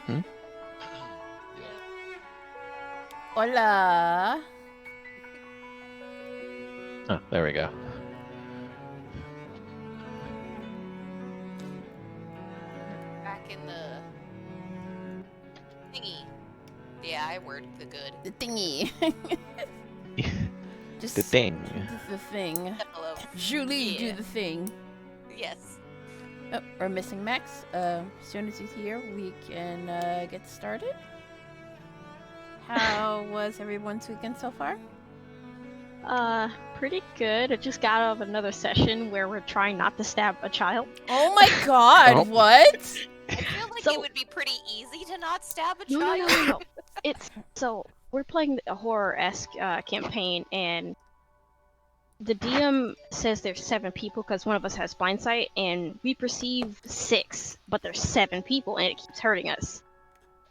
Yeah. Hola. Oh, there we go. Back in the thingy. Yeah, I worded the good. The thingy. Just The thing. The thing. Hello. Julie, Yeah. do the thing. Yes. Oh, we're missing Max. As soon as he's here, we can get started. How was everyone's weekend so far? Pretty good. I just got out of another session where we're trying not to stab a child. Oh my god, Oh. what? I feel like So- it would be pretty easy to not stab a No, child. no. It's so we're playing a horror-esque campaign, and the DM says there's 7 people because one of us has blind sight, and we perceive 6, but there's 7 people, and it keeps hurting us.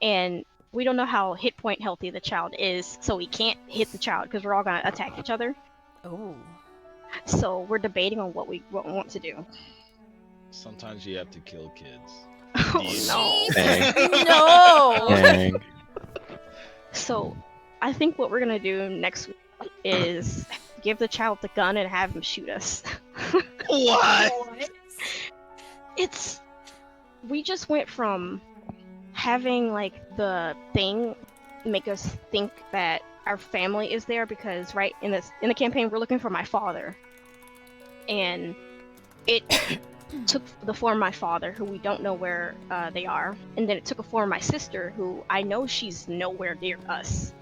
And we don't know how hit point healthy the child is, so we can't hit the child because we're all gonna attack each other. Oh. So we're debating on what we want to do. Sometimes you have to kill kids. Oh no. Dang. No! Dang. So, I think what we're gonna do next week is give the child the gun and have him shoot us. What? We just went from having like the thing make us think that our family is there because right in the campaign we're looking for my father, and it took the form of my father, who we don't know where they are, and then it took a form of my sister, who I know she's nowhere near us,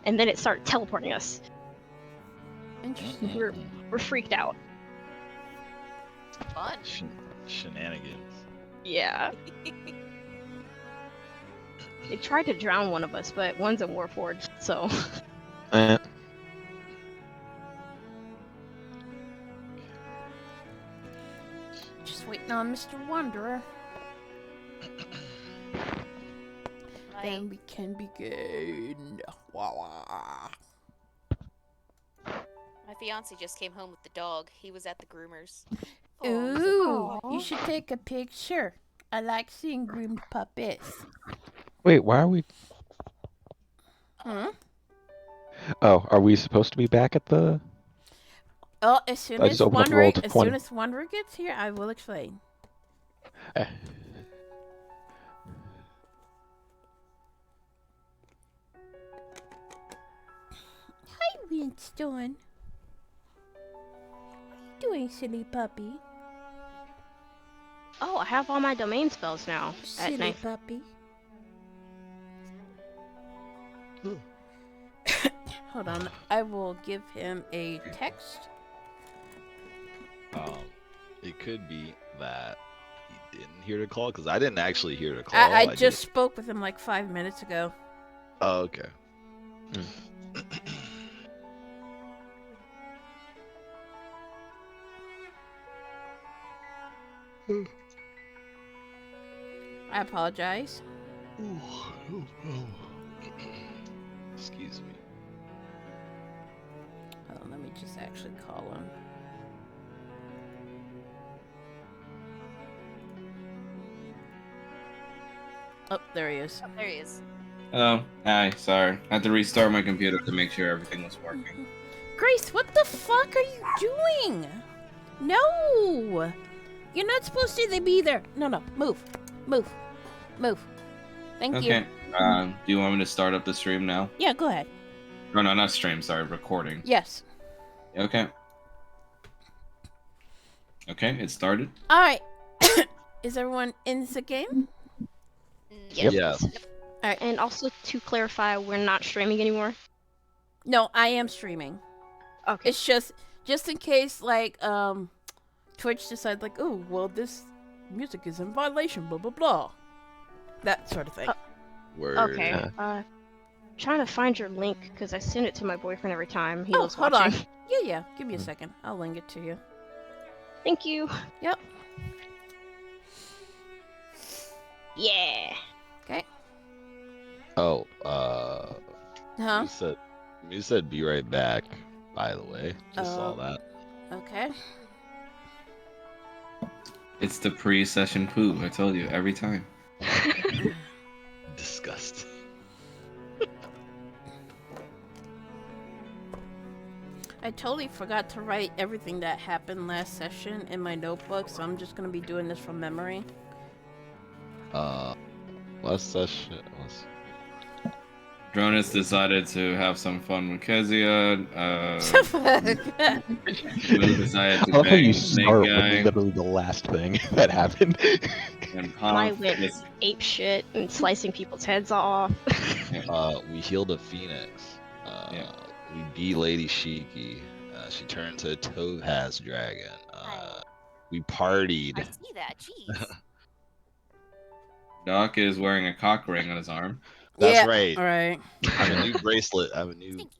and then it started teleporting us. Interesting. We're freaked out. Fun. Shenanigans. Yeah. They tried to drown one of us, but one's a Warforged, so. Eh. Just waiting on Mr. Wanderer. Then we can begin. Wah. My fiance just came home with the dog. He was at the groomers. Ooh, Aw. you should take a picture. I like seeing groomed puppies. Wait, why are we? Hmm? Oh, are we supposed to be back at the? Oh, as soon I as just opened up Wanderer, Roll 20. gets here, I will explain. Eh. Hi, Winston. What are you doing, silly puppy? Oh, I have all my domain spells now. At Silly night. puppy. Hold on, I will give him a text. It could be that he didn't hear the call because I didn't actually hear the call. I just spoke with him like 5 minutes ago. Oh, okay. I apologize. Excuse me. Hold on, let me just actually call him. Oh, there he is. Oh, there he is. Hello. Hi. Sorry. I had to restart my computer to make sure everything was working. Grace, what the fuck are you doing? No! You're not supposed to be there. No, move. Thank you. Okay. Do you want me to start up the stream now? Yeah, go ahead. Oh, no, not stream. Sorry, recording. Yes. Okay. Okay, it started. Alright. Is everyone in the game? Yep. Yeah. And also to clarify, we're not streaming anymore. No, I am streaming. Okay. It's just in case, like, Twitch decides, like, oh, well, this music is in violation, blah, blah, blah. That sort of thing. Word. Okay. Yeah. Trying to find your link because I send it to my boyfriend every time he Oh, was hold watching. on. Yeah, give me a second. I'll link it to you. Thank you. Yep. Yeah. Okay. Oh, Huh? you said be right back. By the way, just saw Oh. that. Okay. It's the pre-session poo. I told you every time. I totally forgot to write everything that happened last session in my notebook, so I'm just gonna be doing this from memory. Last session was. Dronus decided to have some fun with Kezia. Will decided I to love how you bang Snake start Guy. with literally the last thing that happened. And I Pomp went was- ape shit and slicing people's heads off. We healed a phoenix. Yeah. We beat Lady Shiki. She turned to a Topaz dragon. We partied. I see that. Jeez. Doc is wearing a cock ring on his arm. That's Yeah, right. All right. I have a new bracelet. I have a new Stinky.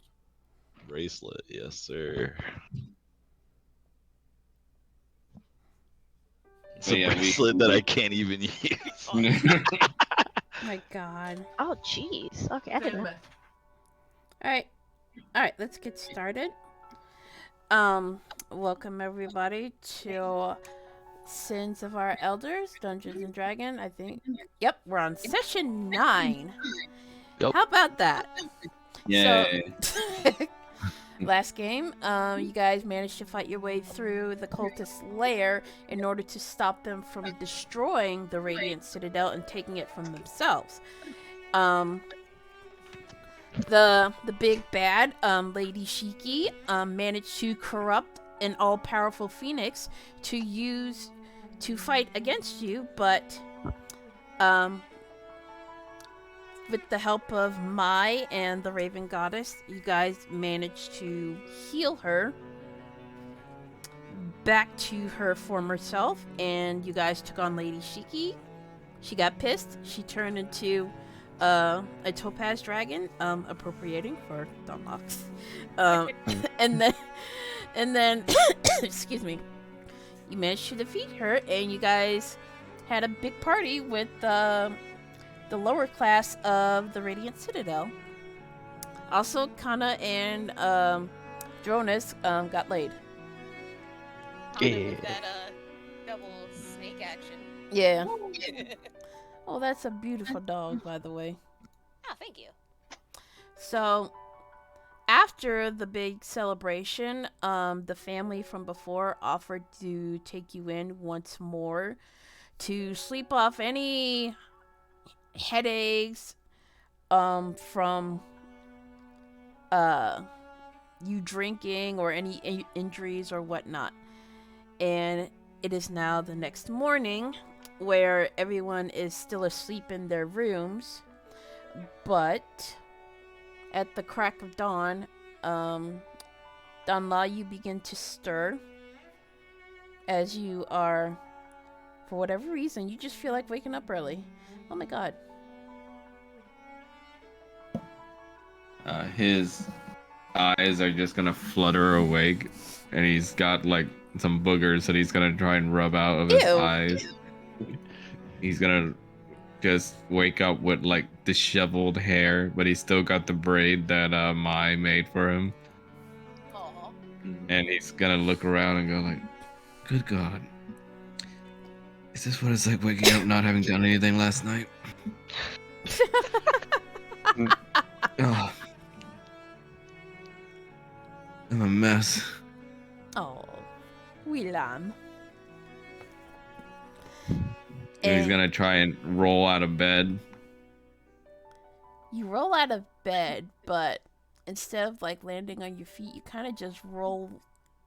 bracelet. Yes, sir. It's But a yeah, we- bracelet that I can't even use. My God. Oh, jeez. Okay, I didn't know. All right. Let's get started. Welcome everybody to Sins of Our Elders, Dungeons and Dragon. I think. Yep, we're on session 9. Yep. How about that? Yay. Last game, you guys managed to fight your way through the cultist lair in order to stop them from destroying the Radiant Citadel and taking it from themselves. The big bad, Lady Shiki, managed to corrupt an all-powerful phoenix to fight against you, but with the help of Mai and the Raven Goddess, you guys managed to heal her back to her former self, and you guys took on Lady Shiki. She got pissed. She turned into a topaz dragon, appropriating for Dunlocks. And then, excuse me, you managed to defeat her, and you guys had a big party with the lower class of the Radiant Citadel. Also, Kana and Dronus got laid. Comment with that double snake action. Yeah. Oh, that's a beautiful dog, by the way. Ah, thank you. So, after the big celebration, the family from before offered to take you in once more to sleep off any headaches from you drinking or any injuries or whatnot. And it is now the next morning where everyone is still asleep in their rooms, but at the crack of dawn, Danla, you begin to stir as you are, for whatever reason, you just feel like waking up early. Oh my God. His eyes are just gonna flutter awake, and he's got like some boogers that he's gonna try and rub out of his Ew. eyes. He's gonna just wake up with like disheveled hair, but he's still got the braid that Mai made for him. Aw. And he's gonna look around and go like, "Good God, is this what it's like waking up not having done anything last night?" Oh, I'm a mess. Oh, Willam. And he's gonna try and roll out of bed. You roll out of bed, but instead of like landing on your feet, you kind of just roll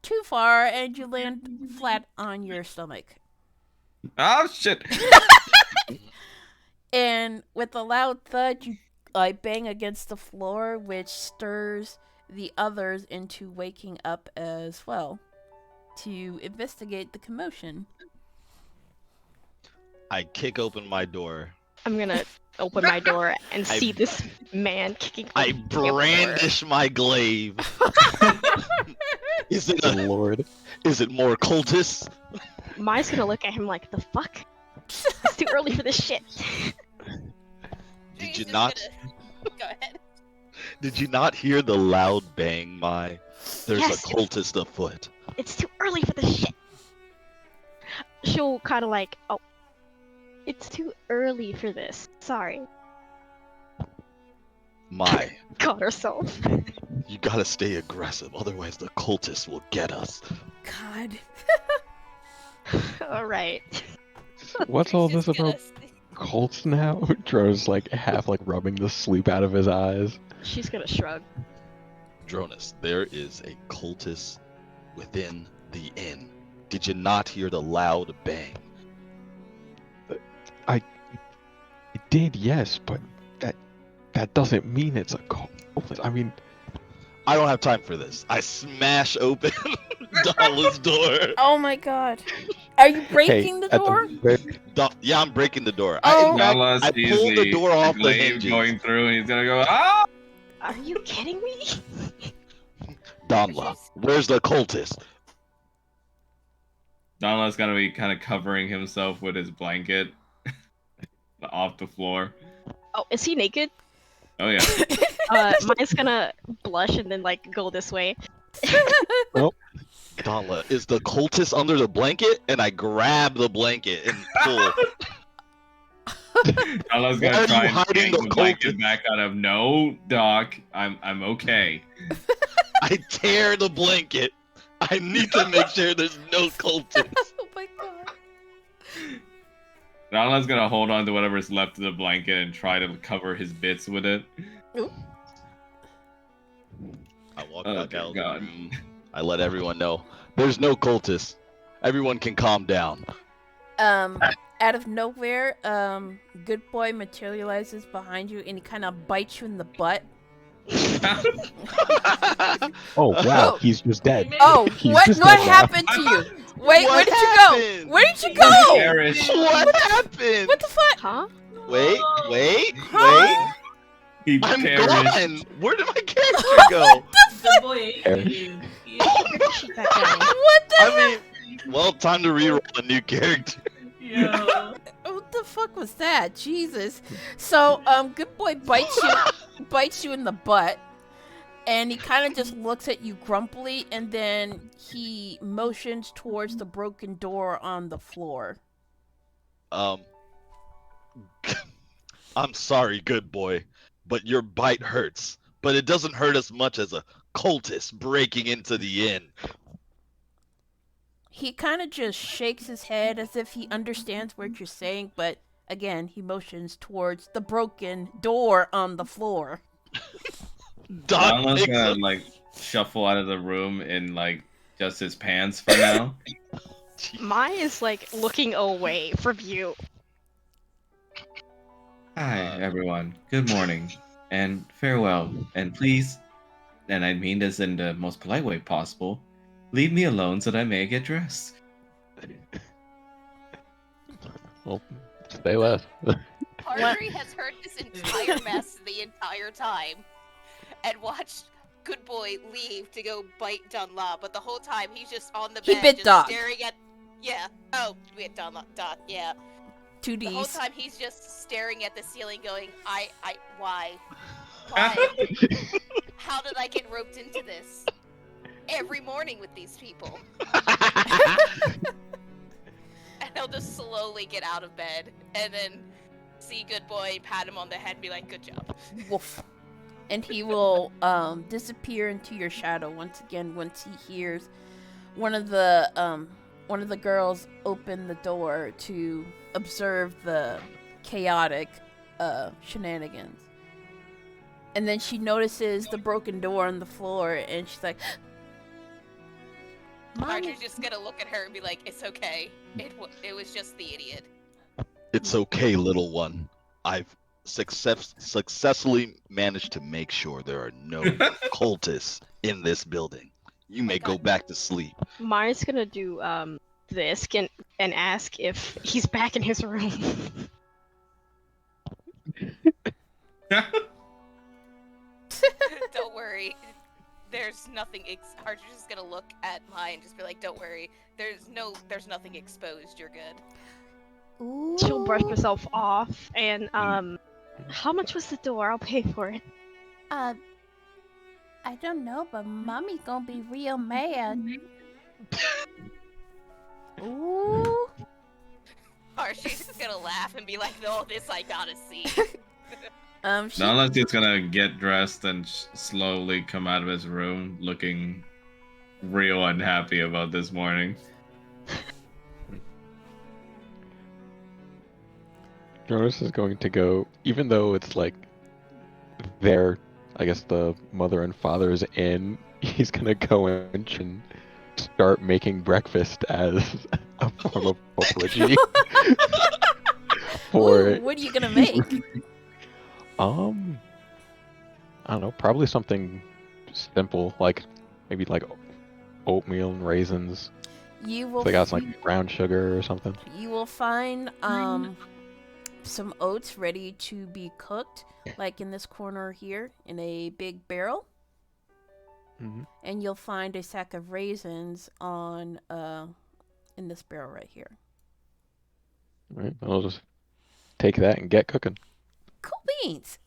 too far and you land flat on your stomach. Oh shit! And with a loud thud, you like bang against the floor, which stirs the others into waking up as well to investigate the commotion. I kick open my door. I'm gonna open my door and see this man kicking. I open the door. brandish my glaive. Is it Good lord. Is it more cultists? Mai's gonna look at him like, the fuck? It's too early for this shit. Did He's you just not? gonna- Go ahead. Did you not hear the loud bang, Mai? There's Yes. a cultist afoot. It's too early for this shit. She'll kind of like, oh, it's too early for this. Sorry. Mai, Caught herself. You gotta stay aggressive, otherwise the cultists will get us. God. All right. What's She's all just this gonna about cults now? Dro's like half like rubbing the sleep out of his eyes. She's gonna shrug. Dronus, there is a cultist within the inn. Did you not hear the loud bang? I did, yes, but that doesn't mean it's a cult. I mean, I don't have time for this. I smash open Donla's door. Oh my god. Are you breaking hey, the door? Yeah, I'm breaking the door. Oh. In fact, Nala I sees pulled the door off the glaive hinges. going through, and he's gonna go, ah! Are you kidding me? Donla, where's the cultist? Donla's gonna be kind of covering himself with his blanket off the floor. Oh, is he naked? Oh yeah. Mine's gonna blush and then like go this way. Donla, is the cultist under the blanket? And I grab the blanket and pull. Donla's Why gonna are try you and hiding yank the the blanket cultist? back out of. No, Doc, I'm okay. I tear the blanket. I need to make sure there's no cultist. Oh my god. Donla's gonna hold on to whatever's left of the blanket and try to cover his bits with it. I walk Oh, back dear out of God. the room. I let everyone know there's no cultist. Everyone can calm down. Out of nowhere, good boy materializes behind you and he kind of bites you in the butt. oh wow, Oh. he's just dead. Oh, He's what just what dead now. happened to you? Wait, What where did you happened? go? Where did you go? Perish. What happened? What the fuck? Huh? Wait, Huh? He I'm perished. gone. Where did my character go? The boy ate Eric. you. She's back down. What the I mean, well, time to reroll a new character. Yeah. What the fuck was that? Jesus. So, good boy bites you in the butt, and he kind of just looks at you grumpily, and then he motions towards the broken door on the floor. I'm sorry, good boy, but your bite hurts. But it doesn't hurt as much as a cultist breaking into the inn. He kind of just shakes his head as if he understands what you're saying, but again, he motions towards the broken door on the floor. Doc Donla's picks gonna up- like shuffle out of the room in like just his pants for now. Mine is like looking away from you. Hi everyone, good morning and farewell, and please, and I mean this in the most polite way possible, leave me alone so that I may get dressed. Well, stay left. Marjorie has heard this entire mess the entire time and watched Good Boy leave to go bite Dunlop, but the whole time he's just on the He bed bit just Doc. staring at we bit Dunlop, yeah. Two The whole Ds. time he's just staring at the ceiling going, why? Why? How did I get roped into this? Every morning with these people. And he'll just slowly get out of bed and then see Good Boy, pat him on the head, and be like, good job. Woof. And he will disappear into your shadow once again once he hears one of the girls open the door to observe the chaotic shenanigans. And then she notices the broken door on the floor and she's like, Mommy. Marjorie's just gonna look at her and be like, it's okay. It was just the idiot. It's okay, little one. I've successfully managed to make sure there are no cultists in this building. You may go back to sleep. Mine's gonna do this and ask if he's back in his room. Don't worry. There's nothing. Archer's just gonna look at mine and just be like, "Don't worry. There's nothing exposed. You're good." Ooh. She'll brush herself off and how much was the door? I'll pay for it. I don't know, but Mommy's gonna be real mad. Ooh. Archer's just gonna laugh and be like, "No, this I gotta see." She, Not unless he's gonna get dressed and slowly come out of his room looking real unhappy about this morning. Jonas is going to go, even though it's like there, I guess the mother and father's in, he's gonna go in and start making breakfast as a form of apology for Ooh, what are you gonna make? I don't know, probably something simple, like maybe like oatmeal and raisins. You will. They got some like brown sugar or something. You will find some oats ready to be cooked, like in this corner here, in a big barrel. Mm-hmm. And you'll find a sack of raisins on in this barrel right here. Right, I'll just take that and get cooking. Cool beans.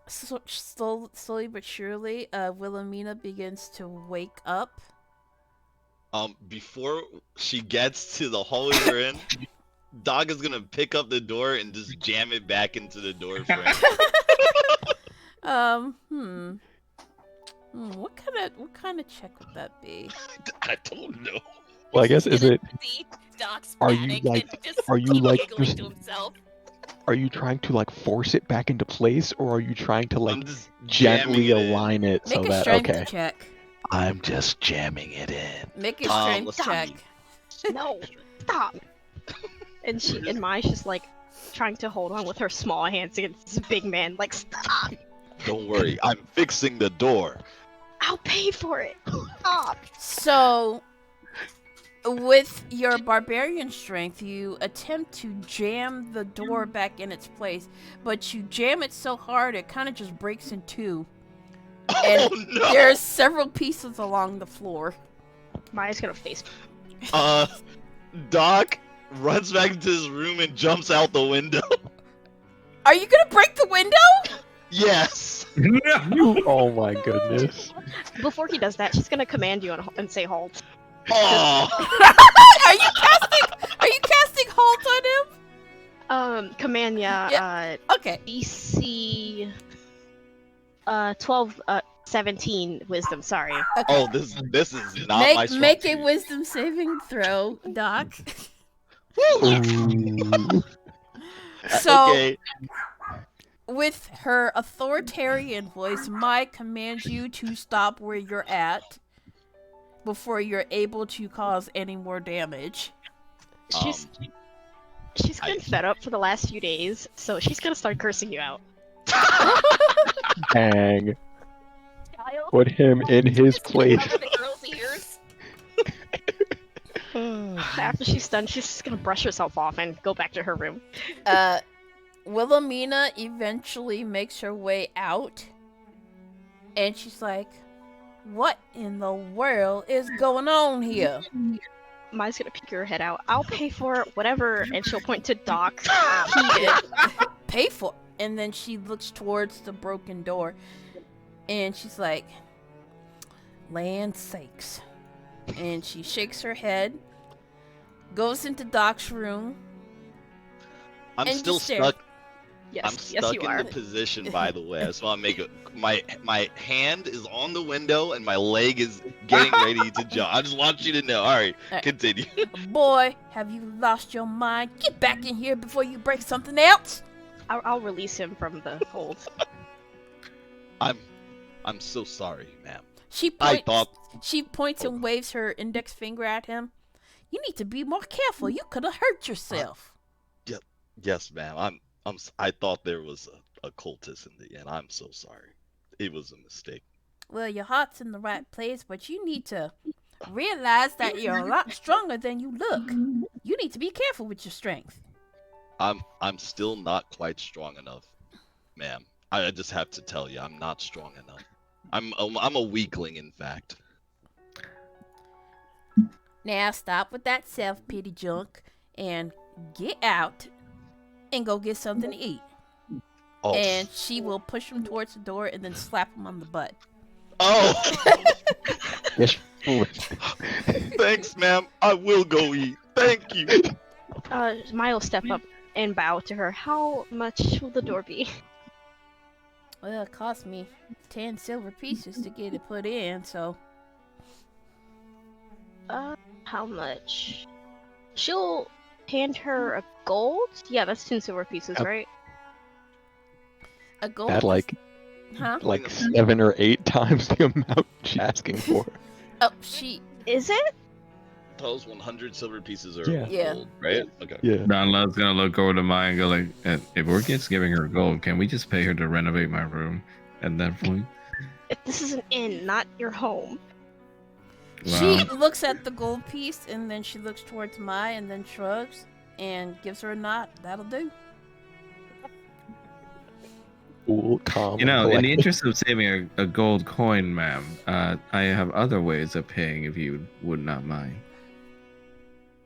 Slowly but surely, Wilhelmina begins to wake up. Before she gets to the hallway we're in, Dog is gonna pick up the door and just jam it back into the door frame. What kind of check would that be? I don't know. Well, I guess He's is gonna it? see Doc's Are you, panic like- and just are you, keep like, giggling just- to himself? Are you trying to like force it back into place, or are you trying to like I'm just gently jamming it in. align it so Make a that strength okay? check. I'm just jamming it in. Make a Tom, strength let's check. see. No, stop. And Mai's just like trying to hold on with her small hands against this big man. Like, stop. Don't worry, I'm fixing the door. I'll pay for it. Stop. So, with your barbarian strength, you attempt to jam the door back in its place, but you jam it so hard it kind of just breaks in two. And Oh no! there's several pieces along the floor. Mai's gonna face. Doc runs back into his room and jumps out the window. Are you gonna break the window? Yes. Oh my goodness! Before he does that, she's gonna command you and say halt. Oh. Are you casting halt on him? Command, yeah. Okay. DC 17 wisdom, sorry. Okay. Oh, this is not my strong Make a suit. wisdom saving throw, Doc. Ooh. So, Okay. with her authoritarian voice, Mai commands you to stop where you're at before you're able to cause any more damage. She's been I- fed up for the last few days, so she's gonna start cursing you out. Dang! Put him in his Just place. cover the girl's ears. After she's done, she's just gonna brush herself off and go back to her room. Wilhelmina eventually makes her way out, and she's like, "What in the world is going on here?" Mai's gonna peek her head out. I'll pay for it, whatever, and she'll point to Doc. Pay for it. And then she looks towards the broken door, and she's like, "Land sakes." And she shakes her head, goes into Doc's room. I'm And still just stare. stuck. Yes, I'm yes, stuck you in are. the position, by the way. I just want to make it. My hand is on the window and my leg is getting ready to jump. I just want you to know. All right, Alright. continue. Boy, have you lost your mind? Get back in here before you break something else. I'll release him from the hold. I'm so sorry, ma'am. She I points, thought. she points and waves her index finger at him. You need to be more careful. You could have hurt yourself. Yes, ma'am. I thought there was a cultist in the end. I'm so sorry. It was a mistake. Well, your heart's in the right place, but you need to realize that you're a lot stronger than you look. You need to be careful with your strength. I'm still not quite strong enough, ma'am. I just have to tell you, I'm not strong enough. I'm a weakling, in fact. Now stop with that self-pity junk and get out and go get something to eat. Oh. And she will push him towards the door and then slap him on the butt. Oh. Yes. Thanks, ma'am. I will go eat. Thank you. Mai will step up and bow to her. How much will the door be? Well, it cost me 10 silver pieces to get it put in, so How much? She'll hand her a gold? Yeah, that's 10 silver pieces, Yep. right? a gold. At like Huh? 7 or 8 times the amount she's asking for. Oh, she. Is it? Those 100 silver pieces are Yeah. Yeah. gold, right? Okay. Yeah. Donla's gonna look over to Maya and go like, if we're just giving her gold, can we just pay her to renovate my room at that point? This is an inn, not your home. She Wow. looks at the gold piece and then she looks towards Mai and then shrugs and gives her a nod. That'll do. Cool, calm. You know, and in the collected. interest of saving a gold coin, ma'am, I have other ways of paying if you would not mind.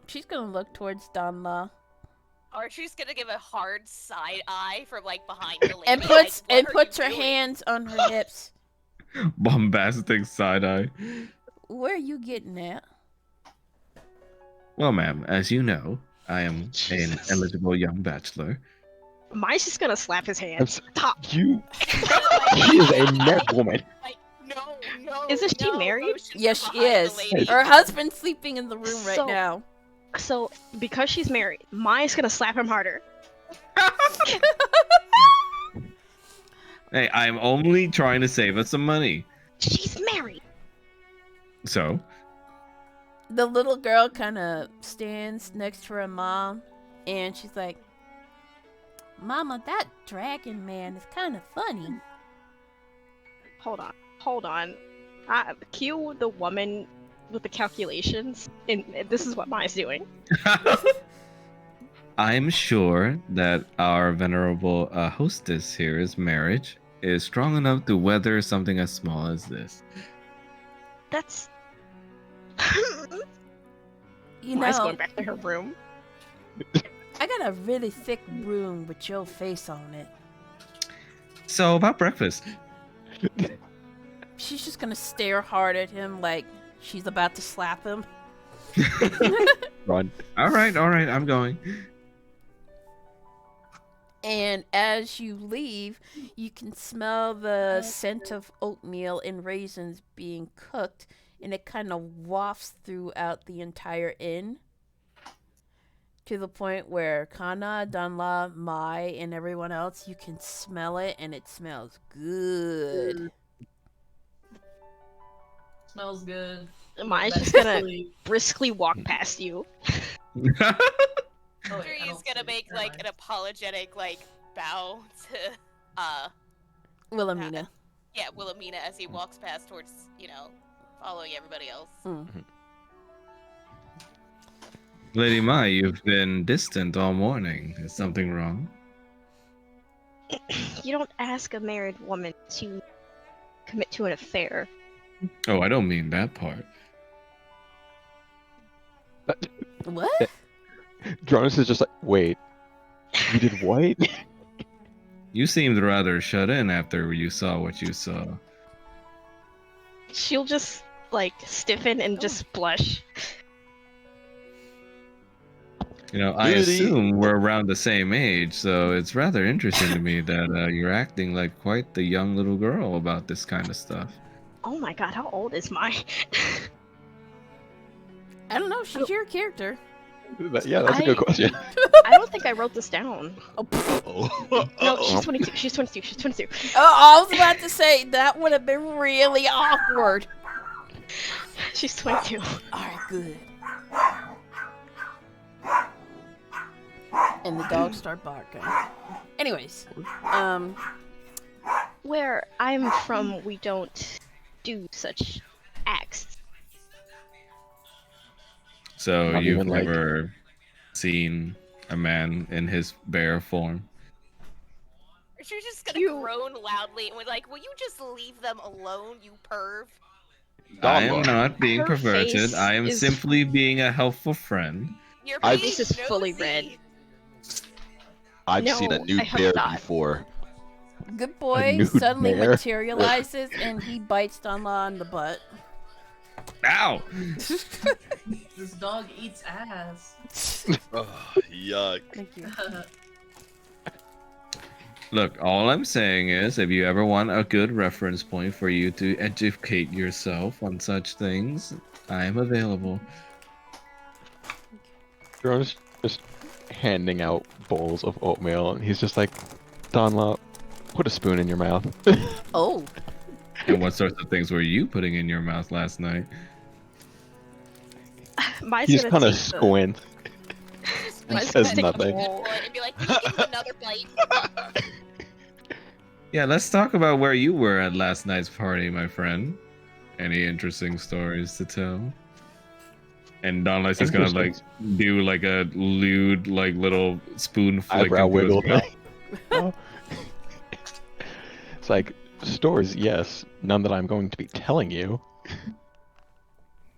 She's gonna look towards Donla Archie's gonna give a hard side eye from like behind the lady. and puts her hands on her hips. Bombastic side eye. Where are you getting at? Well, ma'am, as you know, I am an Jesus. eligible young bachelor. Mai's just gonna slap his hand. I'm s- Stop. You. She is a net woman. No. Isn't she no, married? motions Yes, from she behind is. the lady. Her husband's sleeping in the room right So- now. So, because she's married, Mai's gonna slap him harder. Hey, I'm only trying to save us some money. She's married. So, The little girl kind of stands next to her mom and she's like, Mama, that dragon man is kind of funny. Hold on. Cue the woman with the calculations, and this is what Mai's doing. I'm sure that our venerable hostess here's marriage is strong enough to weather something as small as this. That's. You Mai's know, going back to her room. I got a really thick room with your face on it. So, about breakfast. She's just gonna stare hard at him like she's about to slap him. Run. All right, I'm going. And as you leave, you can smell the scent of oatmeal and raisins being cooked, and it kind of wafts throughout the entire inn. To the point where Kana, Danla, Mai, and everyone else, you can smell it, and it smells good. Smells good. Mai's That's just gonna sleep. briskly walk past you. Oh, wait, I Audrey is don't gonna sleep. make Never like mind. an apologetic like bow to Wilhelmina. Wilhelmina as he walks past towards, following everybody else. Lady Mai, you've been distant all morning. Is something wrong? You don't ask a married woman to commit to an affair. Oh, I don't mean that part. What? Jonas is just like, wait. You did what? You seemed rather shut in after you saw what you saw. She'll just like stiffen and just blush. You know, I Really? assume we're around the same age, so it's rather interesting to me that you're acting like quite the young little girl about this kind of stuff. Oh my god, how old is Mai? I don't know. She's your character. Yeah, that's a good I- question. I don't think I wrote this down. Oh, pfft. Oh. No, she's 22. She's 22. She's 22. Oh, I was about to say that would have been really awkward. She's 22. All right, good. And the dogs start barking. Anyways, Where I'm from, we don't do such acts. So Not you've even, like- never seen a man in his bare form? She's just gonna You- groan loudly and we're like, will you just leave them alone, you perv? I am not being Her perverted. face I am is- simply being a helpful friend. Your I've- face This is fully nosy. red. I've No, seen a I nude have bear not. before. good boy nude suddenly bear. materializes and he bites Donla on the butt. Ow! This dog eats ass. Oh, yuck. Thank you. Look, all I'm saying is, if you ever want a good reference point for you to educate yourself on such things, I am available. Drone's just handing out bowls of oatmeal, and he's just like, Donla, put a spoon in your mouth. Oh, And what sorts of things were you putting in your mouth last night? Mine's He's gonna kind of take the- squint. Just He like says spit nothing. the bowl And be like, "Can you give him another bite?" Yeah, let's talk about where you were at last night's party, my friend. Any interesting stories to tell? And Donlight's just gonna like do like a lewd, like little spoon flick Eyebrow into his wiggle mouth. thing. Oh. It's like, stories, yes. None that I'm going to be telling you,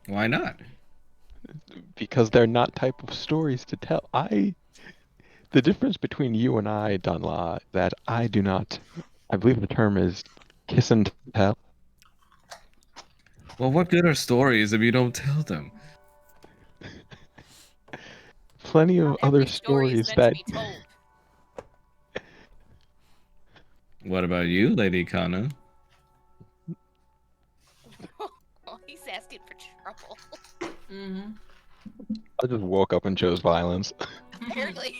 Why not? because they're not type of stories to tell. The difference between you and I, Donla, that I do not, I believe the term is kiss and tell. Well, what good are stories if you don't tell them? Plenty of Not other every story is stories meant that to be told. What about you, Lady Kana? Oh, he's asking for trouble. Mm-hmm. I just woke up and chose violence. Apparently.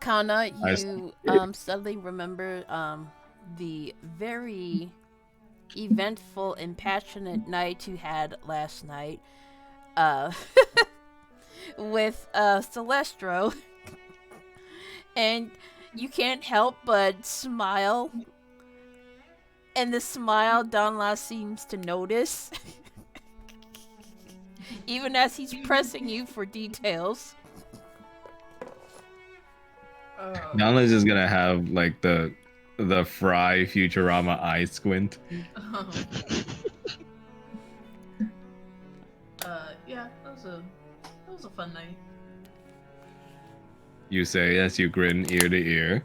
Kana, I you suddenly remember the very eventful and passionate night you had last night with Celestro, and you can't help but smile. And the smile Donla seems to notice, even as he's pressing you for details. Donlight's just gonna have like the Fry Futurama eye squint. Yeah, that was a fun night. You say as you grin ear to ear.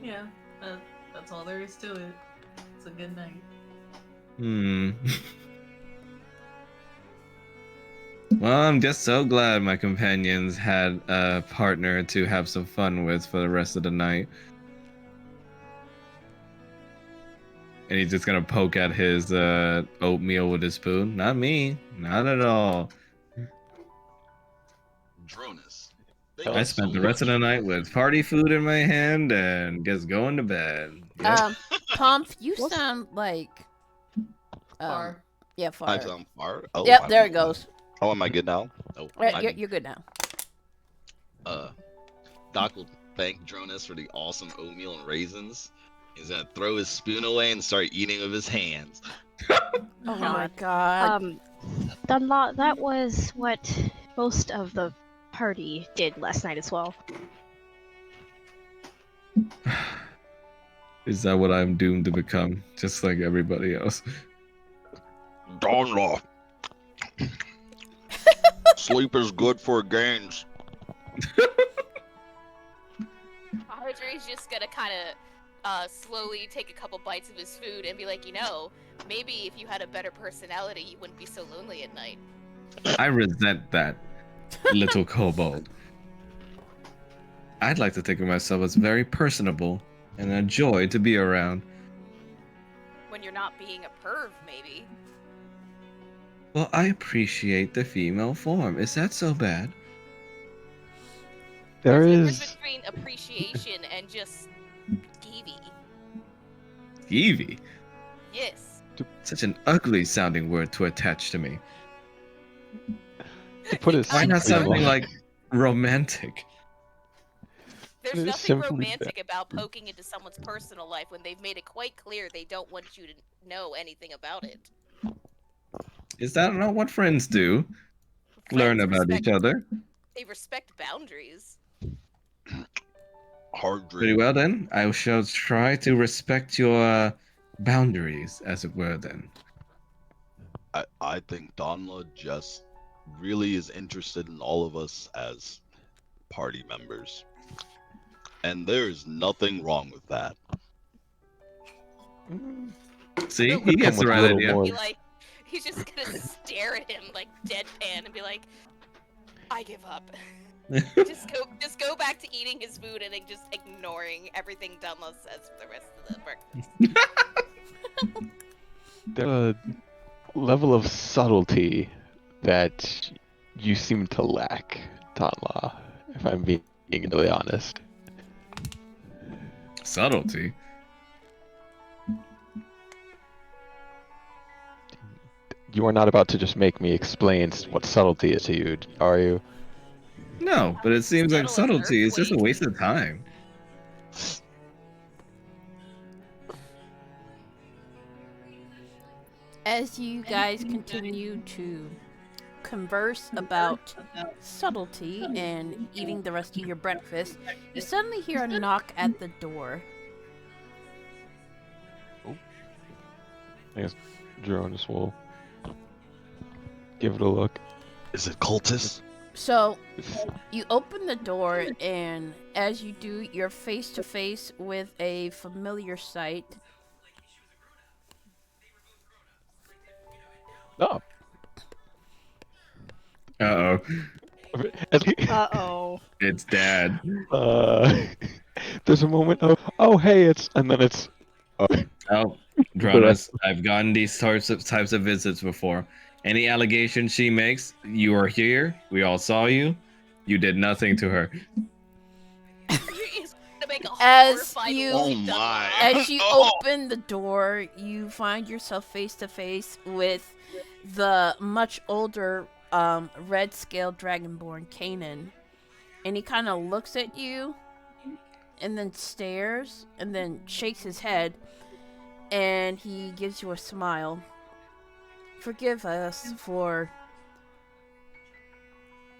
Yeah, that's all there is to it. It's a good night. Hmm. Well, I'm just so glad my companions had a partner to have some fun with for the rest of the night. And he's just gonna poke at his oatmeal with his spoon. Not me. Not at all. Dronus. I spent the rest of the night with party food in my hand and just going to bed. Yep. Pomp, you What's- sound like Far. yeah, I far. sound far. Oh, Yep, I'm- there it goes. Oh, am I good now? Oh, Right, I'm- you're good now. Doc will thank Dronus for the awesome oatmeal and raisins. He's gonna throw his spoon away and start eating with his hands. Oh my god. Dunlop, that was what most of the party did last night as well. Is that what I'm doomed to become? Just like everybody else. Donla. Sleep is good for gains. Audrey's just gonna kind of slowly take a couple bites of his food and be like, maybe if you had a better personality, you wouldn't be so lonely at night. I resent that, little kobold. I'd like to think of myself as very personable and a joy to be around. When you're not being a perv, maybe. Well, I appreciate the female form. Is that so bad? There There's a is. difference between appreciation and just skeevy. Evie. Yes. Such an ugly sounding word to attach to me. To put it Why not simply, something like romantic? There's It is nothing simply romantic about poking into someone's personal life when they've made it quite clear they don't want you to know anything about it. Is that not what friends do? Learn Friends about each respect- other. They respect boundaries. Hard Very dream. well then. I shall try to respect your boundaries, as it were then. I think Donla just really is interested in all of us as party members. And there's nothing wrong with that. See, He'll he gets the come with right little idea. more- He's just gonna stare at him like deadpan and be like, "I give up." just go back to eating his food and then just ignoring everything Dunla says for the rest of the breakfast. There's a level of subtlety that you seem to lack, Tanla, if I'm being really honest. Subtlety. You are not about to just make me explain what subtlety is to you, are you? No, but it seems like Subtle as subtlety is just a earthquake. waste of time. As you guys continue to converse about subtlety and eating the rest of your breakfast, you suddenly hear a knock at the door. I guess Jonas will give it a look. Is it cultists? So, you open the door, and as you do, you're face to face with a familiar sight. Oh. Uh-oh. Uh-oh. It's Dad. There's a moment of, oh hey, and then it's. Oh, Dronas, I've gotten these types of visits before. Any allegation she makes, you are here. We all saw you. You did nothing to her. He's gonna make a As horrified you- Oh Dunlop. my. As you Oh. open the door, you find yourself face to face with the much older red scaled dragonborn Kanan. And he kind of looks at you and then stares and then shakes his head and he gives you a smile. Forgive us for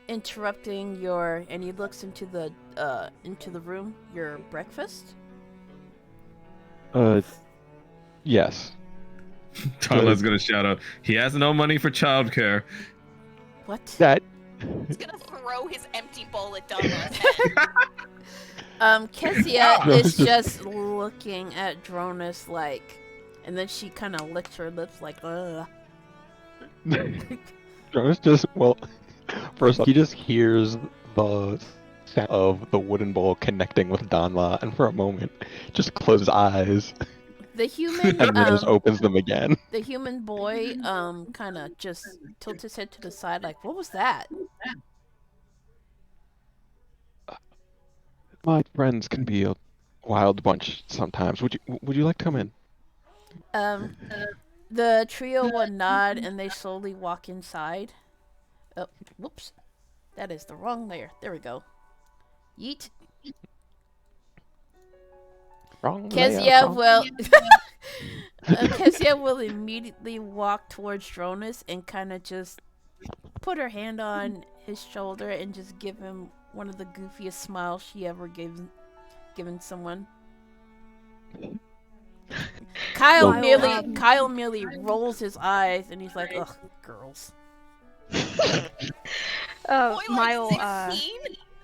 interrupting your, and he looks into the room, your breakfast. Yes. Tala's gonna shout out, he has no money for childcare. What? That. He's gonna throw his empty bowl at Dunlop's head. Kezia Dronas is just- just looking at Dronas like, and then she kind of licks her lips like, ugh. Jonas just, well, first off, he just hears the sound of the wooden bowl connecting with Donla, and for a moment, just closes his eyes, The human, and then just opens them again. the human boy, kind of just tilts his head to the side like, what was that? My friends can be a wild bunch sometimes. Would you like to come in? The trio will nod and they slowly walk inside. Oh, whoops. That is the wrong layer. There we go. Yeet. Wrong. Kezia will Kezia will immediately walk towards Dronas and kind of just put her hand on his shoulder and just give him one of the goofiest smiles she ever given someone. Kyle merely rolls his eyes and he's like, ugh, girls. Boy, Mile, like 16?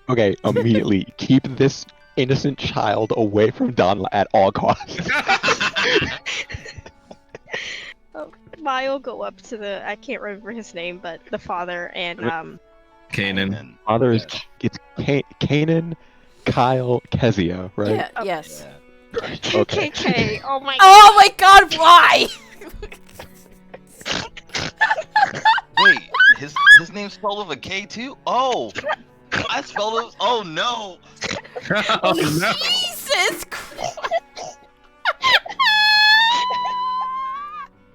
Okay, immediately keep this innocent child away from Donla at all costs. Mile go up to the, I can't remember his name, but the father and Kanan. And Father is it's Kanan, Kyle, Kezia, right? Yeah, yes. Okay. KKK. Oh my Oh my god, why? wait, his name's spelled with a K too? Oh, I spelled it. Oh no. Oh, no. Jesus Christ.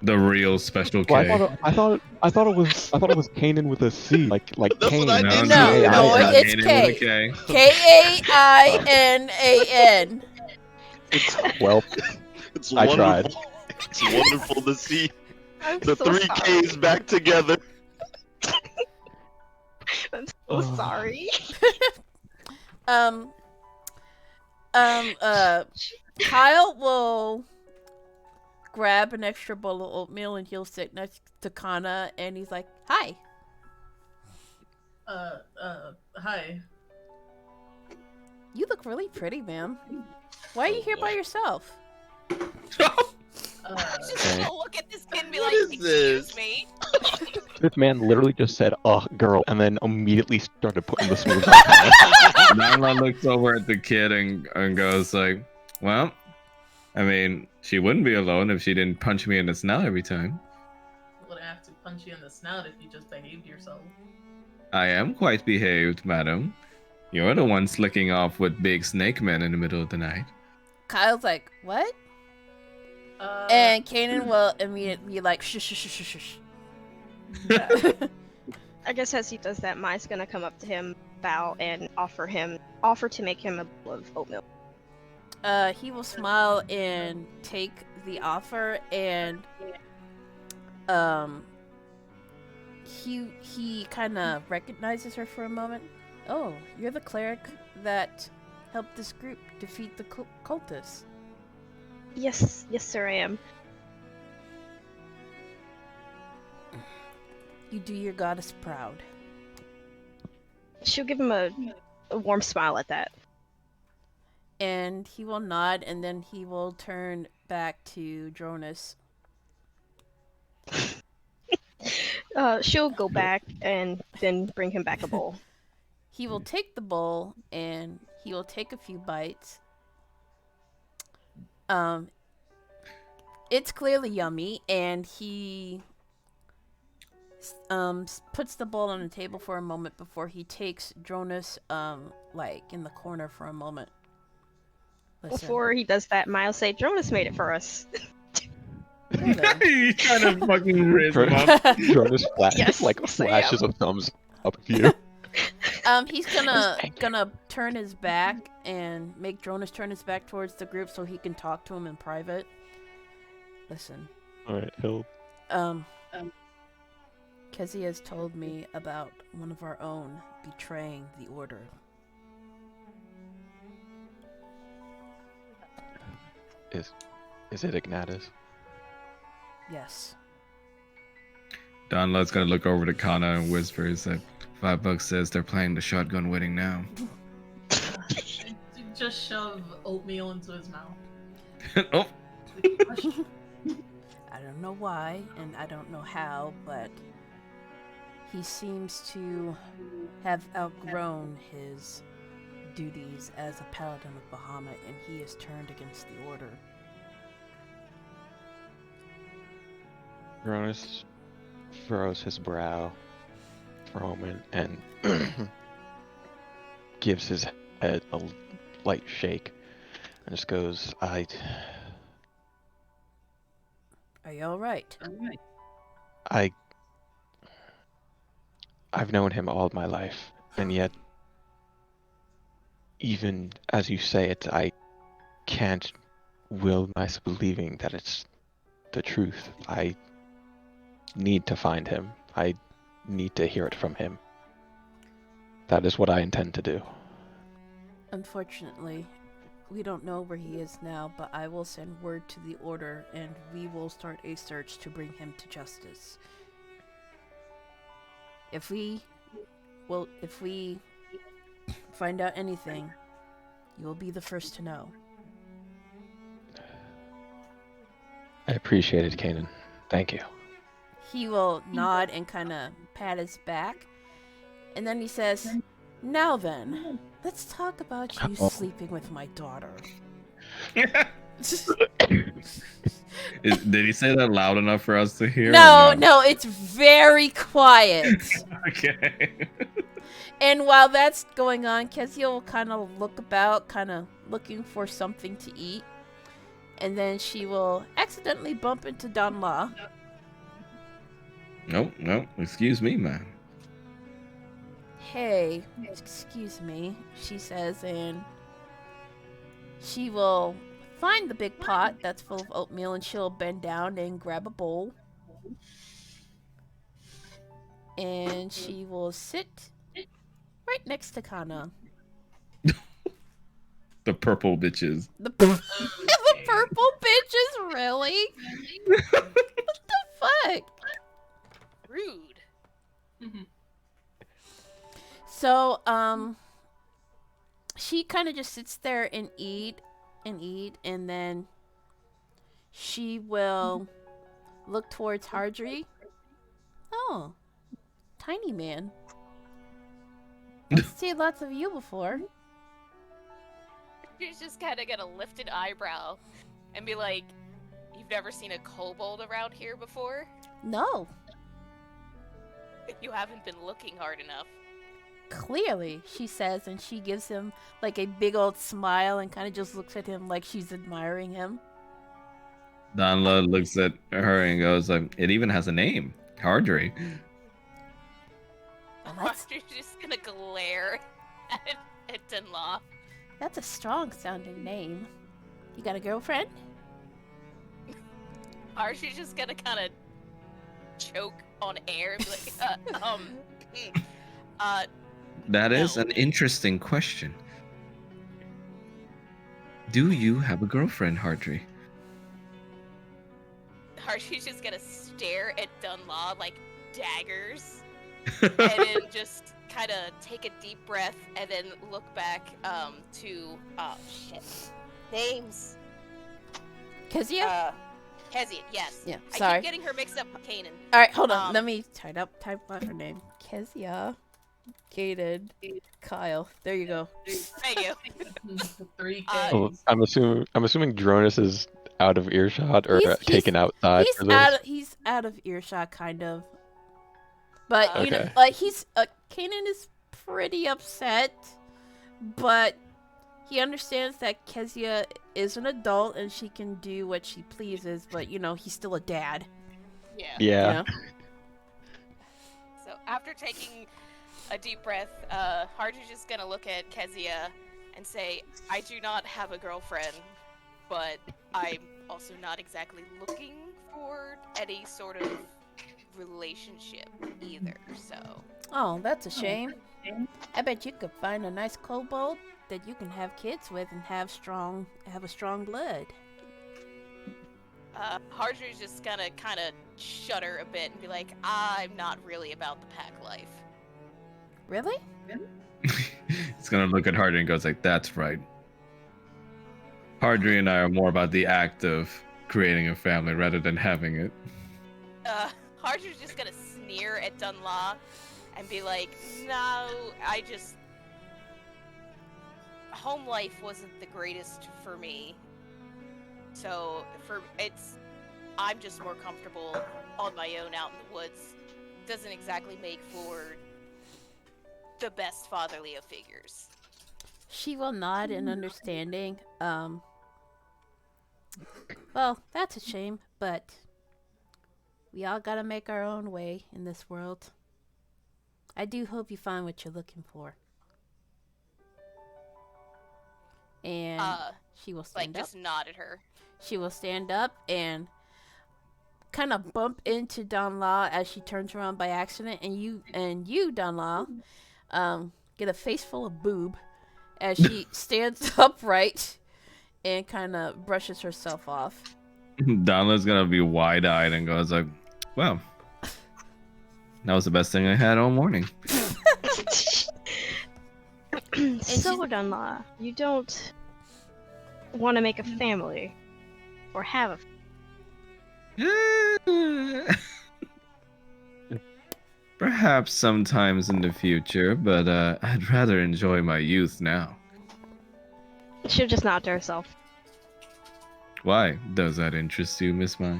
The real special K. Well, I thought it was Kanan with a C, like That's Kane. what I No, did. No, no, no, not it's Kanan with a K. K. K-A-I-N-A-N. Well, It's I wonderful. tried. It's wonderful to see I'm the so three sorry. K's back together. I'm so Oh. sorry. Kyle will grab an extra bowl of oatmeal and he'll sit next to Kana and he's like, hi. Hi. You look really pretty, ma'am. Why are you here by yourself? Just Okay. gonna look at this kid and be What like, is this? excuse me? This man literally just said, "Oh, girl," and then immediately started putting the smooths on. Connor. Nala looks over at the kid and goes like, "Well, I mean, she wouldn't be alone if she didn't punch me in the snout every time. Would have to punch you in the snout if you just behaved yourself. I am quite behaved, madam. You're the one slicking off with big snake men in the middle of the night." Kyle's like, what? Uh, And Kanan will immediately be like, shush, shush, shush, shush, shush. I guess as he does that, Mai's gonna come up to him, bow, and offer to make him a bowl of oatmeal. He will smile and take the offer, and he kind of recognizes her for a moment. Oh, you're the cleric that helped this group defeat the cultists. Yes, sir, I am. You do your goddess proud. She'll give him a warm smile at that. And he will nod, and then he will turn back to Dronus. She'll go back and then bring him back a bowl. He will take the bowl and he will take a few bites. It's clearly yummy, and he puts the bowl on the table for a moment before he takes Dronus like in the corner for a moment. Listen, Before he does that, Mai will say, Jonas made it for us. He's trying to fucking raise him up. Jonas Yes, like yes, I flashes am. a thumbs up at you. He's gonna turn his back and make Dronus turn his back towards the group so he can talk to him in private. Listen, All right, he'll. Kezi has told me about one of our own betraying the order. Is it Ignatius? Yes. Donla's gonna look over to Kana and whisper, he's like, $5 says they're playing the shotgun wedding now. just shove oatmeal into his mouth. Oh, I don't know why, and I don't know how, but he seems to have outgrown his duties as a paladin of Bahamut, and he has turned against the order. Jonas furrows his brow for a moment and gives his head a light shake and just goes, Are you alright? I've known him all my life, and yet, even as you say it, I can't will myself believing that it's the truth. I need to find him. I need to hear it from him. That is what I intend to do. Unfortunately, we don't know where he is now, but I will send word to the order, and we will start a search to bring him to justice. If we find out anything, you will be the first to know. I appreciate it, Kanan. Thank you. He will nod and kind of pat his back, and then he says, "Now then, let's talk about you sleeping with my daughter." Did he say that loud enough for us to hear? No, or no, it's very quiet. Okay. And while that's going on, Kezia will kind of look about, kind of looking for something to eat. And then she will accidentally bump into Donla. No, excuse me, man. Hey, excuse me, she says, and she will find the big pot that's full of oatmeal, and she'll bend down and grab a bowl. And she will sit right next to Kana. The purple bitches. The purple bitches, really? What the fuck? Rude. So, she kind of just sits there and eat, and then she will look towards Hardry. Oh, tiny man. I've seen lots of you before. She's just kind of gonna lift an eyebrow and be like, "You've never seen a kobold around here before? No, You haven't been looking hard enough." clearly, she says, and she gives him like a big old smile and kind of just looks at him like she's admiring him. Donla looks at her and goes, like, it even has a name. Hardry. Well, that's Archer's just gonna glare at Dunlaw. a strong sounding name. You got a girlfriend? Archer's just gonna kind of choke on air and be like, That is No. an interesting question. Do you have a girlfriend, Hardry? Archer's just gonna stare at Dunlaw like daggers, and then just kind of take a deep breath, and then look back to names. Kezia? Kezia, yes. Yeah, I sorry. keep getting her mixed up with Kanan. All right, hold on. um, Let me type out her name. Kezia, Gated, Kyle. There you go. Thank you. 3K. Oh, I'm assuming Dronus is out of earshot or He's- taken outside for this. He's out of earshot, kind of. But you know, Okay. like Kanan is pretty upset, but he understands that Kezia is an adult and she can do what she pleases. But you know, he's still a dad. Yeah. Yeah. You know? So after taking a deep breath, Hardy's just gonna look at Kezia and say, "I do not have a girlfriend, but I'm also not exactly looking for any sort of relationship either." So Oh, that's a shame. I bet you could find a nice kobold that you can have kids with and have a strong blood. Hardy's just gonna kind of shudder a bit and be like, "I'm not really about the pack life." Really? He's gonna look at Hardry and goes like, that's right. Hardry and I are more about the act of creating a family rather than having it. Hardy's just gonna sneer at Dunlaw and be like, "No, home life wasn't the greatest for me. So I'm just more comfortable on my own out in the woods. Doesn't exactly make for the best fatherly of figures." She will nod in understanding. Well, that's a shame, but we all gotta make our own way in this world. I do hope you find what you're looking for. And she will stand Like, up. just nod at her. She will stand up and kind of bump into Don Law as she turns around by accident, and you Don Law, get a face full of boob as she stands upright and kind of brushes herself off. Donla's gonna be wide-eyed and goes like, well, that was the best thing I had all morning. So, Dunlaw, you don't want to make a family or have a Perhaps sometimes in the future, but I'd rather enjoy my youth now. She'll just nod to herself. Why? Does that interest you, Miss Mai?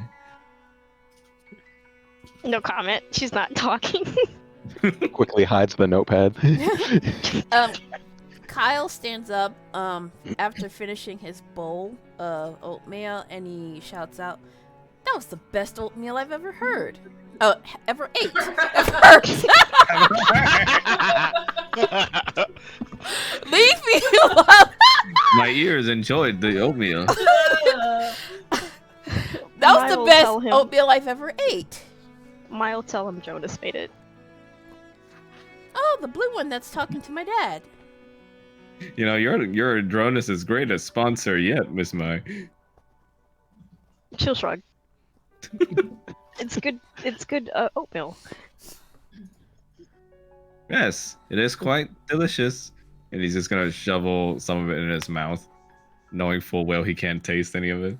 No comment. She's not talking. Quickly hides the notepad. Kyle stands up after finishing his bowl of oatmeal, and he shouts out, "That was the best oatmeal I've ever heard. Ever ate. Leave me alone." My ears enjoyed the oatmeal. That was Maya the will best tell him. oatmeal I've ever ate. Mile tell him Jonas made it. Oh, the blue one that's talking to my dad. You know, you're Dronus' greatest sponsor yet, Miss Mai. She'll shrug. It's good oatmeal. Yes, it is quite delicious. And he's just gonna shovel some of it in his mouth, knowing full well he can't taste any of it.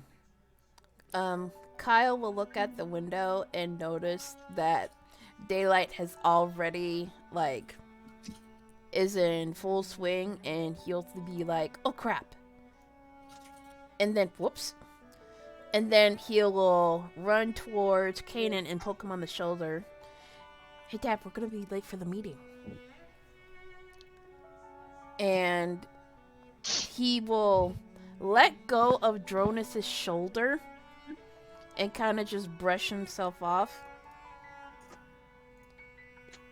Kyle will look at the window and notice that daylight has already, like, is in full swing, and he'll be like, oh crap. And then, whoops. And then he'll run towards Kanan and poke him on the shoulder. Hey, Dad, we're gonna be late for the meeting. And he will let go of Dronus' shoulder and kind of just brush himself off.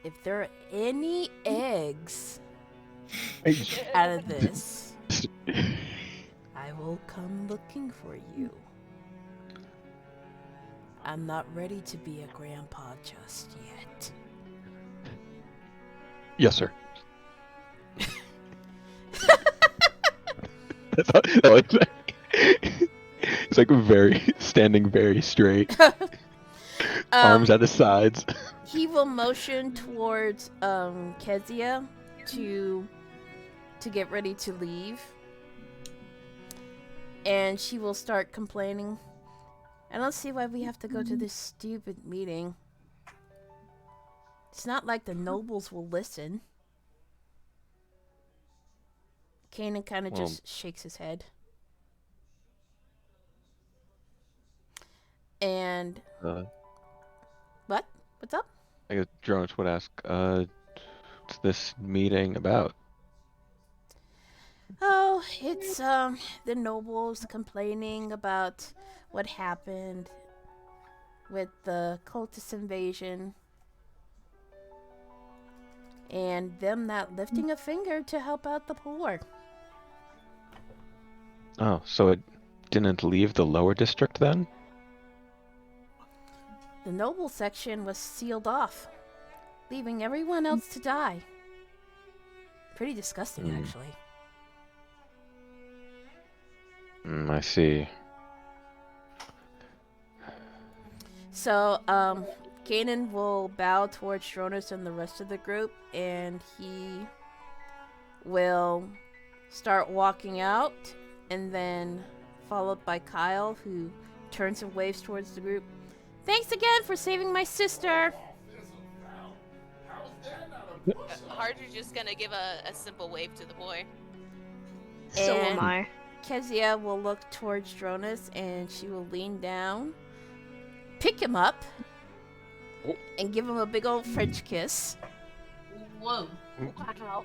If there are any eggs out of this, I will come looking for you. I'm not ready to be a grandpa just yet. Yes, sir. That's all it's like. It's like standing very straight, arms at his sides. He will motion towards Kezia to get ready to leave. And she will start complaining. I don't see why we have to go to this stupid meeting. It's not like the nobles will listen. Kanan kind of just shakes his head. And what? What's up? I guess Dronus would ask, what's this meeting about? Oh, it's the nobles complaining about what happened with the cultist invasion. And them not lifting a finger to help out the poor. Oh, so it didn't leave the lower district then? The noble section was sealed off, leaving everyone else to die. Pretty disgusting, actually. I see. So, Kanan will bow towards Dronus and the rest of the group, and he will start walking out, and then followed by Kyle, who turns and waves towards the group. Thanks again for saving my sister! Harder's just gonna give a simple wave to the boy. So am And I. Kezia will look towards Dronus, and she will lean down, pick him up, and give him a big old French kiss. Whoa. Wow.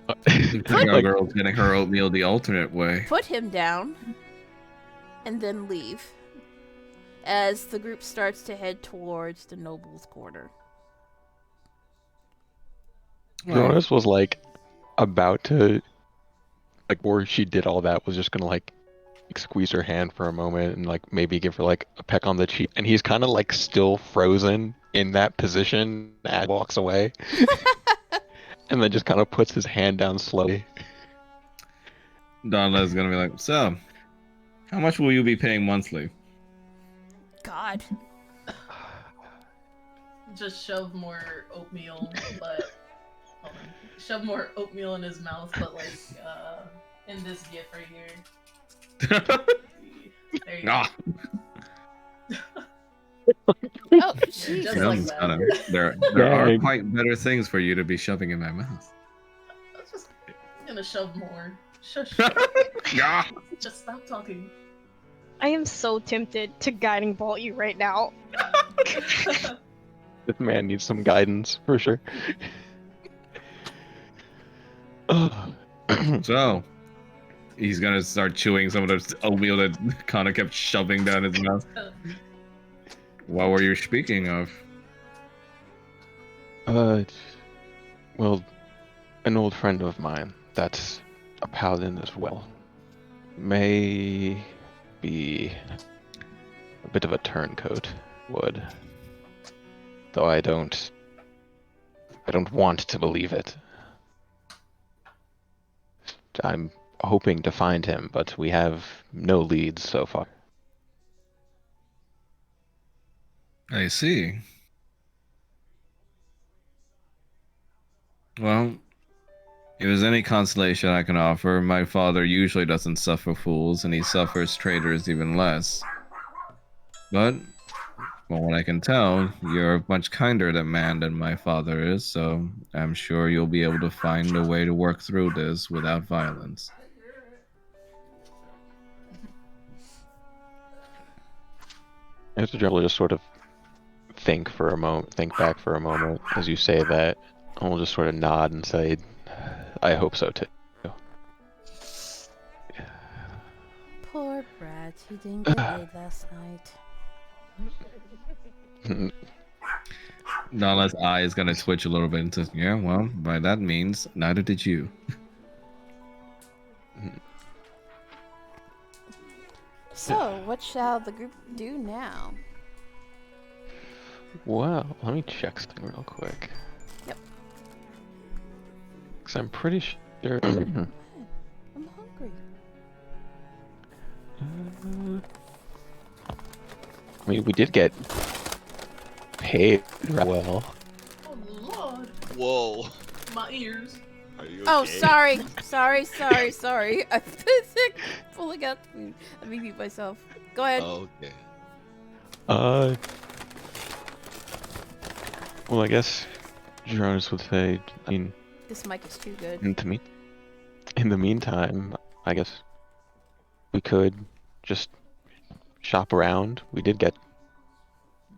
The girl's getting her oatmeal the alternate way. Put him down, and then leave as the group starts to head towards the noble's quarter. Dronus was like about to, like, where she did all that, was just gonna like squeeze her hand for a moment and like maybe give her like a peck on the cheek, and he's kind of like still frozen in that position and walks away. And then just kind of puts his hand down slowly. Donla's gonna be like, so, how much will you be paying monthly? God. Just shove more oatmeal, but hold on. Shove more oatmeal in his mouth, but like in this gift right here. There you go. Ah, Oh, Just Jesus. like sounds that. kinda- there are Dang. quite better things for you to be shoving in my mouth. I was just gonna shove more. Shush. Ah. Just stop talking. I am so tempted to guiding bolt you right now. This man needs some guidance for sure. So, he's gonna start chewing some of the oatmeal that Connor kept shoving down his mouth. What were you speaking of? Well, an old friend of mine that's a paladin as well may be a bit of a turncoat, would. Though I don't want to believe it. I'm hoping to find him, but we have no leads so far. I see. Well, If there's any consolation I can offer, my father usually doesn't suffer fools, and he suffers traitors even less. But, from what I can tell, you're a much kinder man than my father is, so I'm sure you'll be able to find a way to work through this without violence. Mr. Drell will just sort of think back for a moment as you say that, and will just sort of nod and say, I hope so too. Poor Brad, he didn't get laid last night. Nala's eye is gonna twitch a little bit and says, yeah, well, by that means, neither did you. So, what shall the group do now? Well, let me check something real quick. Yep. Because I'm pretty sure... I'm hungry. I mean, we did get paid well. Oh lord, Whoa. my ears. Are you Oh, okay? sorry. I'm pulling out the food. Let me mute myself. Go ahead. Okay. Well, I guess Jonas would say, I mean, This mic is too good. in the meantime, I guess we could just shop around. We did get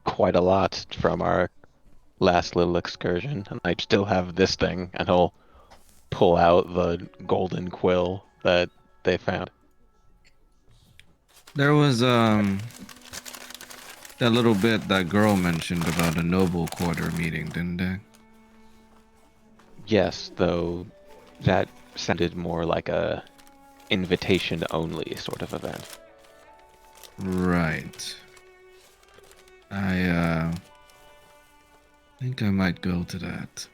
quite a lot from our last little excursion, and I still have this thing, and he'll pull out the golden quill that they found. There was, that little bit that girl mentioned about a noble quarter meeting, didn't they? Yes, though that sounded more like a invitation-only sort of event. Right. I think I might go to that.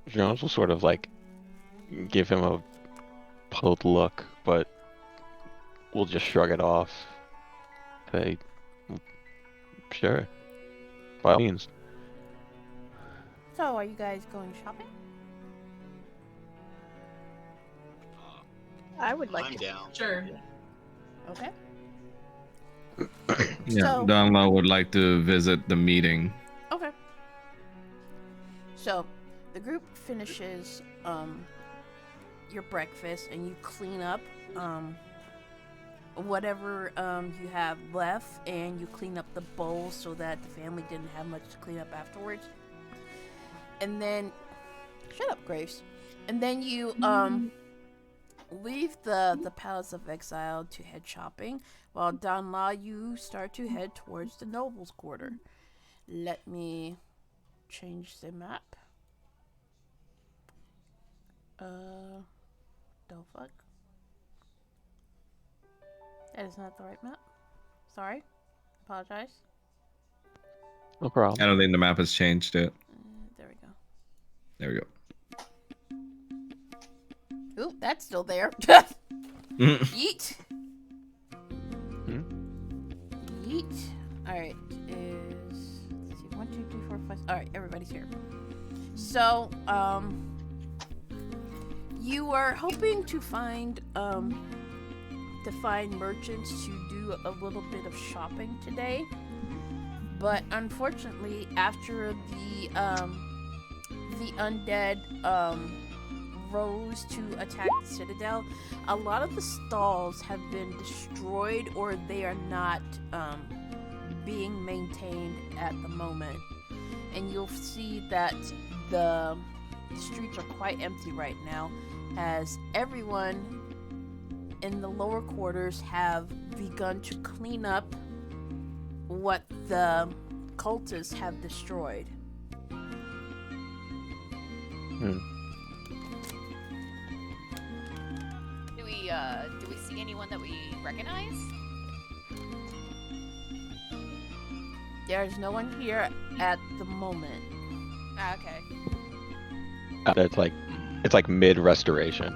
Jones will sort of like give him a puzzled look, but we'll just shrug it off. Say, sure, by all means. So, are you guys going shopping? I would like I'm to. down. Sure. Okay. Yeah, So- Donla would like to visit the meeting. Okay. So, the group finishes your breakfast and you clean up whatever you have left, and you clean up the bowls so that the family didn't have much to clean up afterwards. And then, shut up, Grace. And then you leave the Palace of Exile to head shopping, while Donla, you start to head towards the Noble's Quarter. Let me change the map. The fuck? That is not the right map. Sorry. Apologize. No problem. I don't think the map has changed it. There we go. There we go. Oop, that's still there. Yeet. Yeet. Alright, is... Let's see, 1, 2, 3, 4, 5... Alright, everybody's here. So, you are hoping to find merchants to do a little bit of shopping today. But unfortunately, after the undead, rose to attack the Citadel, a lot of the stalls have been destroyed, or they are not being maintained at the moment. And you'll see that the streets are quite empty right now, as everyone in the lower quarters have begun to clean up what the cultists have destroyed. Do we see anyone that we recognize? There's no one here at the moment. Ah, okay. It's like mid-restoration.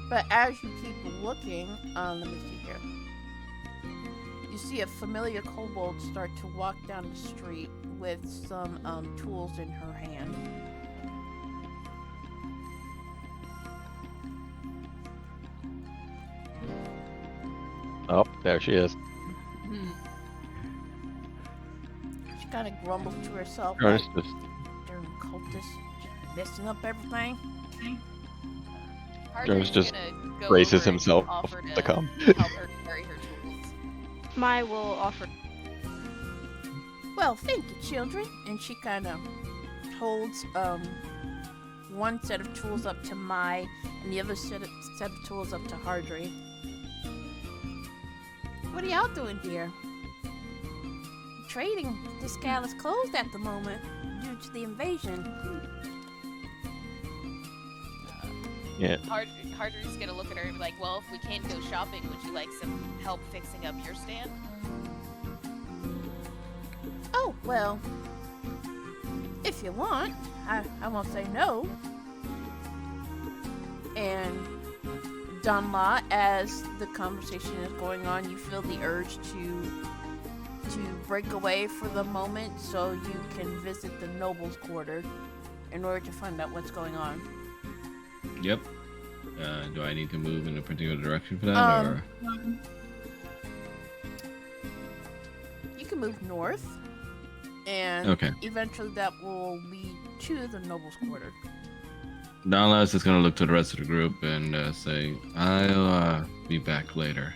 But as you keep looking, let me see here. You see a familiar kobold start to walk down the street with some tools in her hand. Oh, there she is. Hmm. She kind of grumbles to herself, Jonas like, just "Darn cultists, just messing up everything." Harder's just gonna go braces over and himself offer to come. help her carry her tools. Mai will offer. Well, thank you, children. And she kind of holds one set of tools up to Mai, and the other set of tools up to Hardry. What are y'all doing here? Trading Discal is closed at the moment due to the invasion. Yeah. Harder's gonna look at her and be like, "Well, if we can't go shopping, would you like some help fixing up your stand?" Oh, well, if you want, I won't say no. And Donla, as the conversation is going on, you feel the urge to break away for the moment so you can visit the nobles' quarter in order to find out what's going on. Yep. Do I need to move in a particular direction for that, or? You can move north, and Okay. eventually that will lead to the nobles' quarter. Donla's just gonna look to the rest of the group and say, "I'll be back later."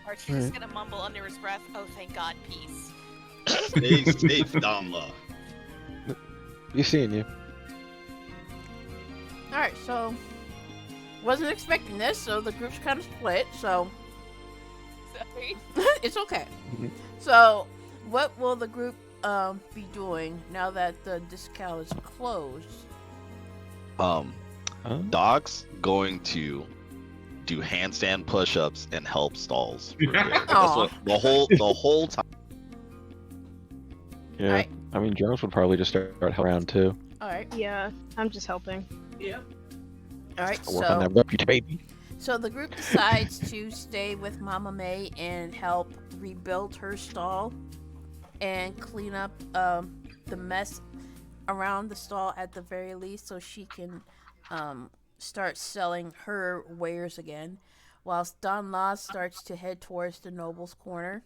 Archie's just gonna mumble under his breath, "Oh, thank God, peace." Stay safe, Donla. Be seeing you. Alright, so wasn't expecting this, so the group's kind of split, so Sorry. it's okay. Mhm. So, what will the group be doing now that the discal is closed? Huh? Doc's going to do handstand push-ups and help stalls. For a bit. That's Aw. what the whole time. Yeah. Alright. I mean, Jonas would probably just start helping around too. Alright, Yeah, I'm just helping. Yep. alright, Work on that reputation. so the group decides to stay with Mama May and help rebuild her stall and clean up the mess around the stall at the very least, so she can start selling her wares again, whilst Don La starts to head towards the Noble's Corner.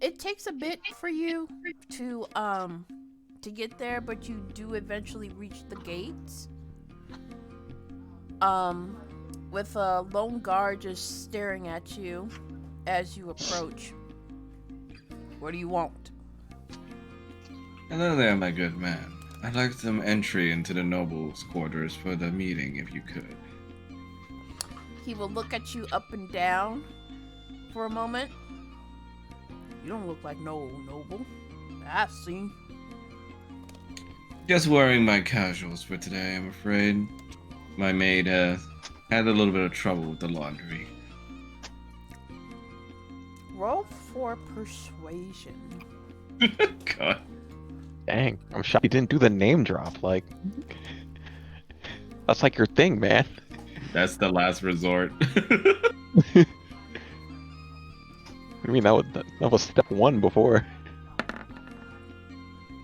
It takes a bit for you to get there, but you do eventually reach the gates. With a lone guard just staring at you as you approach. What do you want? Hello there, my good man. I'd like some entry into the nobles' quarters for the meeting, if you could. He will look at you up and down for a moment. You don't look like no noble. I've seen. Just wearing my casuals for today, I'm afraid. My maid had a little bit of trouble with the laundry. Roll for persuasion. God. Dang, I'm shocked you didn't do the name drop. Like, that's like your thing, man. That's the last resort. I mean, that was step one before.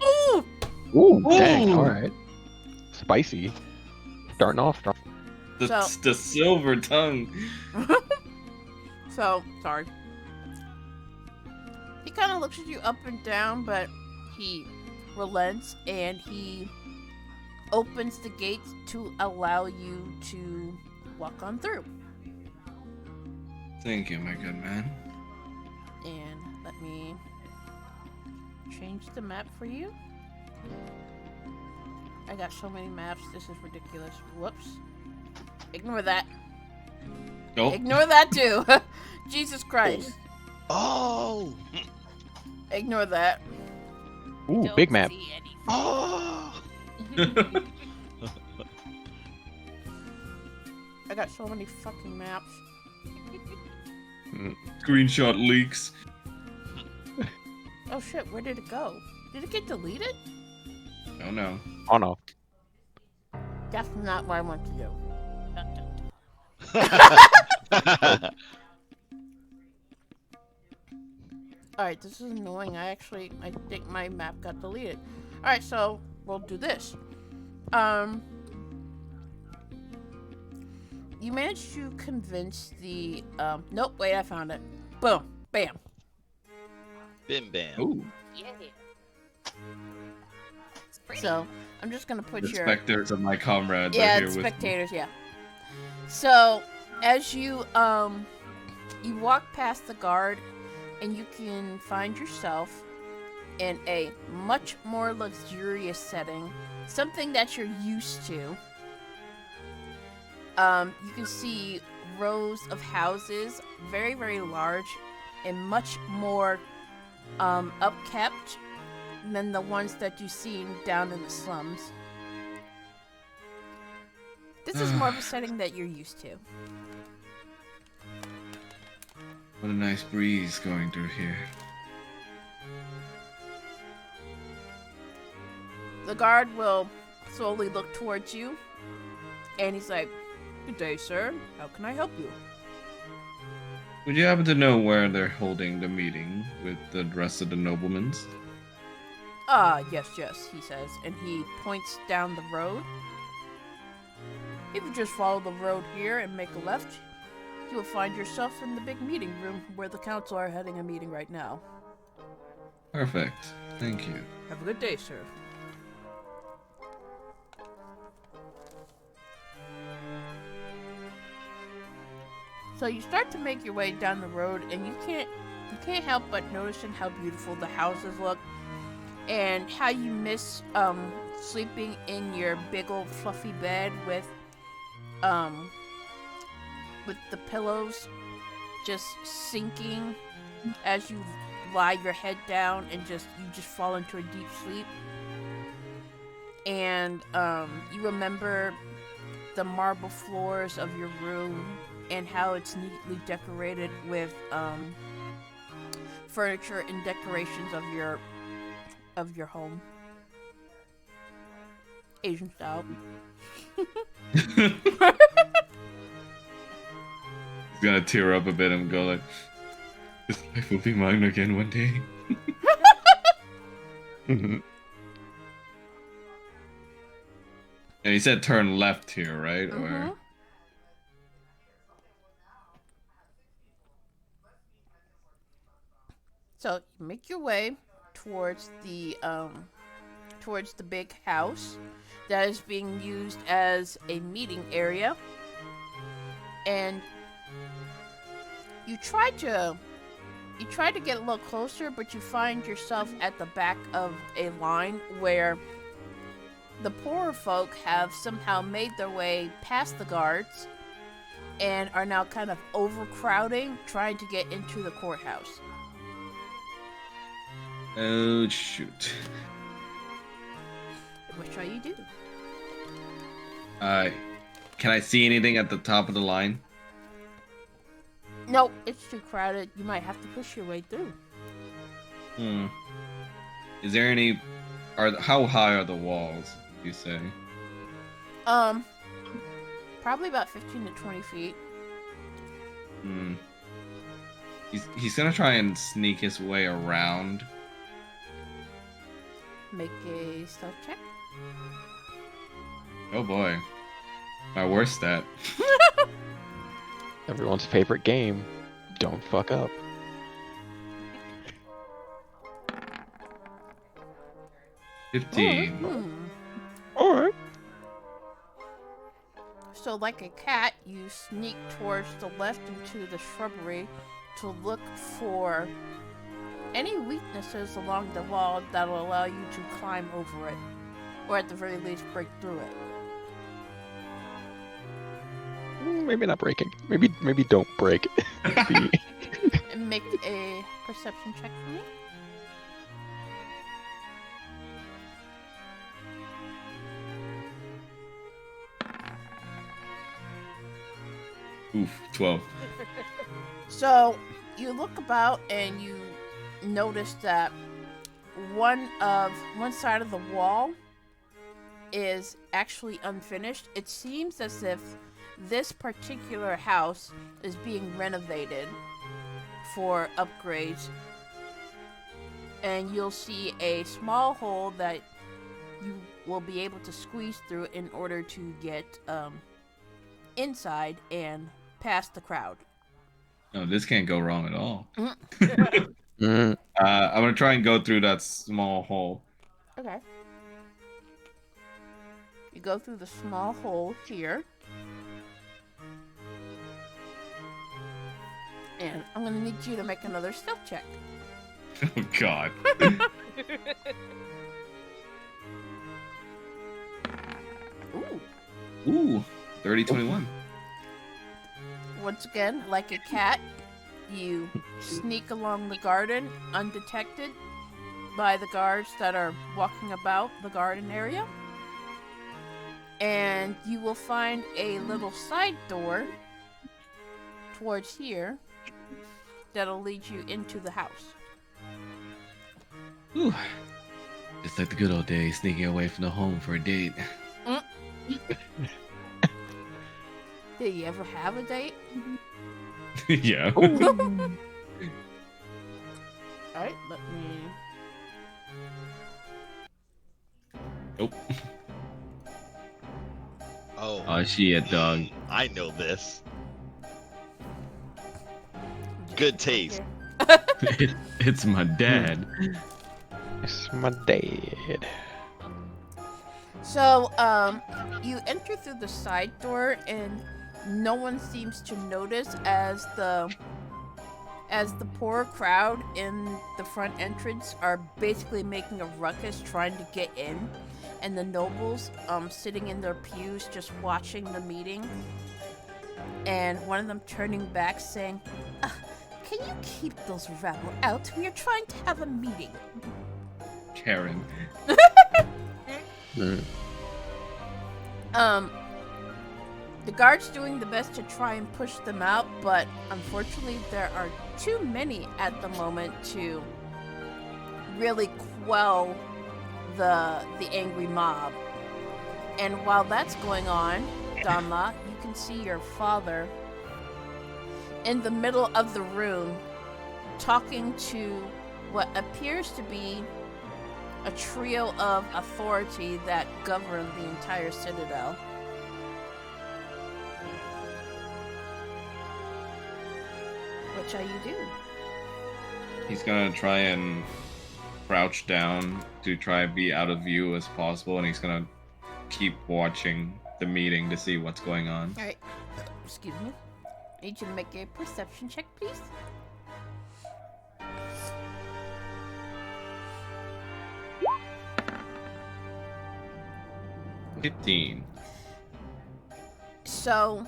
Ooh! Ooh, dang, Ooh. alright. Spicy. Starting off strong. The silver tongue. So, sorry. He kind of looks at you up and down, but he relents and he opens the gates to allow you to walk on through. Thank you, my good man. And let me change the map for you. I got so many maps, this is ridiculous. Whoops. Ignore that. Oh, Ignore that too. Jesus Christ. Oh! Ignore that. Ooh, Don't big map. see anything. Oh! I got so many fucking maps. screenshot leaks. Oh shit, where did it go? Did it get deleted? Oh no. Oh no. That's not what I want to do. Dun, dun, dun. Alright, this is annoying. I think my map got deleted. Alright, so we'll do this. You managed to convince the, nope, wait, I found it. Boom. Bam. Bim bam. Ooh, Yeah. It's pretty. So, I'm just gonna put the your... specters of my comrades Yeah, are the here with me. spectators, yeah. So, as you walk past the guard, and you can find yourself in a much more luxurious setting, something that you're used to. You can see rows of houses, very, very large, and much more upkept than the ones that you've seen down in the slums. This is more of a setting that you're used to. What a nice breeze going through here. The guard will slowly look towards you, and he's like, "Good day, sir. How can I help you?" Would you happen to know where they're holding the meeting with the rest of the noblemen? Yes, he says, and he points down the road. If you just follow the road here and make a left, you will find yourself in the big meeting room where the council are having a meeting right now. Perfect. Thank you. Have a good day, sir. So you start to make your way down the road, and you can't help but noticing how beautiful the houses look, and how you miss sleeping in your big old fluffy bed with the pillows just sinking as you lie your head down, and you just fall into a deep sleep. And you remember the marble floors of your room and how it's neatly decorated with furniture and decorations of your home, Asian style. He's gonna tear up a bit and go like, "This life will be mine again one day." And he said turn left here, right? Or So you make your way towards the big house that is being used as a meeting area, and you try to get a little closer, but you find yourself at the back of a line where the poorer folk have somehow made their way past the guards and are now kind of overcrowding, trying to get into the courthouse. oh shoot! What shall you do? Can I see anything at the top of the line? Nope, it's too crowded. You might have to push your way through. Is there any? How high are the walls? Would you say? Probably about 15 to 20 feet. He's gonna try and sneak his way around. Make a stealth check. Oh boy, my worst stat. Everyone's favorite game. Don't fuck up. 15. Alright. So, like a cat, you sneak towards the left into the shrubbery to look for any weaknesses along the wall that'll allow you to climb over it, or at the very least break through it. Maybe not breaking. Maybe don't break. And make a perception check for me. Oof, 12. So you look about and you notice that one side of the wall is actually unfinished. It seems as if this particular house is being renovated for upgrades. and you'll see a small hole that you will be able to squeeze through in order to get inside and past the crowd. No, this can't go wrong at all. Mm. I'm gonna try and go through that small hole. Okay. You go through the small hole here. And I'm gonna need you to make another stealth check. Oh God. Ooh. Ooh, 30-21. Once again, like a cat, you sneak along the garden undetected by the guards that are walking about the garden area. And you will find a little side door towards here that'll lead you into the house. Ooh. Just like the good old days, sneaking away from the home for a date. Did you ever have a date? Yeah. Alright, let me... Nope. Oh. Oh shit, dog. I know this. Good taste. It's my dad. It's my dad. So, you enter through the side door, and no one seems to notice as the poor crowd in the front entrance are basically making a ruckus trying to get in, and the nobles sitting in their pews just watching the meeting, and one of them turning back saying, "Can you keep those rabble out? We are trying to have a meeting." Karen. Mm. The guard's doing the best to try and push them out, but unfortunately there are too many at the moment to really quell the angry mob. And while that's going on, Danla, you can see your father in the middle of the room talking to what appears to be a trio of authority that govern the entire citadel. What shall you do? He's gonna try and crouch down to try and be out of view as possible, and he's gonna keep watching the meeting to see what's going on. Alright, excuse me. I need you to make a perception check, please. $15. So,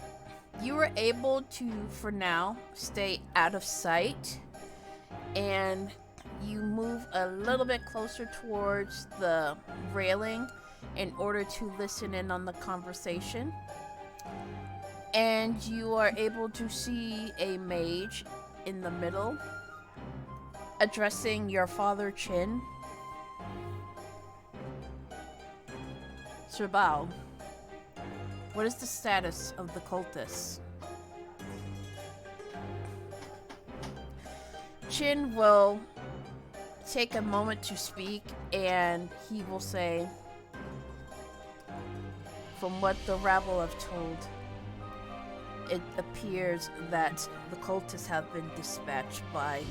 you were able to, for now, stay out of sight, and you move a little bit closer towards the railing in order to listen in on the conversation. And you are able to see a mage in the middle addressing your father, Chin. Sir Bao, what is the status of the cultists? Chin will take a moment to speak, and he will say, from what the rabble have told, it appears that the cultists have been dispatched by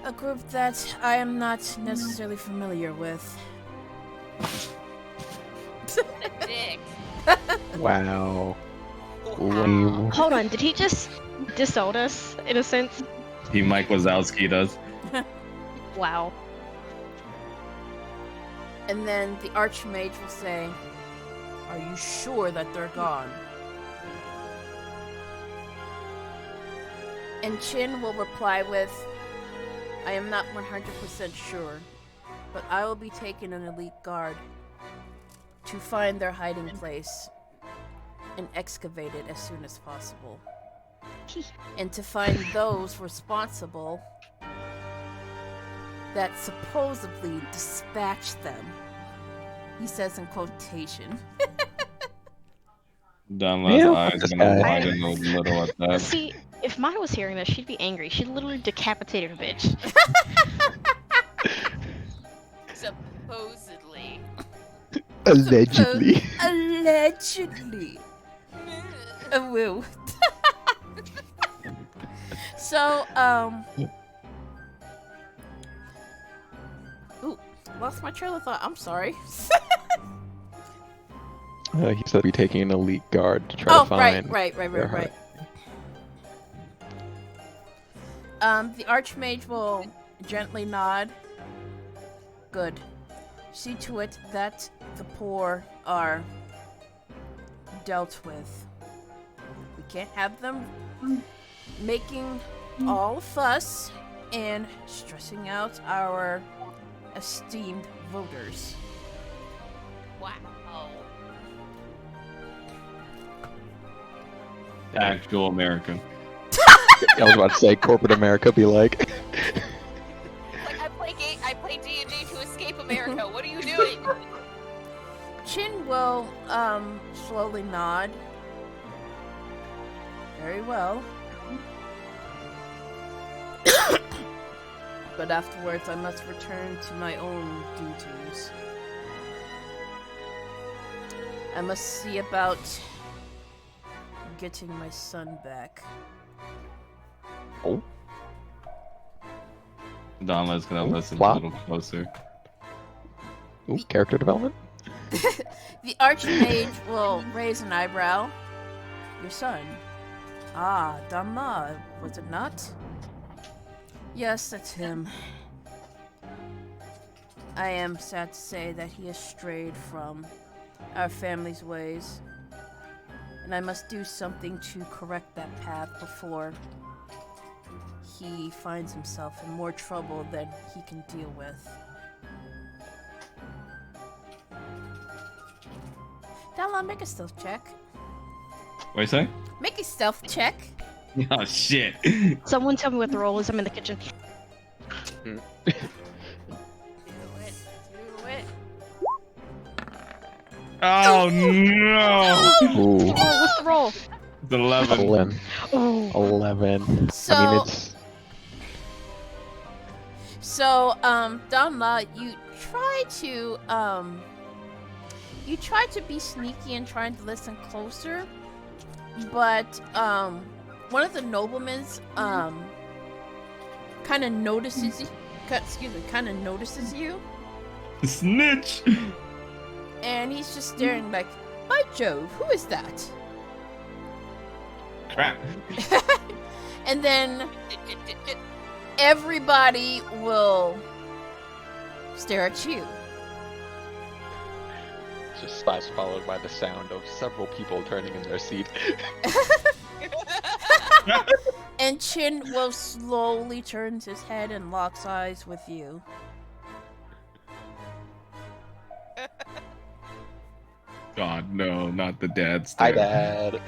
a group that I am not necessarily familiar with. Dick. Wow. Wow. Hold on, did he just disown us in a sense? He Mike Wazowski does. Wow. And then the Archmage will say, "Are you sure that they're gone?" And Chin will reply with, "I am not 100% sure, but I will be taking an elite guard to find their hiding place and excavate it as soon as possible. And to find those responsible that supposedly dispatched them." He says in quotation. Danla's Yeah, eyes this gonna guy. widen a little at that. See, If Maya was hearing this, she'd be angry. She'd literally decapitate a bitch. Supposedly. Allegedly. Allegedly. Woo. So, ooh, lost my trail of thought. I'm sorry. He said be taking an elite guard to try to find. right. their heart. The Archmage will gently nod. Good. See to it that the poor are dealt with. We can't have them making all fuss and stressing out our esteemed voters. Wow. Actual America. I was about to say corporate America be like. Like I play D&D to escape America. What are you doing? Chin will slowly nod. Very well. But afterwards I must return to my own duties. I must see about getting my son back. Oh. Donla's gonna Ooh, listen wow. a little closer. Ooh, character development. The Archmage will raise an eyebrow. Your son. Ah, Danla, was it not? Yes, that's him. I am sad to say that he has strayed from our family's ways. And I must do something to correct that path before he finds himself in more trouble than he can deal with. Danla, make a stealth check. What you say? Make a stealth check. Oh shit. Someone tell me what the roll is. I'm in the kitchen. Do it. Oh no! Ooh, Oh, what's the roll? It's 11. 11. Oh, 11. So, I mean, it's Danla, you try to be sneaky and trying to listen closer, but one of the noblemen kind of notices you, Snitch! and he's just staring like, by Jove, who is that? Crap. And then everybody will stare at you. just fast followed by the sound of several people turning in their seat. And Chin will slowly turn his head and locks eyes with you. God, no, not the dad Hi, stare. Dad.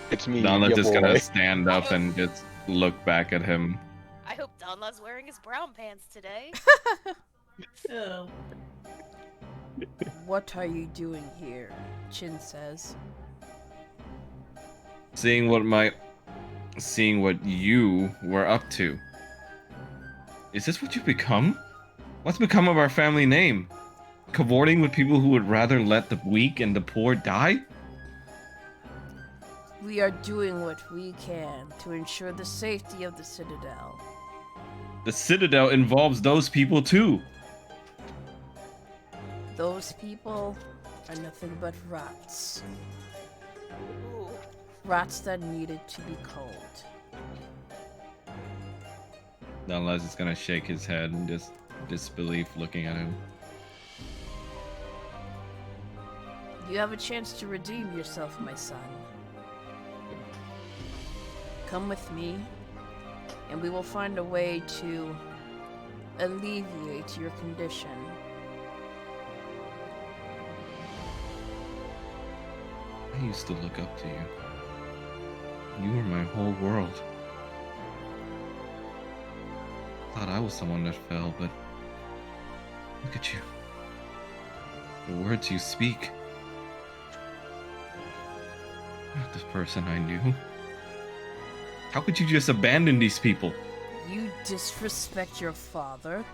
It's me, Donla's your just boy. gonna stand up and just look back at him. I hope Donla's wearing his brown pants today. Ew. What are you doing here? Chin says. Seeing what you were up to. Is this what you've become? What's become of our family name? Cavorting with people who would rather let the weak and the poor die? We are doing what we can to ensure the safety of the Citadel. The Citadel involves those people too. Those people are nothing but rats. Ooh. Rats that needed to be culled. Donla's just gonna shake his head in just disbelief looking at him. You have a chance to redeem yourself, my son. Come with me, and we will find a way to alleviate your condition. I used to look up to you. You were my whole world. Thought I was someone that fell, but look at you. The words you speak. this person I knew. How could you just abandon these people? You disrespect your father.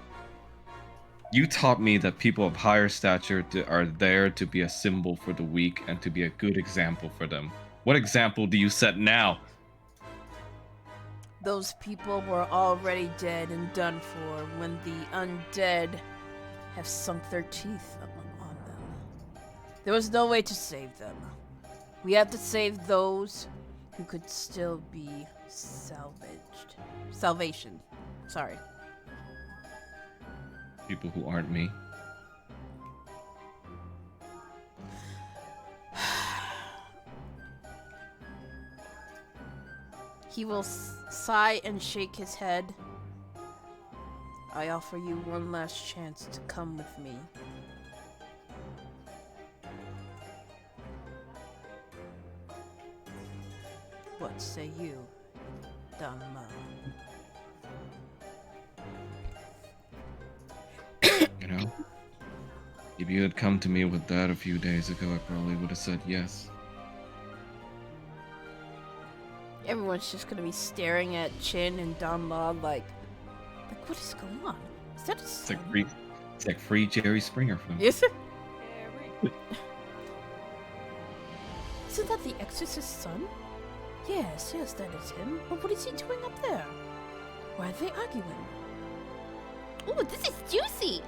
You taught me that people of higher stature are there to be a symbol for the weak and to be a good example for them. What example do you set now? Those people were already dead and done for when the undead have sunk their teeth on them. There was no way to save them. We have to save those who could still be salvaged. Salvation. Sorry. People who aren't me. He will sigh and shake his head. I offer you one last chance to come with me. What say you, Danma? You know, if you had come to me with that a few days ago, I probably would have said yes. Everyone's just gonna be staring at Chin and Danma like what is going on? Is that a son? It's like free Jerry Springer film. Is it? Isn't that the Exorcist's son? Yes, that is him. But what is he doing up there? Why are they arguing? Oh, this is juicy!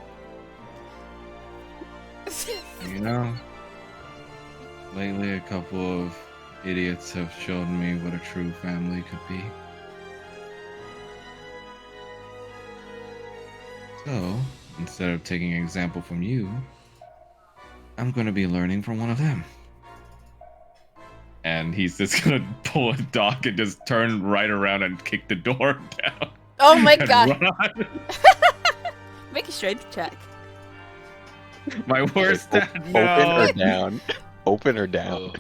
You know, lately a couple of idiots have shown me what a true family could be. So, instead of taking an example from you, I'm gonna be learning from one of them. And he's just gonna pull a dock and just turn right around and kick the door down. Oh my and god! run. Make a strength check. My worst dad. No. Open or down? Open or down?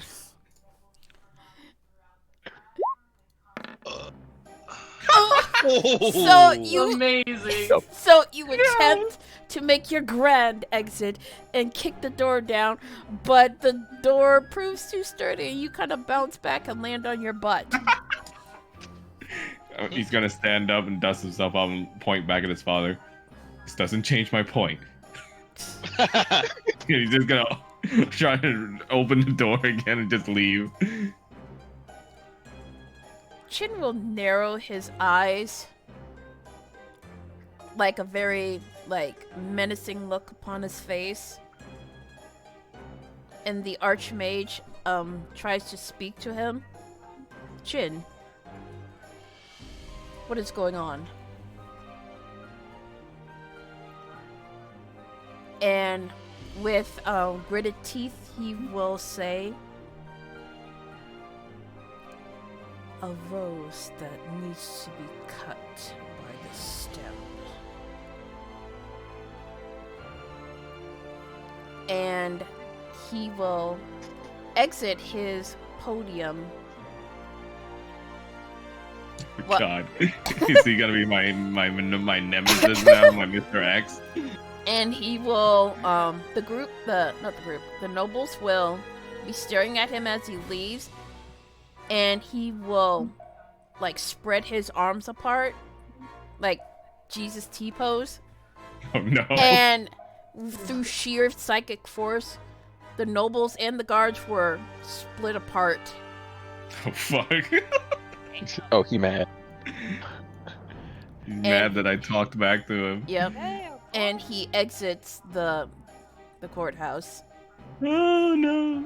So you Amazing. So you attempt to make your grand exit and kick the door down, but the door proves too sturdy and you kind of bounce back and land on your butt. He's gonna stand up and dust himself off and point back at his father. This doesn't change my point. He's just gonna try to open the door again and just leave. Chin will narrow his eyes, like a very, menacing look upon his face. And the Archmage, tries to speak to him. Chin, what is going on? And with, gritted teeth, he will say, a rose that needs to be cut by the stem. And he will exit his podium. What? God, is he gonna be my nemesis now, my Mr. X? And he will, the nobles will be staring at him as he leaves. And he will, spread his arms apart, like Jesus T-pose. Oh no. And through sheer psychic force, the nobles and the guards were split apart. Oh fuck. Oh, he mad. He's mad that I talked back to him. Yep. And he exits the courthouse. Oh no.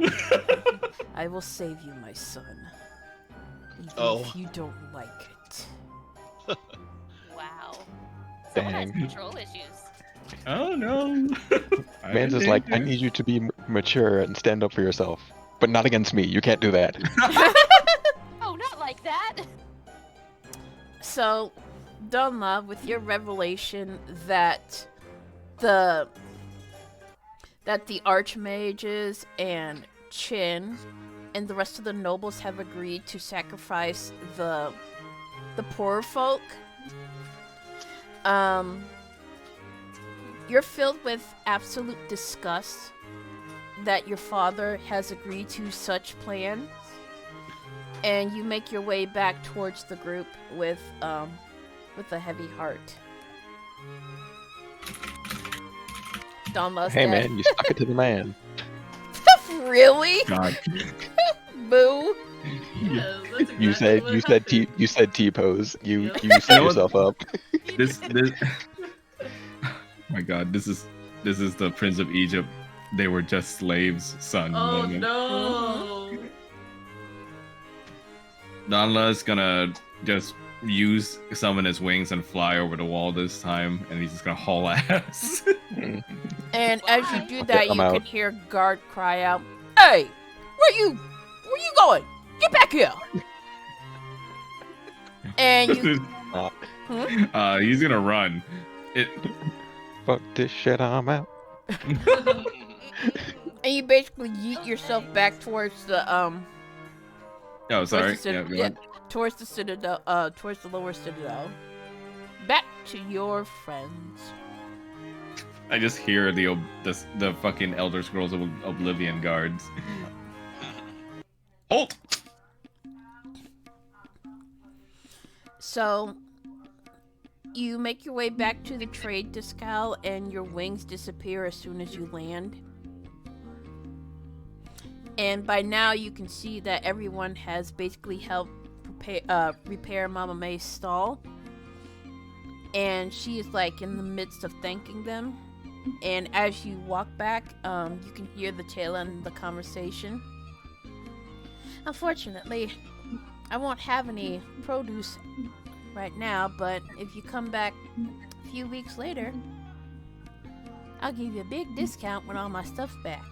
I will save you, my son. Even if you don't like it. Wow. Someone has Dang. control issues. Oh no. Man's is like, I need you to be mature and stand up for yourself. But not against me. You can't do that. Oh, not like that. So, Donla, with your revelation that the Archmages and Chin and the rest of the nobles have agreed to sacrifice the poor folk, you're filled with absolute disgust that your father has agreed to such plans. and you make your way back towards the group with a heavy heart. Donla's Hey dead. man, you stuck it to the man. Really? God. Boo. Yeah, that's You exactly said what happened. you said T pose. You Yep. you set know what? yourself up. This oh my God, this is the Prince of Egypt. They were just slaves, son. Oh moment. no! Donla is gonna just use some of his wings and fly over the wall this time, and he's just gonna haul ass. And as you do that, I'm you out. can hear guard cry out, "Hey, where you going? Get back here!" And you, He's gonna run. Fuck this shit, I'm out. and you basically yeet yourself back towards the Oh, sorry. towards the, Yeah, go yeah, ahead. towards the citadel, towards the lower citadel. Back to your friends. I just hear the fucking Elder Scrolls of Oblivion guards. Halt! So, you make your way back to the trade discal, and your wings disappear as soon as you land. And by now, you can see that everyone has basically helped repair Mama May's stall. And she is like in the midst of thanking them. And as you walk back, you can hear the tail end of the conversation. Unfortunately, I won't have any produce right now, but if you come back a few weeks later, I'll give you a big discount when all my stuff's back.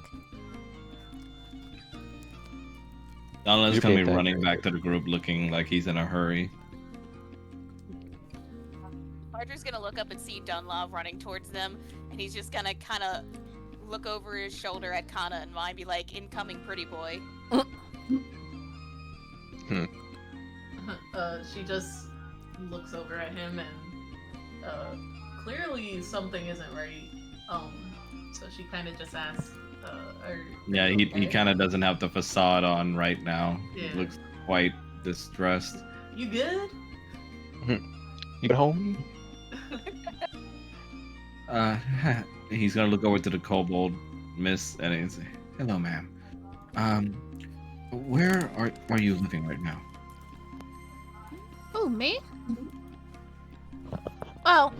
Donla's You gonna be paid that running very back to the group looking like he's in a hurry. Barger's gonna look up and see Dunlaw running towards them, and he's just gonna kind of look over his shoulder at Kana and Vine, be like, "Incoming, pretty boy." She just looks over at him and clearly something isn't right. So she kind of just asks, "Are Yeah, you he okay?" kind of doesn't have the facade on right now. Yeah. He looks quite distressed. You good? You home? He's gonna look over to the kobold miss and he's say, "Hello, ma'am. Where are you living right now?" Oh, me? Well,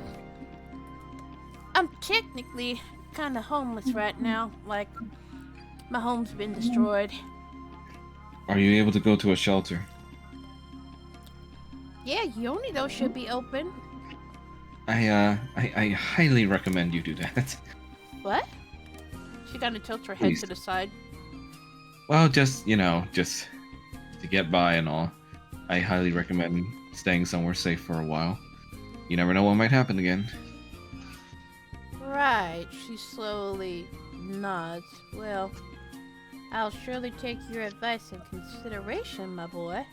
I'm technically kind of homeless right now. Like, my home's been destroyed. Are you able to go to a shelter? Yeah, Yonido should be open. I highly recommend you do that. What? She kind of tilts her head Please. to the side. Well, just to get by and all. I highly recommend staying somewhere safe for a while. You never know what might happen again. Right, she slowly nods. Well, I'll surely take your advice in consideration, my boy.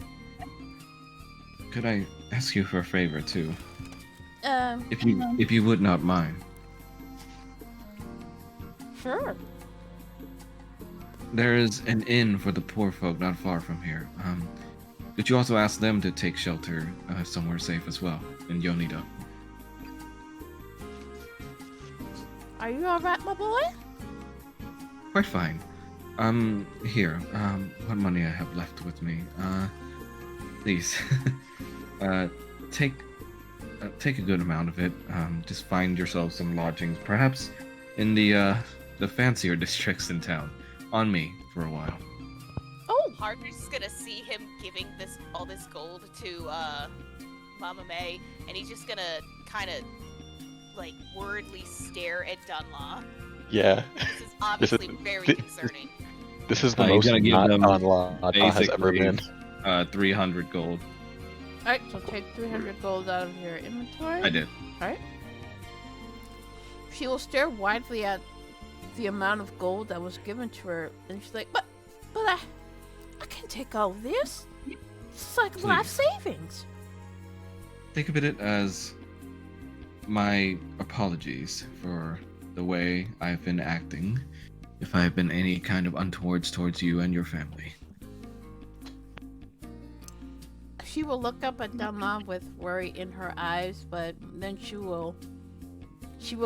Could I ask you for a favor too? If you would not mind. Sure. There is an inn for the poor folk not far from here. Could you also ask them to take shelter somewhere safe as well, in Yonido? Are you alright, my boy? Quite fine. Here, what money I have left with me. Please, take a good amount of it. Just find yourself some lodgings, perhaps in the fancier districts in town. On me for a while. Oh, Barger's just gonna see him giving all this gold to Mama May, and he's just gonna kind of like worriedly stare at Dunlaw. Yeah. This is obviously very concerning. This is the He's most gonna give not them on law has ever been. 300 gold. alright, so take 300 gold out of your inventory. I did. Alright. She will stare widely at the amount of gold that was given to her, and she's like, but I can't take all this. It's like life savings. Think of it as my apologies for the way I've been acting, if I have been any kind of untowards towards you and your family. She will look up at Dunlop with worry in her eyes, but then she will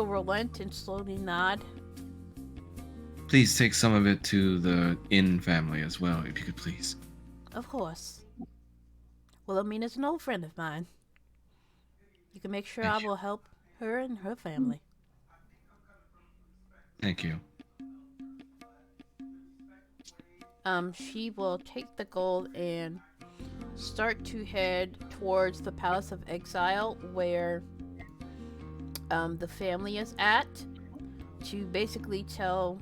relent and slowly nod. Please take some of it to the Inn family as well, if you could please. Of course. Wilhelmina's an old friend of mine. You can make sure Thank I you. will help her and her family. Thank you. She will take the gold and start to head towards the Palace of Exile, where the family is at, to basically tell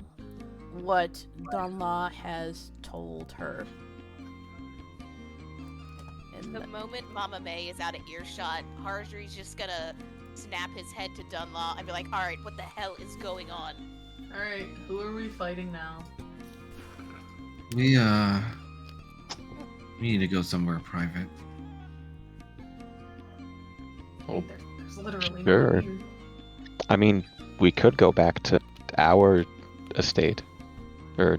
what Donla has told her. And The moment Mama May is out of earshot, Harjry's just gonna snap his head to Dunlaw and be like, alright, what the hell is going on? Alright, who are we fighting now? We need to go somewhere private. Oh, There's literally sure. no here. I mean, we could go back to our estate, or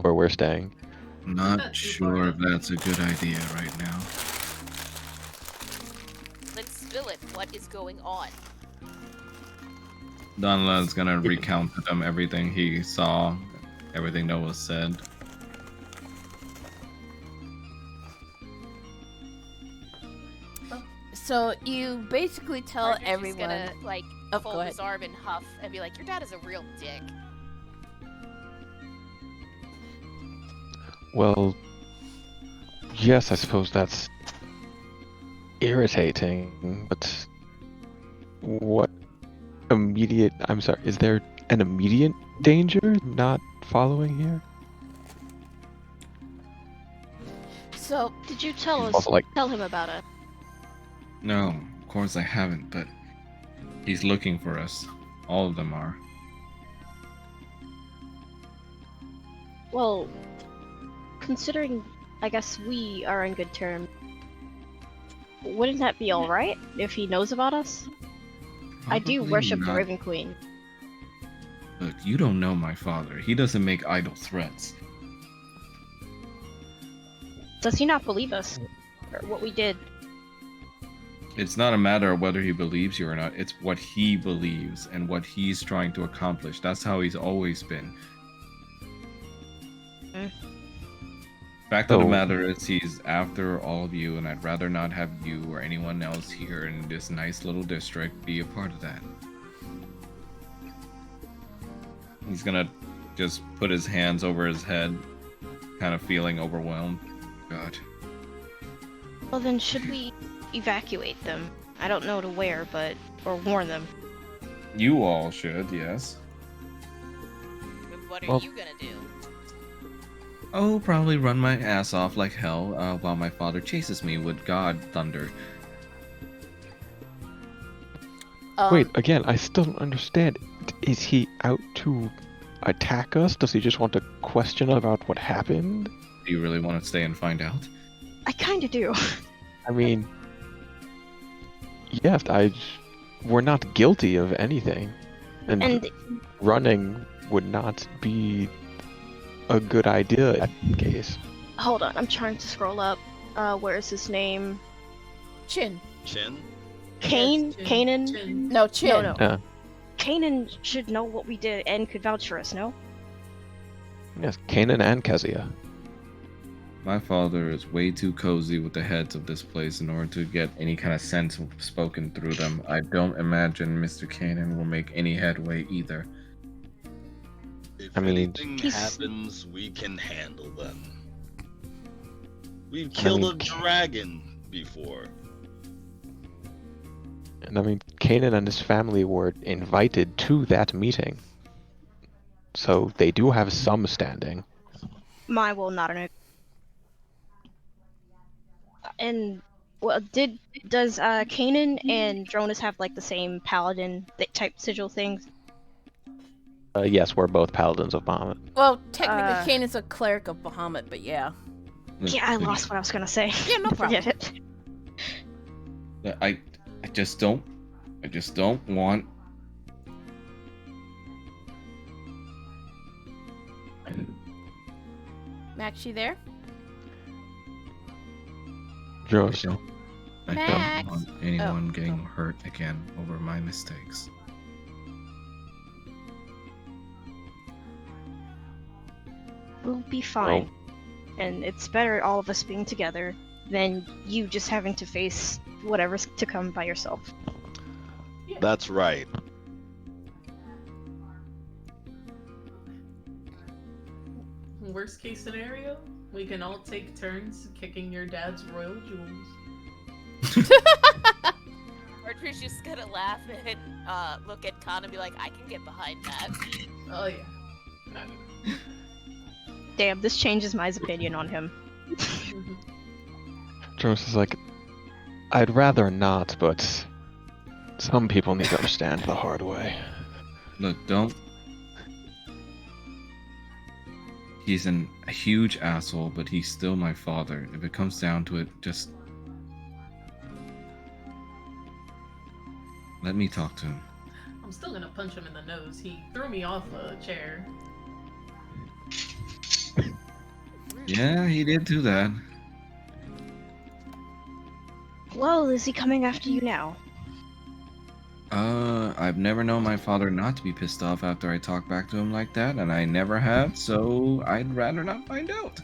where we're staying. Not That is sure far if that's a good idea right now. Let's spill it. What is going on? Donla's gonna recount to them everything he saw, everything that was said. so you basically tell Harjry's everyone. gonna, like, Oh, fold go ahead. his arm and huff and be like, your dad is a real dick. Well, yes, I suppose that's irritating, but what immediate... I'm sorry, is there an immediate danger not following here? So Did you tell us? Also, like, Tell him about it. No, of course I haven't, but he's looking for us. All of them are. Well, considering, I guess we are in good terms. Wouldn't that be all right if he knows about us? I do Probably worship the not. Raven Queen. Look, you don't know my father. He doesn't make idle threats. Does he not believe us? Or what we did? It's not a matter of whether he believes you or not. It's what he believes and what he's trying to accomplish. That's how he's always been. Fact of the Oh. matter is, he's after all of you, and I'd rather not have you or anyone else here in this nice little district be a part of that. He's gonna just put his hands over his head, kind of feeling overwhelmed. God. Well, then should we evacuate them? I don't know to where, or warn them. You all should, yes. And what are Well- you gonna do? Oh, probably run my ass off like hell while my father chases me with God thunder. wait, again, I still don't understand. Is he out to attack us? Does he just want to question about what happened? Do you really want to stay and find out? I kinda do. I mean, yes, we're not guilty of anything, and And running would not be a good idea in that case. hold on, I'm trying to scroll up. Where is his name? Chin. Chin? Kane? Yes, Chin. Kanan? Chin. No, Chin. No. Yeah. Kanan should know what we did and could vouch for us, no? Yes, Kanan and Kezia. My father is way too cozy with the heads of this place in order to get any kind of sense spoken through them. I don't imagine Mr. Kanan will make any headway either. If I mean, anything he's- happens, we can handle them. We've killed a dragon before. And I mean, Kanan and his family were invited to that meeting. So they do have some standing. My will not an. And well, does Kanan and Dronas have like the same paladin type sigil things? Yes, we're both paladins of Bahamut. Well, technically, Uh, Kane is a cleric of Bahamut, but yeah. Yeah, I lost what I was gonna say. Yeah, no problem. Forget it. I just don't want. Max, you there? Just I Max! don't want anyone getting hurt again over my mistakes. We'll be fine. And it's better all of us being together than you just having to face whatever's to come by yourself. That's right. Worst case scenario, we can all take turns kicking your dad's royal jewels. Archer's just gonna laugh and look at Khan and be like, I can get behind that. Oh yeah. Damn, this changes my opinion on him. Jonas is like, I'd rather not, but some people need to understand the hard way. Look, don't. He's a huge asshole, but he's still my father. If it comes down to it, just let me talk to him. I'm still gonna punch him in the nose. He threw me off a chair. Yeah, he did do that. Well, is he coming after you now? I've never known my father not to be pissed off after I talk back to him like that, and I never have, so I'd rather not find out.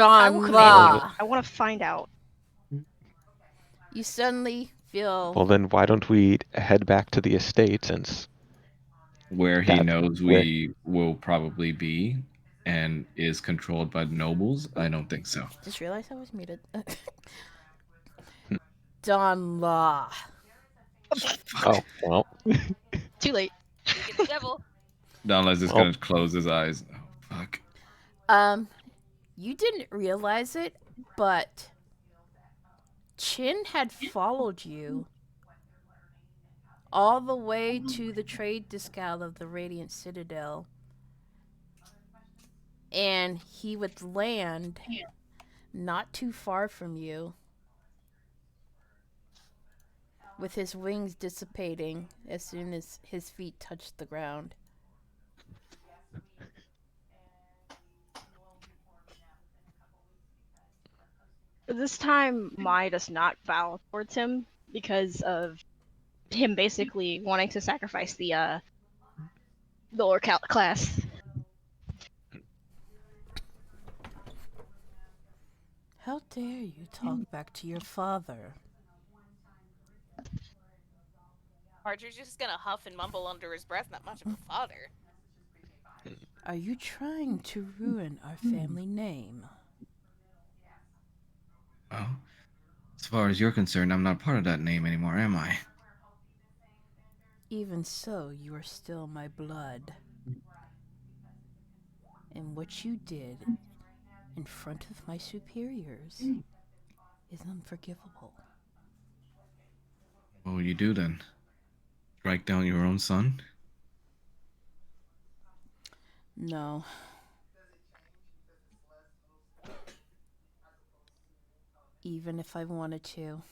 I will come Donla! in. I want to find out. You suddenly feel Well, then why don't we head back to the estate since Where he That's knows where- we will probably be and is controlled by nobles? I don't think so. just realized I was muted. Donla. Oh, well. Too late. Look at the devil. Donla's just Well- gonna close his eyes. Oh, fuck. You didn't realize it, but Chin had followed you all the way to the trade discal of the Radiant Citadel. And he would land not too far from you, with his wings dissipating as soon as his feet touched the ground. This time, Mai does not bow towards him because of him basically wanting to sacrifice the lower class. How dare you talk back to your father? Archer's just gonna huff and mumble under his breath, not much of a father. Are you trying to ruin our family name? Well, as far as you're concerned, I'm not part of that name anymore, am I? Even so, you are still my blood. And what you did in front of my superiors is unforgivable. What will you do then? Strike down your own son? No. Even if I wanted to,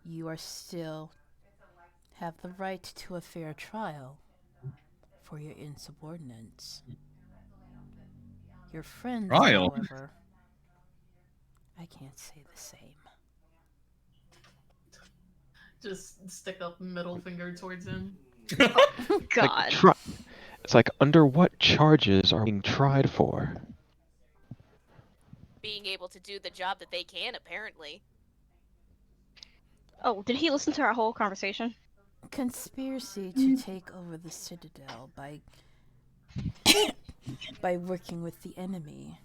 you are still have the right to a fair trial for your insubordinates. Your friends, Trial? however, I can't say the same. Just stick up middle finger towards him. God. It's like, under what charges are we being tried for? Being able to do the job that they can, apparently. Oh, did he listen to our whole conversation? Conspiracy to take over the Citadel by by working with the enemy.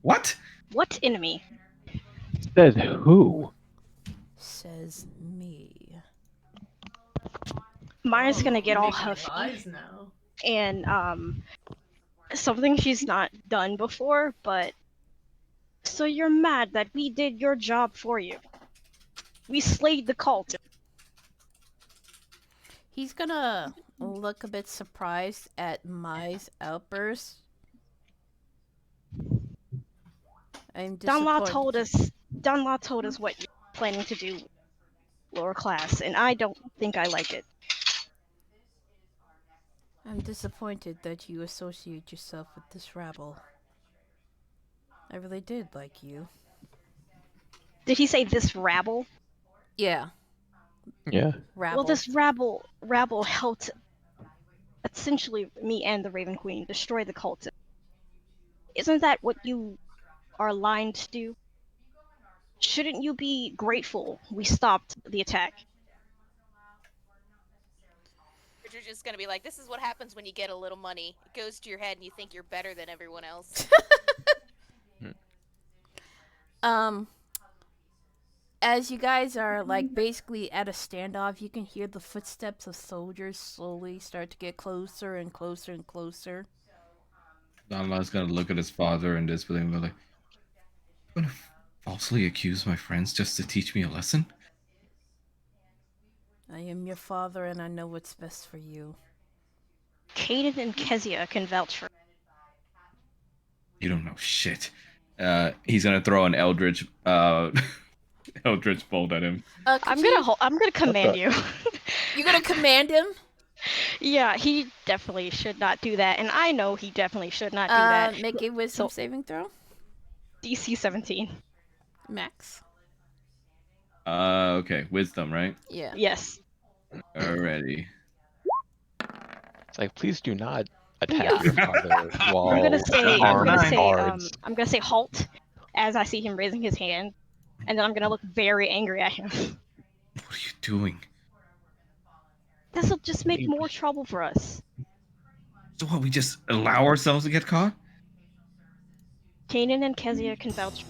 What? What enemy? Says who? Says me. Maya's gonna get all Making huffy lies now. and something she's not done before, but so you're mad that we did your job for you. We slayed the cult. He's gonna look a bit surprised at Mai's outburst. I'm Danla disappointed. Danla told us what you're planning to do, lower class, and I don't think I like it. I'm disappointed that you associate yourself with this rabble. I really did like you. Did he say this rabble? Yeah, Yeah. rabble. Well, this rabble helped essentially me and the Raven Queen destroy the cult. Isn't that what you are aligned to do? Shouldn't you be grateful we stopped the attack? You're just gonna be like, this is what happens when you get a little money. It goes to your head and you think you're better than everyone else. As you guys are like basically at a standoff, you can hear the footsteps of soldiers slowly start to get closer and closer and closer. Donla's gonna look at his father in disbelief and be like, "You're gonna falsely accuse my friends just to teach me a lesson?" I am your father and I know what's best for you. Kaden and Kezia can vouch for. You don't know shit. He's gonna throw an Eldritch Eldritch bolt at him. I'm gonna command you. You're gonna command him? Yeah, he definitely should not do that, and I know he definitely should not do that. Make a wisdom saving throw. DC 17. Max. Okay, wisdom, right? Yeah. Yes. Alrighty. It's like, please do not attack your father while I'm gonna say armed guards. I'm gonna say halt as I see him raising his hand, and then I'm gonna look very angry at him. What are you doing? This'll just make more trouble for us. So what, we just allow ourselves to get caught? Kanan and Kezia can vouch.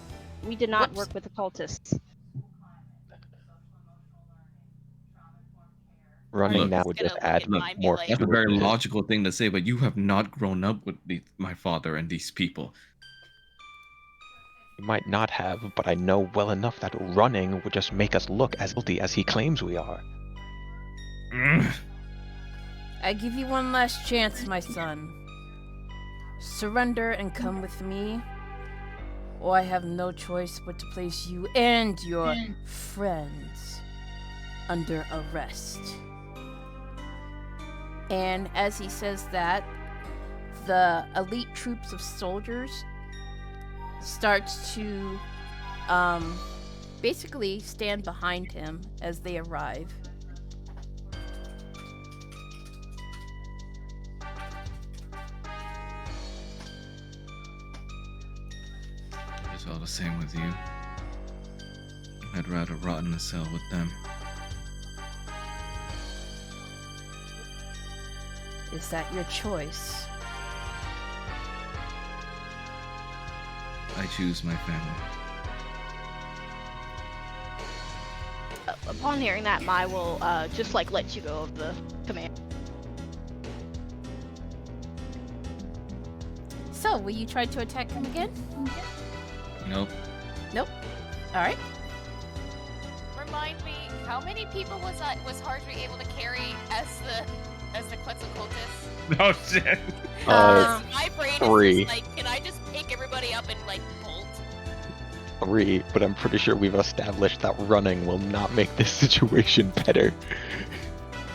We did not Whoops. work with the cultists. Running Look, now It's would gonna just look add at mine, be more. like- That's a very fuel. logical thing to say, but you have not grown up with my father and these people. You might not have, but I know well enough that running would just make us look as guilty as he claims we are. I give you one last chance, my son. Surrender and come with me, or I have no choice but to place you and your friends under arrest. And as he says that, the elite troops of soldiers starts to basically stand behind him as they arrive. It's all the same with you. I'd rather rot in a cell with them. Is that your choice? I choose my family. Upon hearing that, Mai will just like let you go of the command. So, will you try to attack him again? Nope. Nope. Alright. Remind me, how many people was Hardry able to carry as the Quetzalcoatlus? Oh shit. My brain 3. is just like, can I just pick everybody up and like bolt? 3, but I'm pretty sure we've established that running will not make this situation better.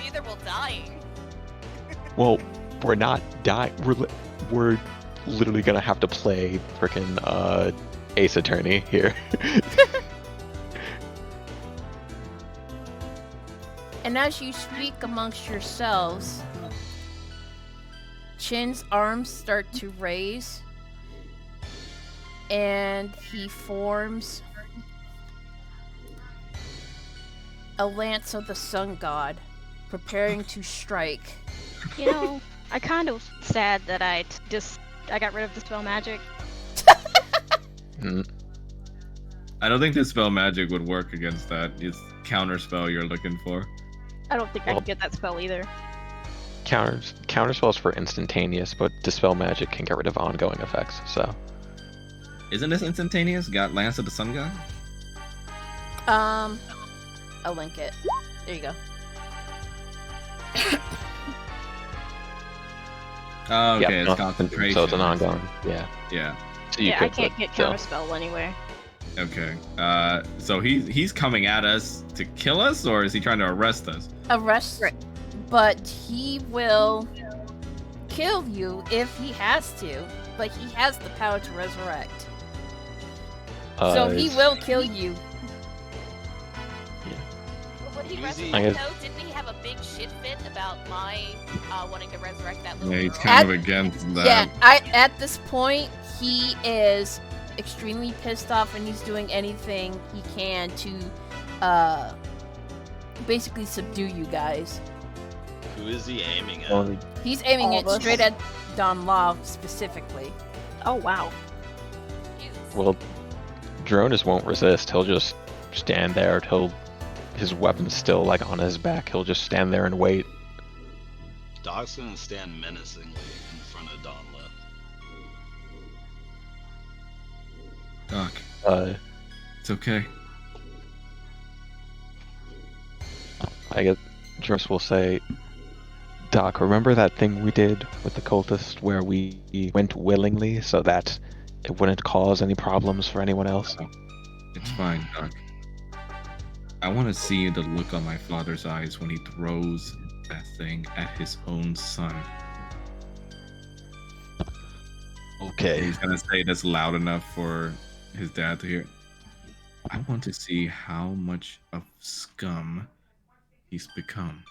Neither will dying. Well, we're not dying. We're literally gonna have to play frickin' Ace Attorney here. And as you speak amongst yourselves, Chin's arms start to raise, and he forms a lance of the sun god, preparing to strike. You know, I kind of sad that I got rid of Dispel Magic. I don't think Dispel Magic would work against that. It's counter spell you're looking for. I don't think I can get that spell either. Counterspells for instantaneous, but Dispel Magic can get rid of ongoing effects, so. Isn't this instantaneous? Got Lance of the Sun God? I'll link it. There you go. Oh, okay, Yep, it's concentration. So it's an ongoing, yeah. Yeah. So you Yeah, I could can't put- get so- counterspell anywhere. Okay. So he's coming at us to kill us, or is he trying to arrest us? Arrest, but he will kill you if he has to. But he has the power to resurrect. So he will kill you. When he Easy. resurrected, I guess- though, didn't he have a big shit fit about my wanting to resurrect that little Yeah, he's girl? kind of against that. Yeah, at this point, he is extremely pissed off, and he's doing anything he can to, basically subdue you guys. Who is he aiming at? Well, He's aiming All it of us. straight at Don Law specifically. Oh wow. Jesus. well, Dronus won't resist. He'll just stand there till his weapon's still like on his back. He'll just stand there and wait. Doc's gonna stand menacingly in front of Donla. Doc, Uh, it's okay. I guess Dronus will say, Doc, remember that thing we did with the cultist where we went willingly so that it wouldn't cause any problems for anyone else? It's fine, Doc. I want to see the look on my father's eyes when he throws that thing at his own son. Okay. He's gonna say this loud enough for his dad to hear. I want to see how much of scum he's become.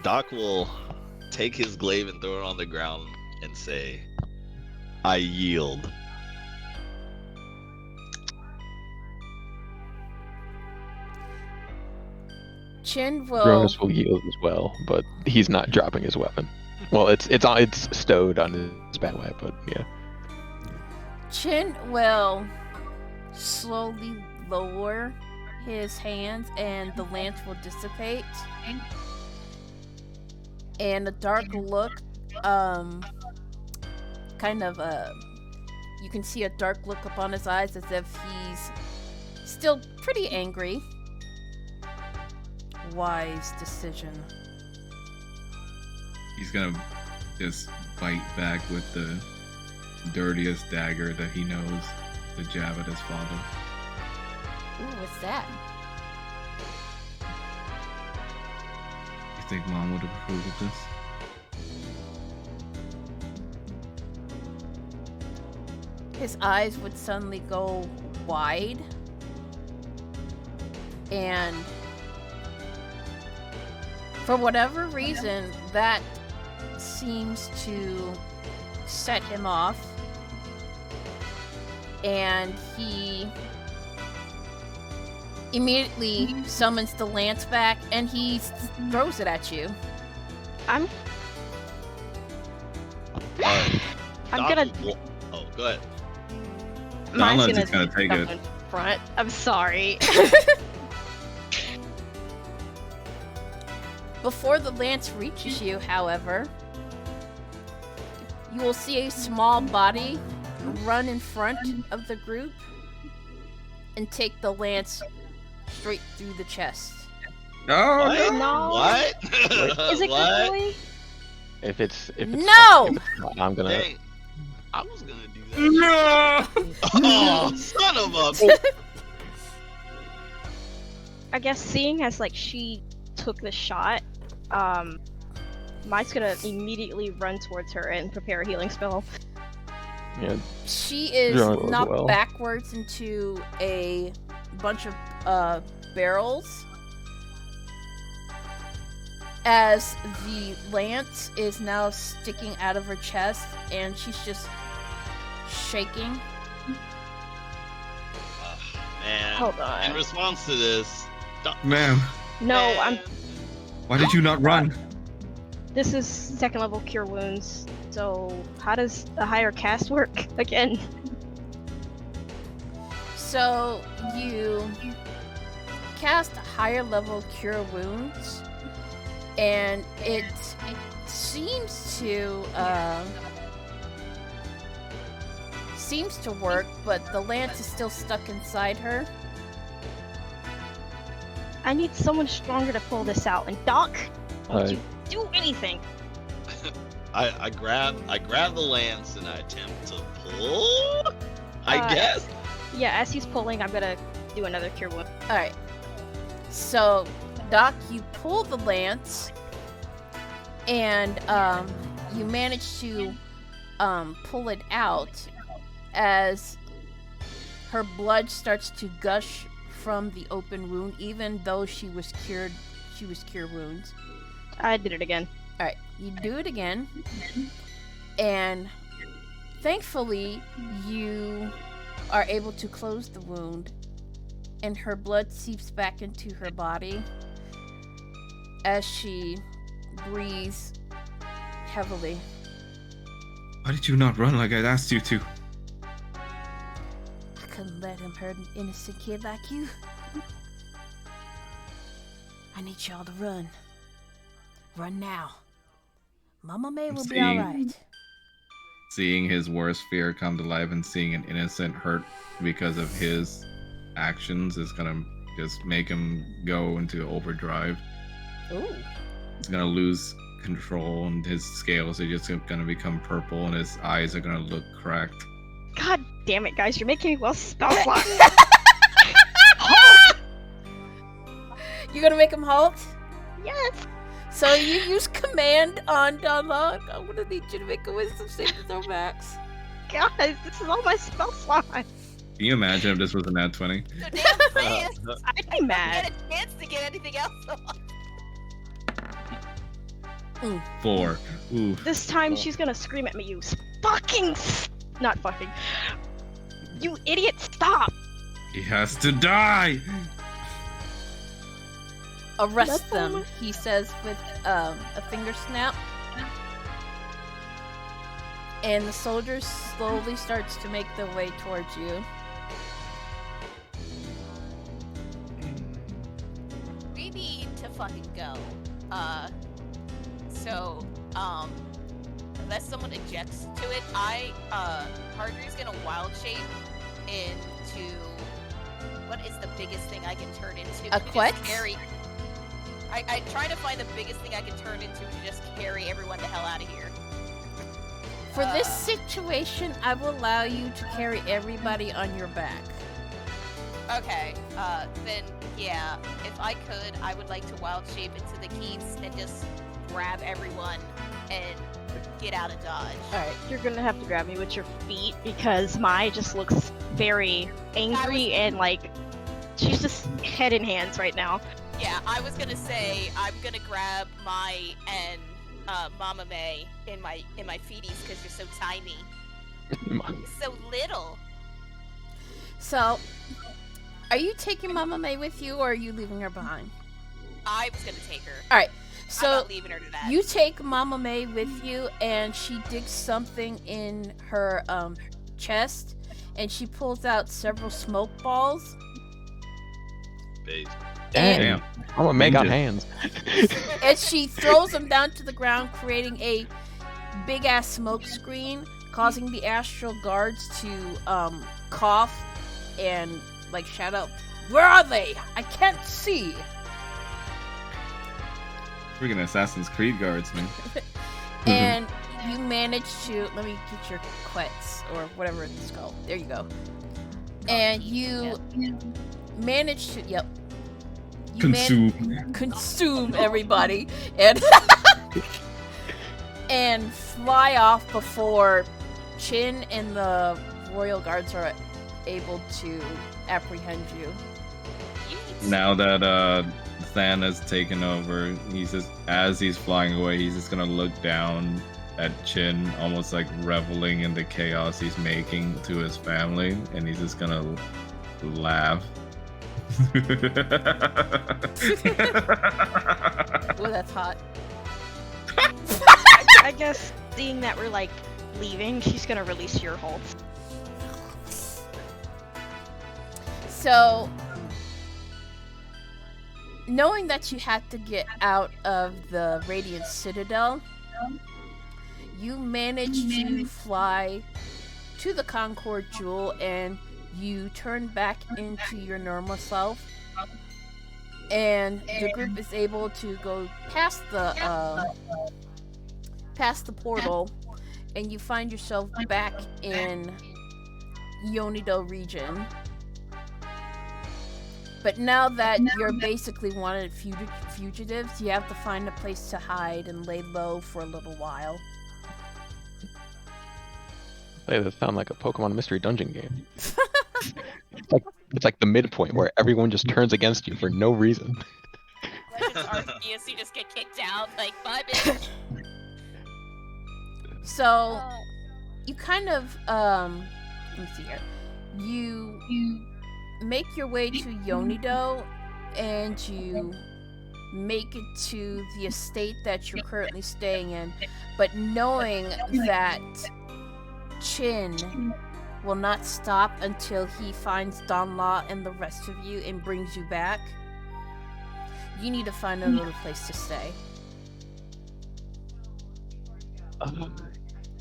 Doc will take his glaive and throw it on the ground and say, I yield. Chin will. Dronus will yield as well, but he's not dropping his weapon. Well, it's stowed on his back way, but yeah. Chin will slowly lower his hands, and the lance will dissipate. And a dark look, kind of you can see a dark look upon his eyes as if he's still pretty angry. Wise decision. He's gonna just bite back with the dirtiest dagger that he knows to jab at his father. Ooh, what's that? You think Mom would approve of this? His eyes would suddenly go wide, and for whatever reason, that seems to set him off, and he immediately summons the lance back, and he throws it at you. I'm I'm gonna. Oh, go ahead. Mine's Donla's just gonna take come it. in front. I'm sorry. Before the lance reaches you, however, you will see a small body run in front of the group and take the lance straight through the chest. Oh What? No. What? Is it What? Googly? If it's No! I'm gonna. Dang. I was gonna do that. no! Oh, son of a. I guess seeing as like she took the shot, Mike's gonna immediately run towards her and prepare a healing spell. Yeah, She is Drawing as knocked well. backwards into a bunch of barrels as the lance is now sticking out of her chest, and she's just shaking. Man. Hold In on. response to this, Ma'am, No, I'm. why did you not run? This is second level cure wounds. So how does a higher cast work again? So you cast higher level cure wounds, and it seems to work, but the lance is still stuck inside her. I need someone stronger to pull this out. And Doc, Uh, you do anything? I grab the lance and I attempt to pull. I Uh, guess. Yeah, as he's pulling, I'm gonna do another cure wound. All right. So, Doc, you pull the lance, and you manage to pull it out, as her blood starts to gush from the open wound, even though she was cured wounds. I did it again. All right, you do it again, and thankfully you are able to close the wound, and her blood seeps back into her body as she breathes heavily. Why did you not run like I asked you to? I couldn't let him hurt an innocent kid like you. I need y'all to run. Run now. Mama May will be alright. Seeing his worst fear come to life and seeing an innocent hurt because of his actions is gonna just make him go into overdrive. Ooh. He's gonna lose control and his scales are just gonna become purple and his eyes are gonna look cracked. God damn it, guys! You're making me well spell slot. You gonna make him halt? Yes. So you use command on Dunlock. I'm gonna need you to make a wisdom saving throw, Max. Guys, this is all my spell slot. Can you imagine if this was an ad 20? So damn fast. I'd be I mad. get a chance to get anything else on. 4. Ooh. This time she's gonna scream at me, you not fucking. You idiot, stop! He has to die! Arrest them, he says with a finger snap. And the soldiers slowly starts to make their way towards you. We need to fucking go. Unless someone ejects to it, Hargreaves gonna wild shape into what is the biggest thing I can turn into? A to just Quetz? carry. I try to find the biggest thing I can turn into to just carry everyone the hell out of here. For this situation, I will allow you to carry everybody on your back. Okay, then yeah, if I could, I would like to wild shape into the keeps and just grab everyone and get out of Dodge. Alright. You're gonna have to grab me with your feet because Mai just looks very angry and like she's just head in hands right now. Yeah, I was gonna say I'm gonna grab Mai and Mama May in my feeties because you're so tiny, you're so little. So, are you taking Mama May with you, or are you leaving her behind? I was gonna take her. Alright, I'm so not leaving her to that. you take Mama May with you, and she digs something in her chest, and she pulls out several smoke balls. Base. Damn. I'm gonna make out Ninja. hands. And she throws them down to the ground, creating a big ass smoke screen, causing the astral guards to cough and like shout out, "Where are they? I can't see." Freaking Assassin's Creed guards, man. And you manage to let me get your quets or whatever it's called. There you go. And you manage to consume everybody and and fly off before Chin and the royal guards are able to apprehend you. Now that Than has taken over, he's just, as he's flying away, he's just gonna look down at Chin, almost like reveling in the chaos he's making to his family, and he's just gonna laugh. Ooh, that's hot. I guess seeing that we're like leaving, she's gonna release your hold. So, knowing that you had to get out of the Radiant Citadel, you managed to fly to the Concord Jewel and you turn back into your normal self. And the group is able to go past the portal, and you find yourself back in Yonido region. But now that you're basically wanted fugitives, you have to find a place to hide and lay low for a little while. Hey, that sounds like a Pokemon Mystery Dungeon game. It's like the midpoint where everyone just turns against you for no reason. Legends Arceus, you just get kicked out. Like, bye, bitch. So you kind of let me see here. You make your way to Yonido, and you make it to the estate that you're currently staying in, but knowing that Chin will not stop until he finds Donla and the rest of you and brings you back. You need to find another place to stay.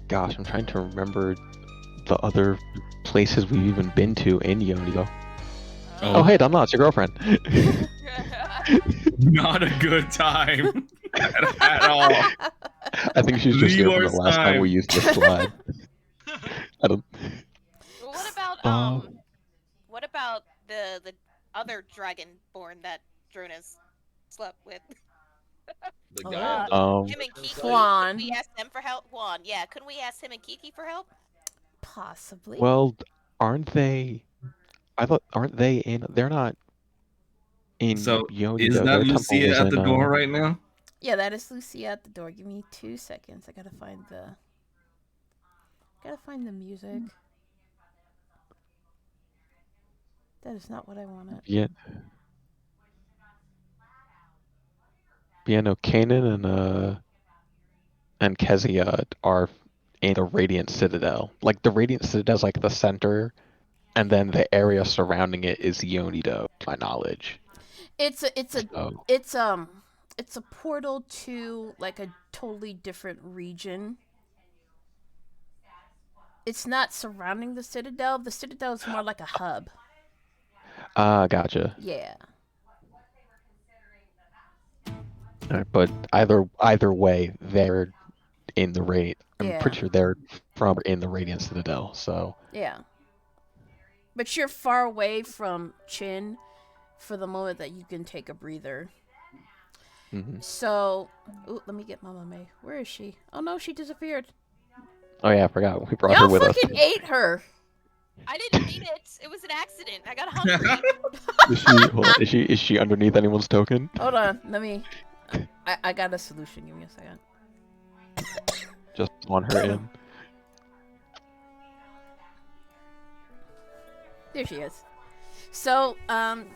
Gosh, I'm trying to remember the other places we've even been to in Yonido. Oh, hey, Donla, it's your girlfriend. Not a good time at all. I think she's just here from the worst last time we time. used the slide. I don't. Well, what about the other dragonborn that Dronas slept with? The Oh, guy. Him and Kiki. Juan. Could we ask them for help? Juan, yeah. Couldn't we ask him and Kiki for help? Possibly. Well, aren't they? I thought, aren't they in? They're not in So Yonido. is that Their temple Lucia was at the in, door right now? Yeah, that is Lucia at the door. Give me 2 seconds. I gotta find the music. That is not what I wanted. Yeah. Yeah, no, Kanan and Kezia are in the Radiant Citadel. Like the Radiant Citadel's like the center, and then the area surrounding it is Yonido, to my knowledge. It's a So, it's a portal to like a totally different region. It's not surrounding the Citadel. The Citadel is more like a hub. gotcha. Yeah. Alright, but either way, they're in the Radiant. I'm Yeah. pretty sure they're from in the Radiant Citadel. So, Yeah. But you're far away from Chin for the moment that you can take a breather. mhm. So, ooh, let me get Mama May. Where is she? Oh no, she disappeared. Oh yeah, I forgot we brought her Y'all with us. fucking ate her. I didn't mean it. It was an accident. I got hungry. Hold on, is she underneath anyone's token? Hold on, let me. I got a solution. Give me a second. Just on her in. There she is. So,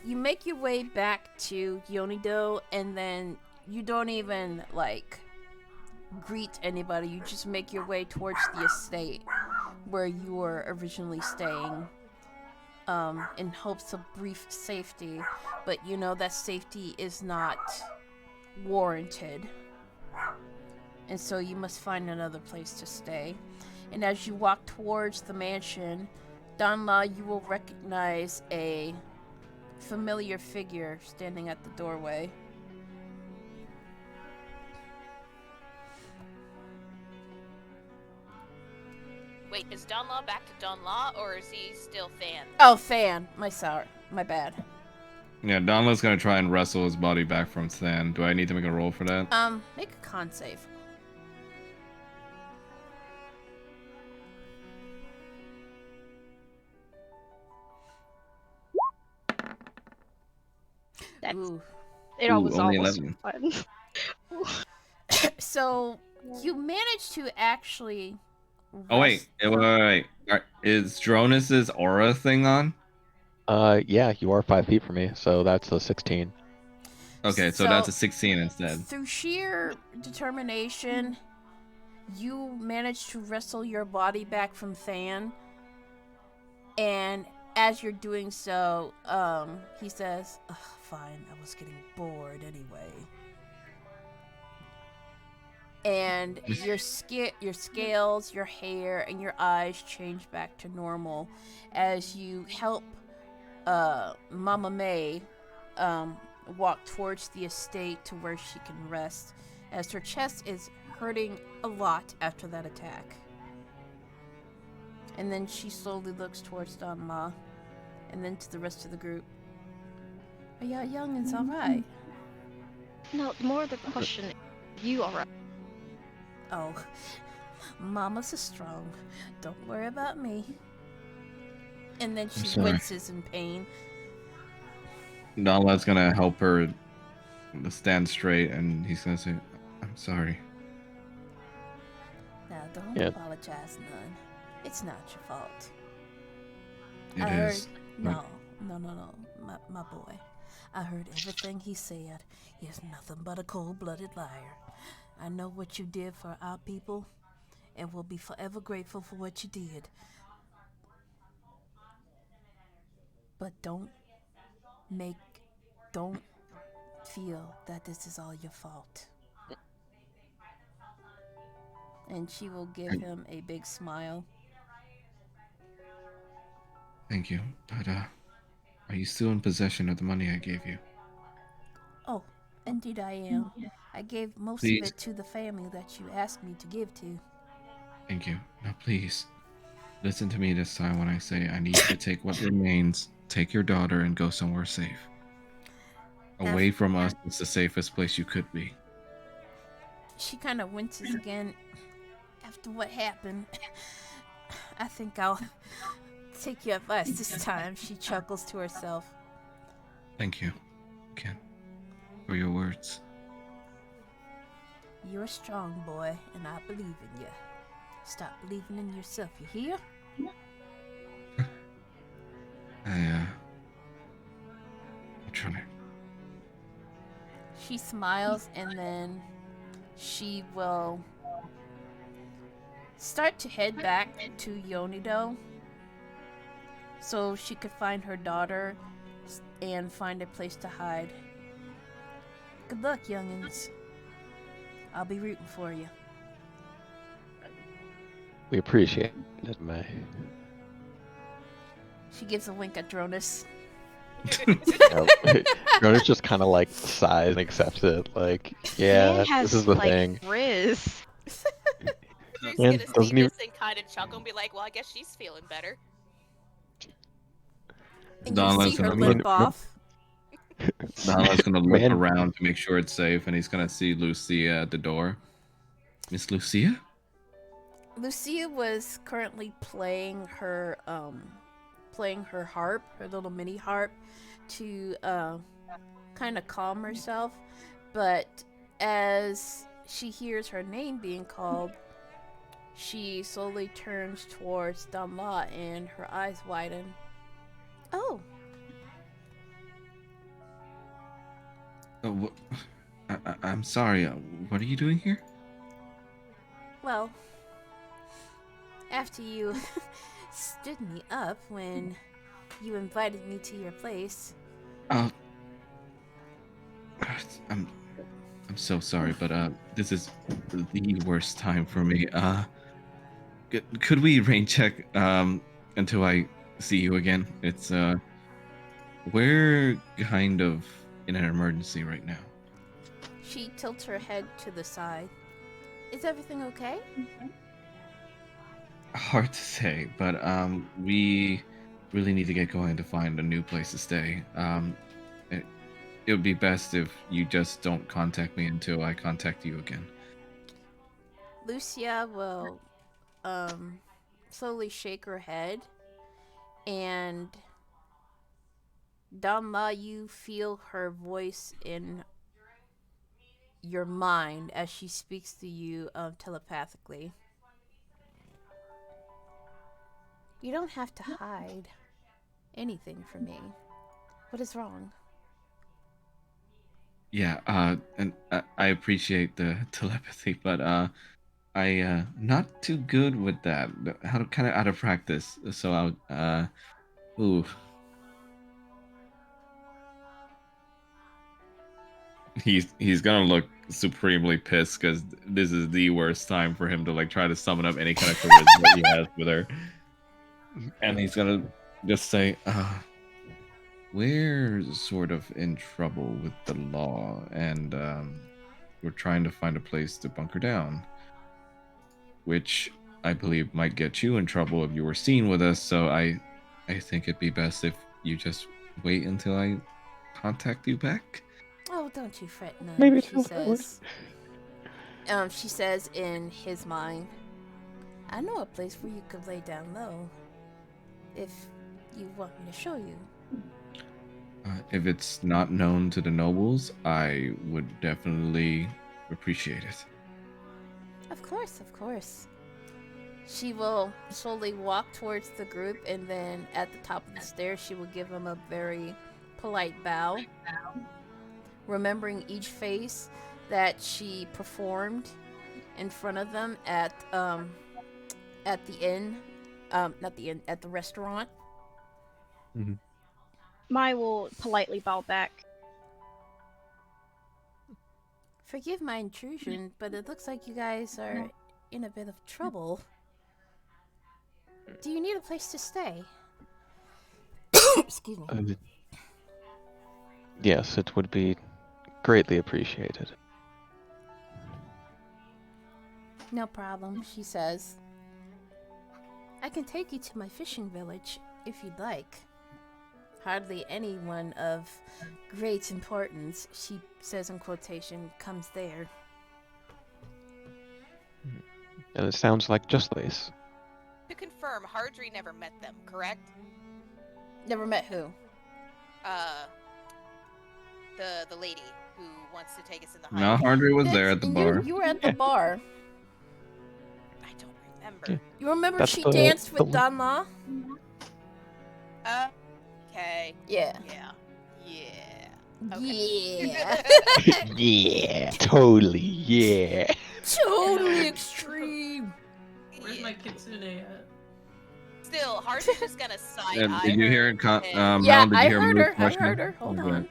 you make your way back to Yonido, and then you don't even like greet anybody. You just make your way towards the estate where you were originally staying, in hopes of brief safety. But you know that safety is not warranted, and so you must find another place to stay. And as you walk towards the mansion, Donla, you will recognize a familiar figure standing at the doorway. Wait, is Donla back to Donla, or is he still Fan? Oh, Fan. My bad. Yeah, Donla's gonna try and wrestle his body back from Than. Do I need to make a roll for that? Make a con save. That's Ooh. it. Ooh, Was only almost 11. fun. So, you managed to actually... Oh wait, wait. Is Dronis's aura thing on? Yeah, you are 5 feet from me, so that's a 16. Okay, so that's a 16 instead. Through sheer determination, you managed to wrestle your body back from Than. And as you're doing so, he says, "Ugh, fine, I was getting bored anyway." And your scales, your hair, and your eyes change back to normal as you help Mama May walk towards the estate to where she can rest, as her chest is hurting a lot after that attack. And then she slowly looks towards Donla, and then to the rest of the group. Are y'all young and alright? No, more the question. You alright? Oh. Mama's a strong. Don't worry about me. And then she sorry. winces in pain. Nala's gonna help her stand straight, and he's gonna say, "I'm sorry." Now, don't Yeah. apologize, none. It's not your fault. It I heard. is. No, my boy. I heard everything he said. He's nothing but a cold-blooded liar. I know what you did for our people, and will be forever grateful for what you did. But don't feel that this is all your fault. And she will give him a big smile. Thank you, but are you still in possession of the money I gave you? Oh, indeed I am. I gave most Please. of it to the family that you asked me to give to. Thank you. Now, please, listen to me this time when I say I need you to take what remains, take your daughter, and go somewhere safe. Away from us is the safest place you could be. She kind of winces again. After what happened, I think I'll take your advice this time. She chuckles to herself. Thank you, Ken, for your words. You're a strong boy, and I believe in you. Stop believing in yourself, you hear? I'm trying. She smiles, and then she will start to head back to Yonido so she could find her daughter and find a place to hide. Good luck, youngins. I'll be rooting for you. We appreciate it, May. She gives a wink at Dronus. Jonas just kind of like sighs and accepts it. Like, yeah, Man has, this is the like, thing. Riz. Drew's Man, gonna see doesn't even- this and kind of chuckle and be like, well, I guess she's feeling better. And Don you lets see her him- limp off. Nala's gonna look Man. around to make sure it's safe, and he's gonna see Lucia at the door. Miss Lucia? Lucia was currently playing her harp, her little mini harp, to kind of calm herself. But as she hears her name being called, she slowly turns towards Danla and her eyes widen. Oh, I'm sorry. What are you doing here? well, after you stood me up when you invited me to your place. I'm so sorry, but this is the worst time for me. Could we rain check until I see you again? It's we're kind of in an emergency right now. She tilts her head to the side. Is everything okay? Hard to say, but we really need to get going to find a new place to stay. It would be best if you just don't contact me until I contact you again. Lucia will slowly shake her head, and Danla, you feel her voice in your mind as she speaks to you telepathically. You don't have to hide anything from me. What is wrong? Yeah, and I appreciate the telepathy, but I not too good with that. How kind of out of practice. So ooh. He's gonna look supremely pissed because this is the worst time for him to like try to summon up any kind of charisma he has with her, and he's gonna just say, we're sort of in trouble with the law, and we're trying to find a place to bunker down, which I believe might get you in trouble if you were seen with us. So I think it'd be best if you just wait until I contact you back. Oh, don't you fret none, Maybe she it's not says. She says in his mind, I know a place where you could lay down low. If you want me to show you. If it's not known to the nobles, I would definitely appreciate it. Of course, of course. She will slowly walk towards the group, and then at the top of the stairs, she will give them a very polite bow, remembering each face that she performed in front of them at the inn, not the inn, at the restaurant. Mai will politely bow back. Forgive my intrusion, but it looks like you guys are in a bit of trouble. Do you need a place to stay? Excuse me. Yes, it would be greatly appreciated. No problem, she says. I can take you to my fishing village, if you'd like. Hardly anyone of great importance, she says in quotation, comes there. And it sounds like just place. To confirm, Hardry never met them, correct? Never met who? The lady who wants to take us in the No, hike. Hardry was there at the bar. You were at the bar. I don't remember. You remember That's she the- danced with the- Don La? Okay. Yeah. Yeah. Yeah. Yeah, totally, yeah. Totally extreme. Where's my kitsune at? Still, Hardry's just gonna side eye Did you hear her it? and- Yeah, Mal, did you I hear heard Moose her. I question? heard her. Hold Okay. on.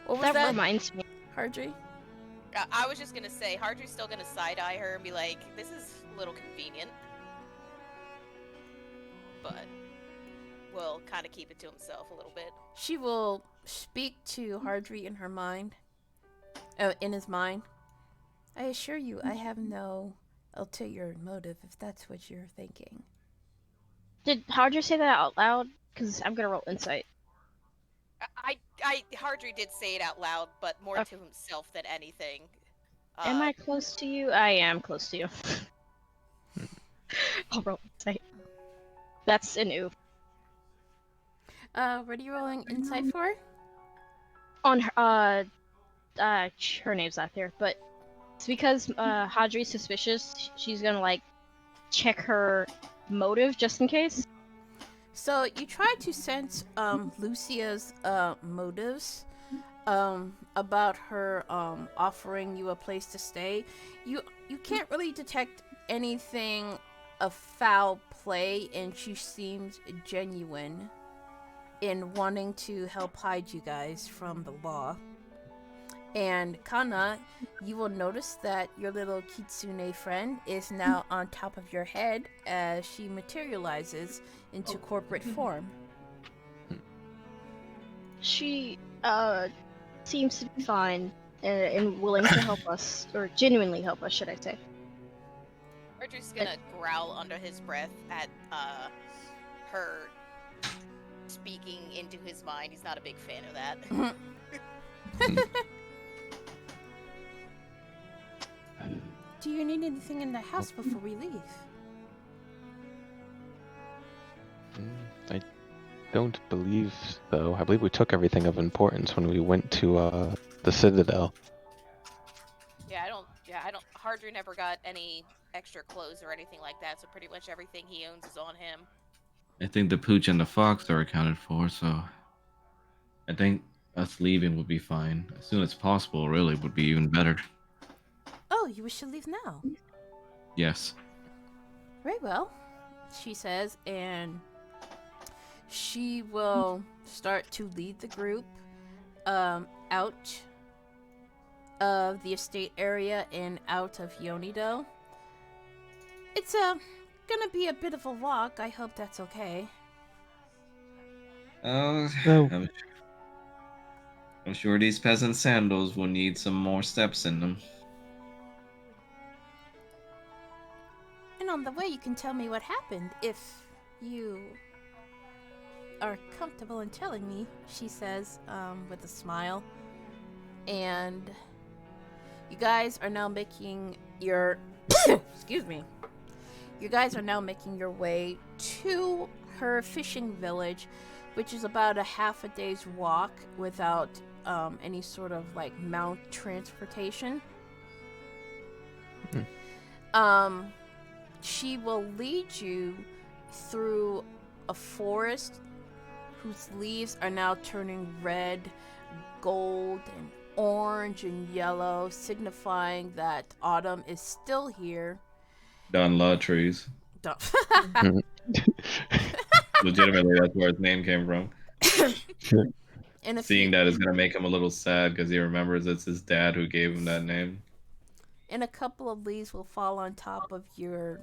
What was That that, reminds me. Hardry? I was just gonna say, Hardry's still gonna side eye her and be like, "This is a little convenient," but will kind of keep it to himself a little bit. She will speak to Hardry in her mind. In his mind. I assure you, I have no ulterior motive, if that's what you're thinking. Did Hardry say that out loud? Because I'm gonna roll insight. Hardry did say it out loud, but more to himself than anything. Am I close to you? I am close to you. I'll roll insight. That's an oof. What are you rolling insight for? On her, her name's not there, but it's because Hardry's suspicious. She's gonna like check her motive just in case. So you try to sense Lucia's motives about her offering you a place to stay. You can't really detect anything of foul play, and she seems genuine in wanting to help hide you guys from the law. And Kana, you will notice that your little kitsune friend is now on top of your head as she materializes into corporate form. She seems to be fine and willing to help us, or genuinely help us, should I say? Hardry's gonna growl under his breath at her speaking into his mind. He's not a big fan of that. Do you need anything in the house before we leave? I don't believe so. I believe we took everything of importance when we went to the Citadel. I don't. Hardry never got any extra clothes or anything like that, so pretty much everything he owns is on him. I think the pooch and the fox are accounted for, so I think us leaving would be fine. As soon as possible, really, would be even better. Oh, you wish to leave now? Yes. Very well, she says, and she will start to lead the group out of the estate area and out of Yonido. It's gonna be a bit of a walk. I hope that's okay. Oh, No. I'm sure these peasant sandals will need some more steps in them. And on the way, you can tell me what happened if you are comfortable in telling me, she says, with a smile. And you guys are now making your excuse me. You guys are now making your way to her fishing village, which is about a half a day's walk without any sort of like mount transportation. She will lead you through a forest whose leaves are now turning red, gold, and orange and yellow, signifying that autumn is still here. Don Law trees. Legitimately, that's where his name came from. And Seeing that is gonna make him a little sad because he remembers it's his dad who gave him that name. And a couple of leaves will fall on top of your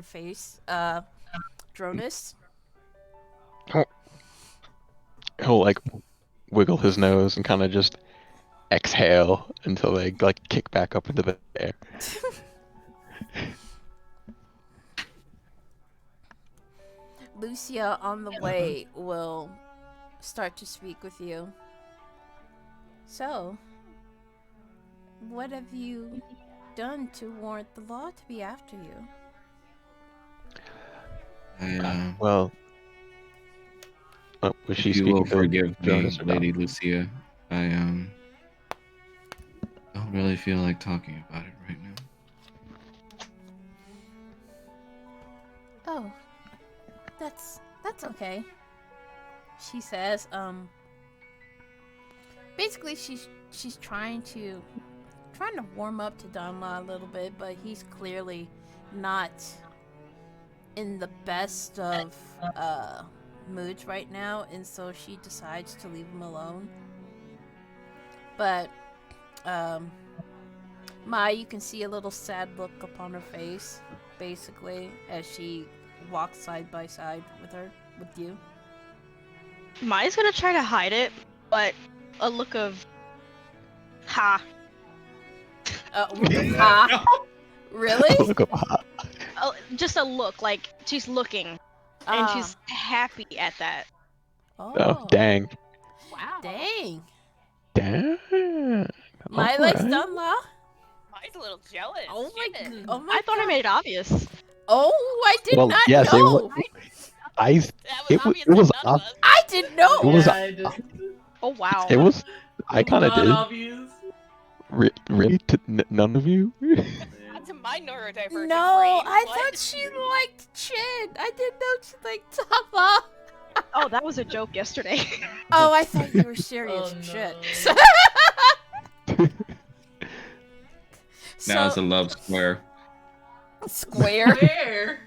face, Dronus. He'll like wiggle his nose and kind of just exhale until they like kick back up into the air. Lucia on the way will start to speak with you. So, what have you done to warrant the law to be after you? Well, was she If you will speaking to forgive me, Jonas or Lady Dom? Lucia, I don't really feel like talking about it right now. Oh, that's okay. She says, basically she's trying to warm up to Donla a little bit, but he's clearly not in the best of moods right now, and so she decides to leave him alone. But Mai, you can see a little sad look upon her face, basically, as she walks side by side with you. Mai's gonna try to hide it, but a look of ha. Ha? Really? Look up hot. Just a look, like she's looking, and she's happy at that. Oh, dang. Wow. Dang. Dang. My likes Alright. Dunlaw. Mine's a little jealous. Oh my, Shit. oh my I thought I God. made it obvious. Oh, I did Well, not yes, know. That was That was obvious it was to none of us. I didn't know. It was- Yeah, I did. Oh wow. it was I kind of Not did. obvious. Really? To none of you? To my neurodivergent No, brain. I what? thought she liked Chin. I didn't know she liked Tapa. Oh, that was a joke yesterday. Oh, I thought you were serious. Oh, Shit. no. Now it's a love square. Square. Where?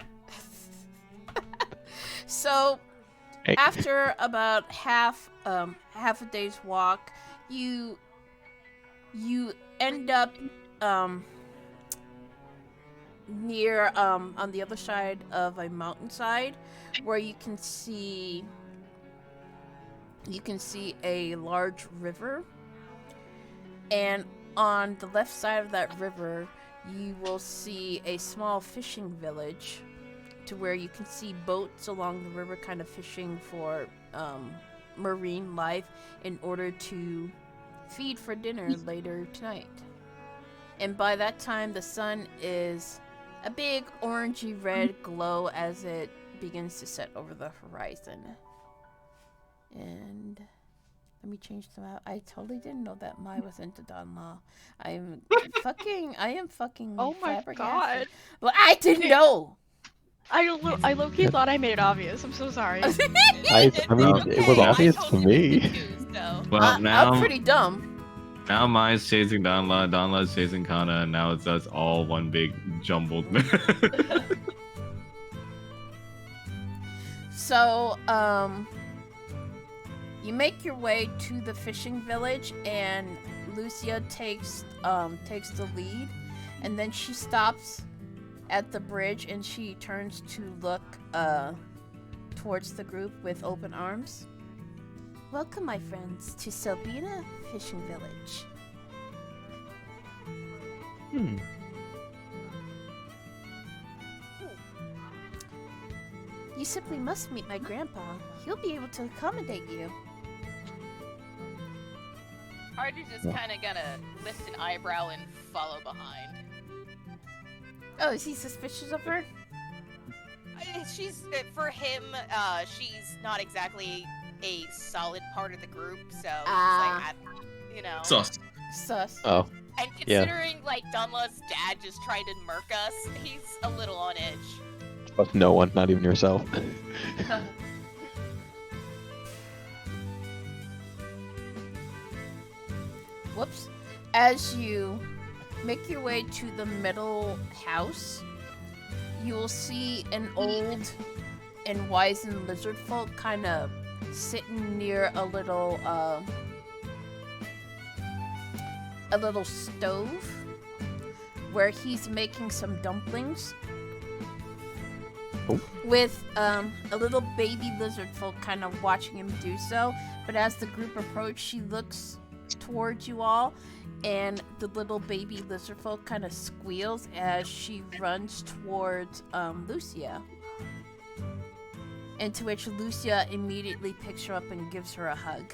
So Hey. after about half a day's walk, you end up near on the other side of a mountainside where you can see a large river, and on the left side of that river you will see a small fishing village to where you can see boats along the river kind of fishing for marine life in order to feed for dinner later tonight. And by that time the sun is a big orangey red glow as it begins to set over the horizon. And let me change them out. I totally didn't know that Mai was into Don Law. I am fucking Oh my flabbergasted. god. Well, I didn't know. I low-key thought I made it obvious. I'm so sorry. I mean, it was Okay, obvious I to told you me. to choose, though. Well, now I'm pretty dumb. now Mai's chasing Donla, Donla's chasing Kana, and now it's us all one big jumbled. So, you make your way to the fishing village, and Lucia takes the lead, and then she stops at the bridge and she turns to look towards the group with open arms. Welcome, my friends, to Selbina Fishing Village. You simply must meet my grandpa. He'll be able to accommodate you. Archer's just kind of gonna lift an eyebrow and follow behind. Oh, is he suspicious of her? She's for him. She's not exactly a solid part of the group, so he's Ah. like, you know. Sus. Sus. Oh, And Yeah. considering like Dunla's dad just tried to murk us, he's a little on edge. trust no one, not even yourself. Whoops. As you make your way to the middle house, you will see an old and wizened lizard folk kind of sitting near a little stove where he's making some dumplings. Oh. With a little baby lizard folk kind of watching him do so. But as the group approach, she looks towards you all, and the little baby lizard folk kind of squeals as she runs towards Lucia. And to which Lucia immediately picks her up and gives her a hug.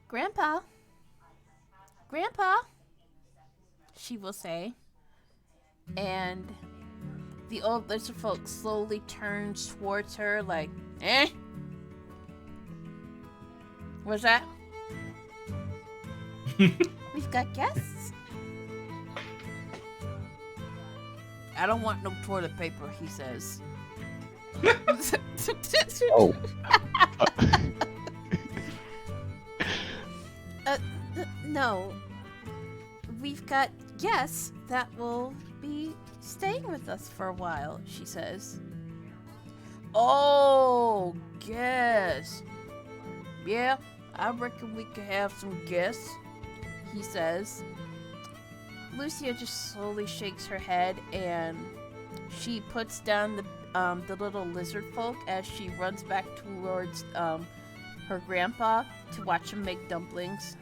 Grandpa? Grandpa? She will say. And the old lizard folk slowly turns towards her like, eh? What's that? We've got guests. I don't want no toilet paper, he says. Oh. No. We've got guests that will be staying with us for a while, she says. Oh, guests. Yeah, I reckon we could have some guests, he says. Lucia just slowly shakes her head and she puts down the little lizard folk as she runs back towards her grandpa to watch him make dumplings.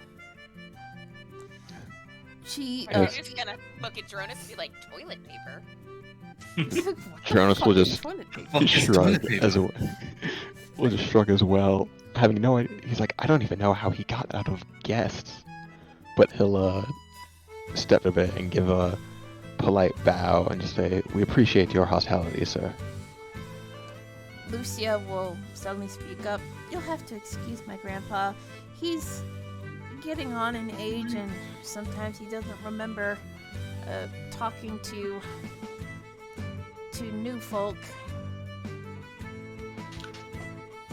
She You're just gonna look at Dronis and be like, toilet paper? Jonas will just Toilet paper. Fuck is shrug toilet paper? as well. Will just shrug as well, having no idea. He's like, I don't even know how he got out of guests, but he'll step a bit and give a polite bow and just say, "We appreciate your hospitality, sir." Lucia will suddenly speak up. You'll have to excuse my grandpa. He's getting on in age and sometimes he doesn't remember talking to new folk.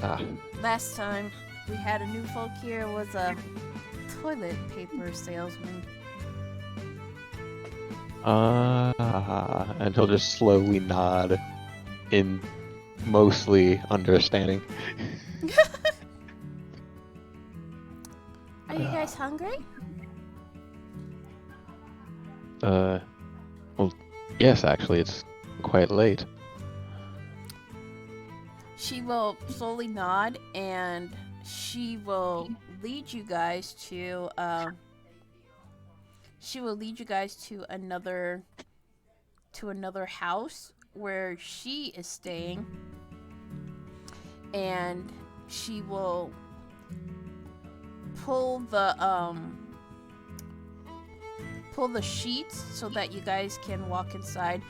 Ah, Last time we had a new folk here was a toilet paper salesman. and he'll just slowly nod in mostly understanding. Are you guys hungry? Well, yes, actually, it's quite late. She will slowly nod and she will lead you guys to another house where she is staying, and she will pull the sheets so that you guys can walk inside.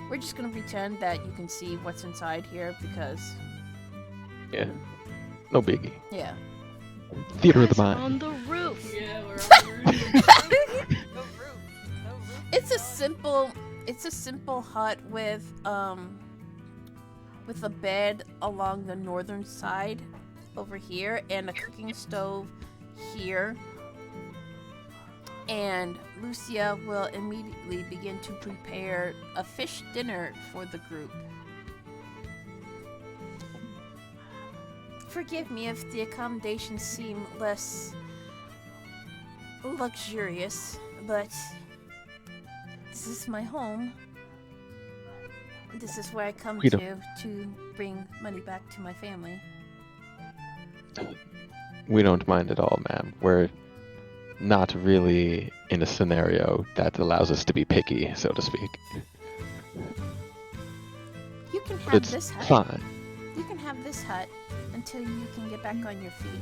We're just gonna pretend that you can see what's inside here because Yeah, no biggie. yeah. Theater of the Guys, mind. on the roof. Yeah, we're on the roof. No roof. No roof. It's a simple hut with a bed along the northern side over here and a cooking stove here. And Lucia will immediately begin to prepare a fish dinner for the group. Forgive me if the accommodations seem less luxurious, but this is my home. This is where I come We to bring money back to my family. We don't mind at all, ma'am. We're not really in a scenario that allows us to be picky, so to speak. You can But have it's this hut. fine. You can have this hut until you can get back on your feet.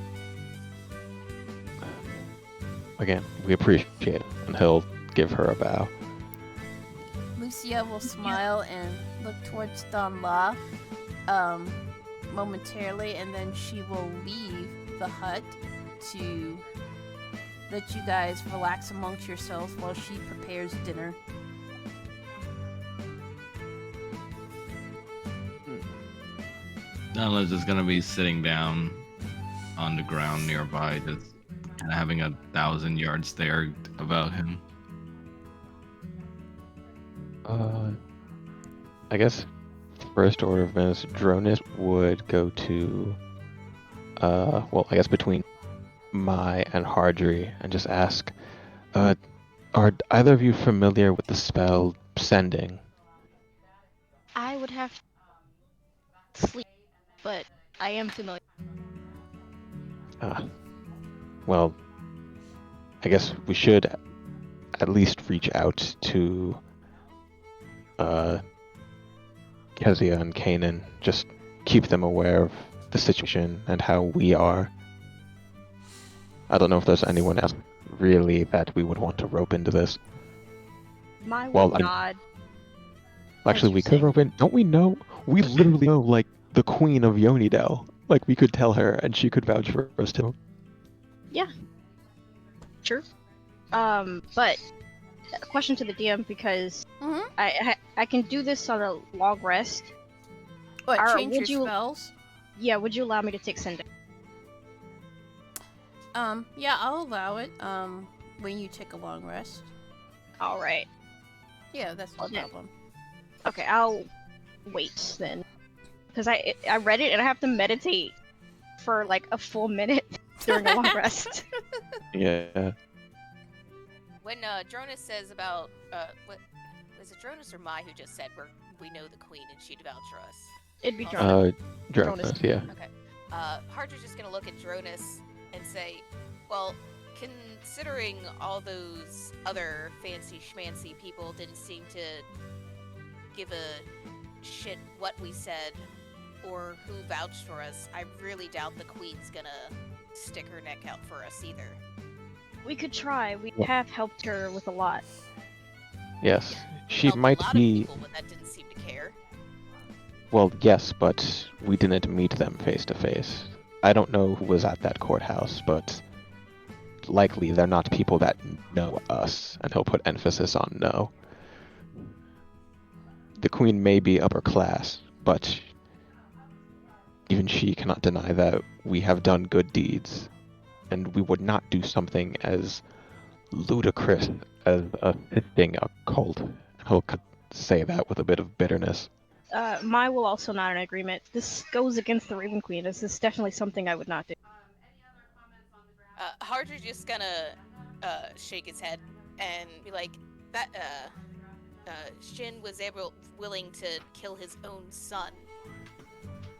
again, we appreciate it, and he'll give her a bow. Lucia will smile and look towards Don La momentarily, and then she will leave the hut to let you guys relax amongst yourselves while she prepares dinner. Donla's just gonna be sitting down on the ground nearby, just kind of having 1,000-yard stare about him. I guess first order of business, Dronus would go to, well, I guess between Mai and Hardry, and just ask, are either of you familiar with the spell Sending? I would have to sleep, but I am familiar. Well, I guess we should at least reach out to Kezia and Kanan, just keep them aware of the situation and how we are. I don't know if there's anyone else really that we would want to rope into this. My Well, would nod. Actually, we could Interesting. rope in. Don't we know? We literally know, like, the queen of Yonidel. Like, we could tell her and she could vouch for us too. Sure. But a question to the DM, because Mm-hmm. I can do this on a long rest. What, Alright, change would your you- spells? Yeah, would you allow me to take Sending? Yeah, I'll allow it, when you take a long rest. Alright. Yeah, that's no Okay. problem. Okay, I'll wait then. Because I read it and I have to meditate for like a full minute during a long rest. Yeah. When Dronus says about what was it, Dronus or Mai who just said we know the queen and she'd vouch for us? It'd be Uh, drunk. Dronus, yeah. Okay. Hardry's just gonna look at Dronus and say, well, considering all those other fancy schmancy people didn't seem to give a shit what we said or who vouched for us, I really doubt the queen's gonna stick her neck out for us either. We could try. We Yeah. have helped her with a lot. Yes. She Helped might a lot be. of people, but that didn't seem to care. Well, yes, but we didn't meet them face to face. I don't know who was at that courthouse, but likely they're not people that know us, and he'll put emphasis on know. The queen may be upper class, but even she cannot deny that we have done good deeds, and we would not do something as ludicrous as assisting a cult. He'll say that with a bit of bitterness. Mai will also not in agreement. This goes against the Raven Queen. This is definitely something I would not do. Hardry's just gonna shake his head and be like, that Shin was willing to kill his own son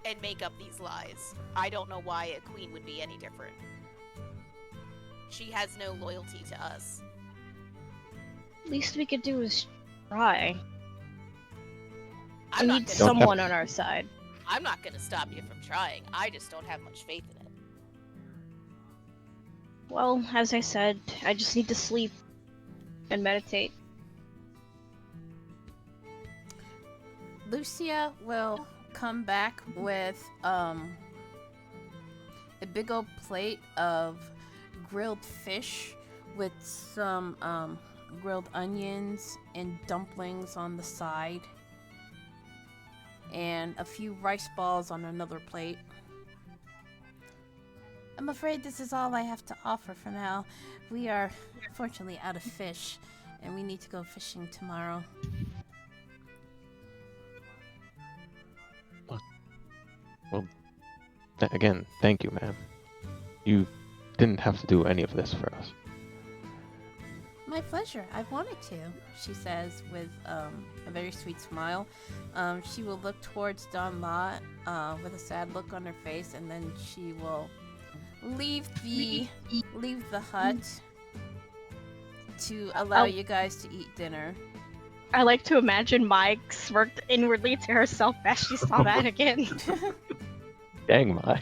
and make up these lies. I don't know why a queen would be any different. She has no loyalty to us. Least we could do is try. I'm We not need gonna, someone on our side. I'm not gonna stop you from trying. I just don't have much faith in it. Well, as I said, I just need to sleep and meditate. Lucia will come back with a big old plate of grilled fish with some grilled onions and dumplings on the side, and a few rice balls on another plate. I'm afraid this is all I have to offer for now. We are unfortunately out of fish, and we need to go fishing tomorrow. Again, thank you, ma'am. You didn't have to do any of this for us. My pleasure. I wanted to, she says with a very sweet smile. She will look towards Don La with a sad look on her face, and then she will leave the hut to allow you guys to eat dinner. I like to imagine Mai smirked inwardly to herself as she saw that again. Dang, my.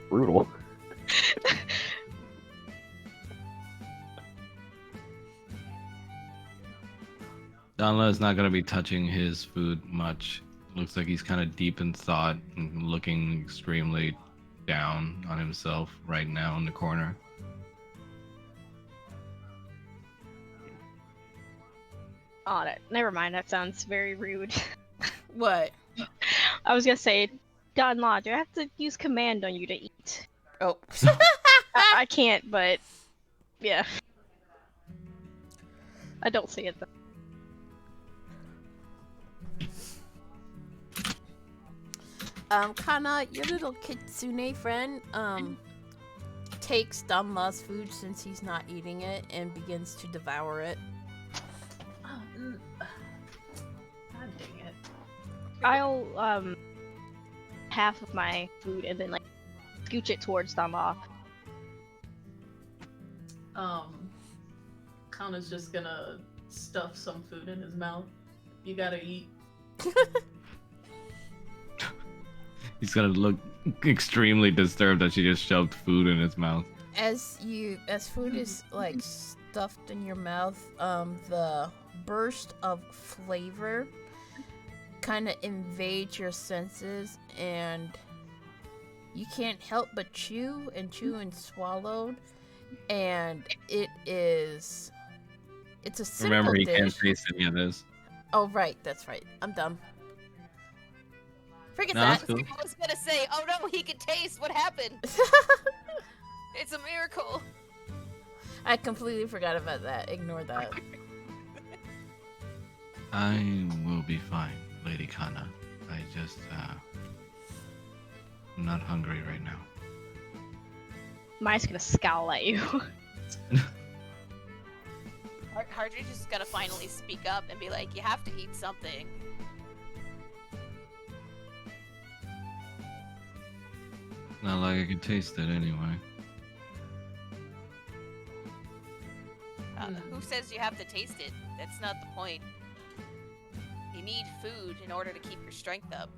Brutal. Danla is not gonna be touching his food much. Looks like he's kind of deep in thought and looking extremely down on himself right now in the corner. Oh, never mind. That sounds very rude. What? I was gonna say, Don Lodge, I have to use command on you to eat. Oh. I can't, but yeah. I don't see it though. Kana, your little kitsune friend, takes Danla's food since he's not eating it and begins to devour it. Oh, God dang it. I'll half of my food and then like scooch it towards Danla. Kana's just gonna stuff some food in his mouth. You gotta eat. He's gonna look extremely disturbed that she just shoved food in his mouth. As food is like stuffed in your mouth, the burst of flavor kind of invades your senses, and you can't help but chew and swallow, and it's a simple Remember, he dish. can't taste any of this. Oh right, that's right. I'm dumb. Forget No, that. that's cool. I was gonna say, oh no, he can taste. What happened? It's a miracle. I completely forgot about that. Ignore that. I will be fine, Lady Kana. I just, I'm not hungry right now. Mine's gonna scowl at you. Hardry just gotta finally speak up and be like, you have to eat something. Not like I can taste it anyway. Who says you have to taste it? That's not the point. You need food in order to keep your strength up.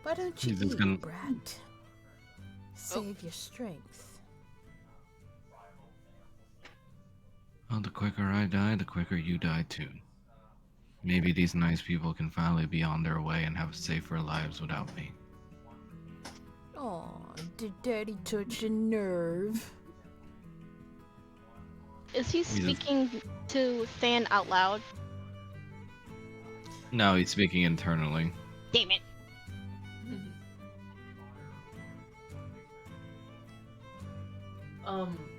Why don't you He's just eat, gonna- brat? Save your strength. Well, the quicker I die, the quicker you die too. Maybe these nice people can finally be on their way and have safer lives without me. Aw, did Daddy touch a nerve? Is he just- speaking to Than out loud? No, he's speaking internally. Damn it.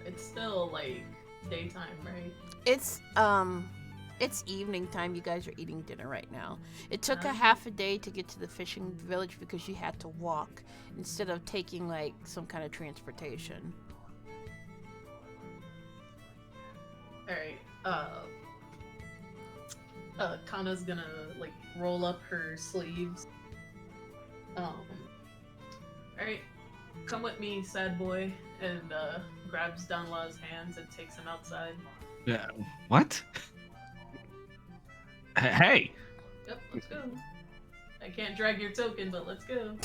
It's still like daytime, right? It's evening time. You guys are eating dinner right now. It took a half a day to get to the fishing village because you had to walk instead of taking like some kind of transportation. Alright, Kana's gonna like roll up her sleeves. Alright, come with me, sad boy, and grabs Danla's hands and takes him outside. Yeah. What? Hey! Yep, let's go. I can't drag your token, but let's go.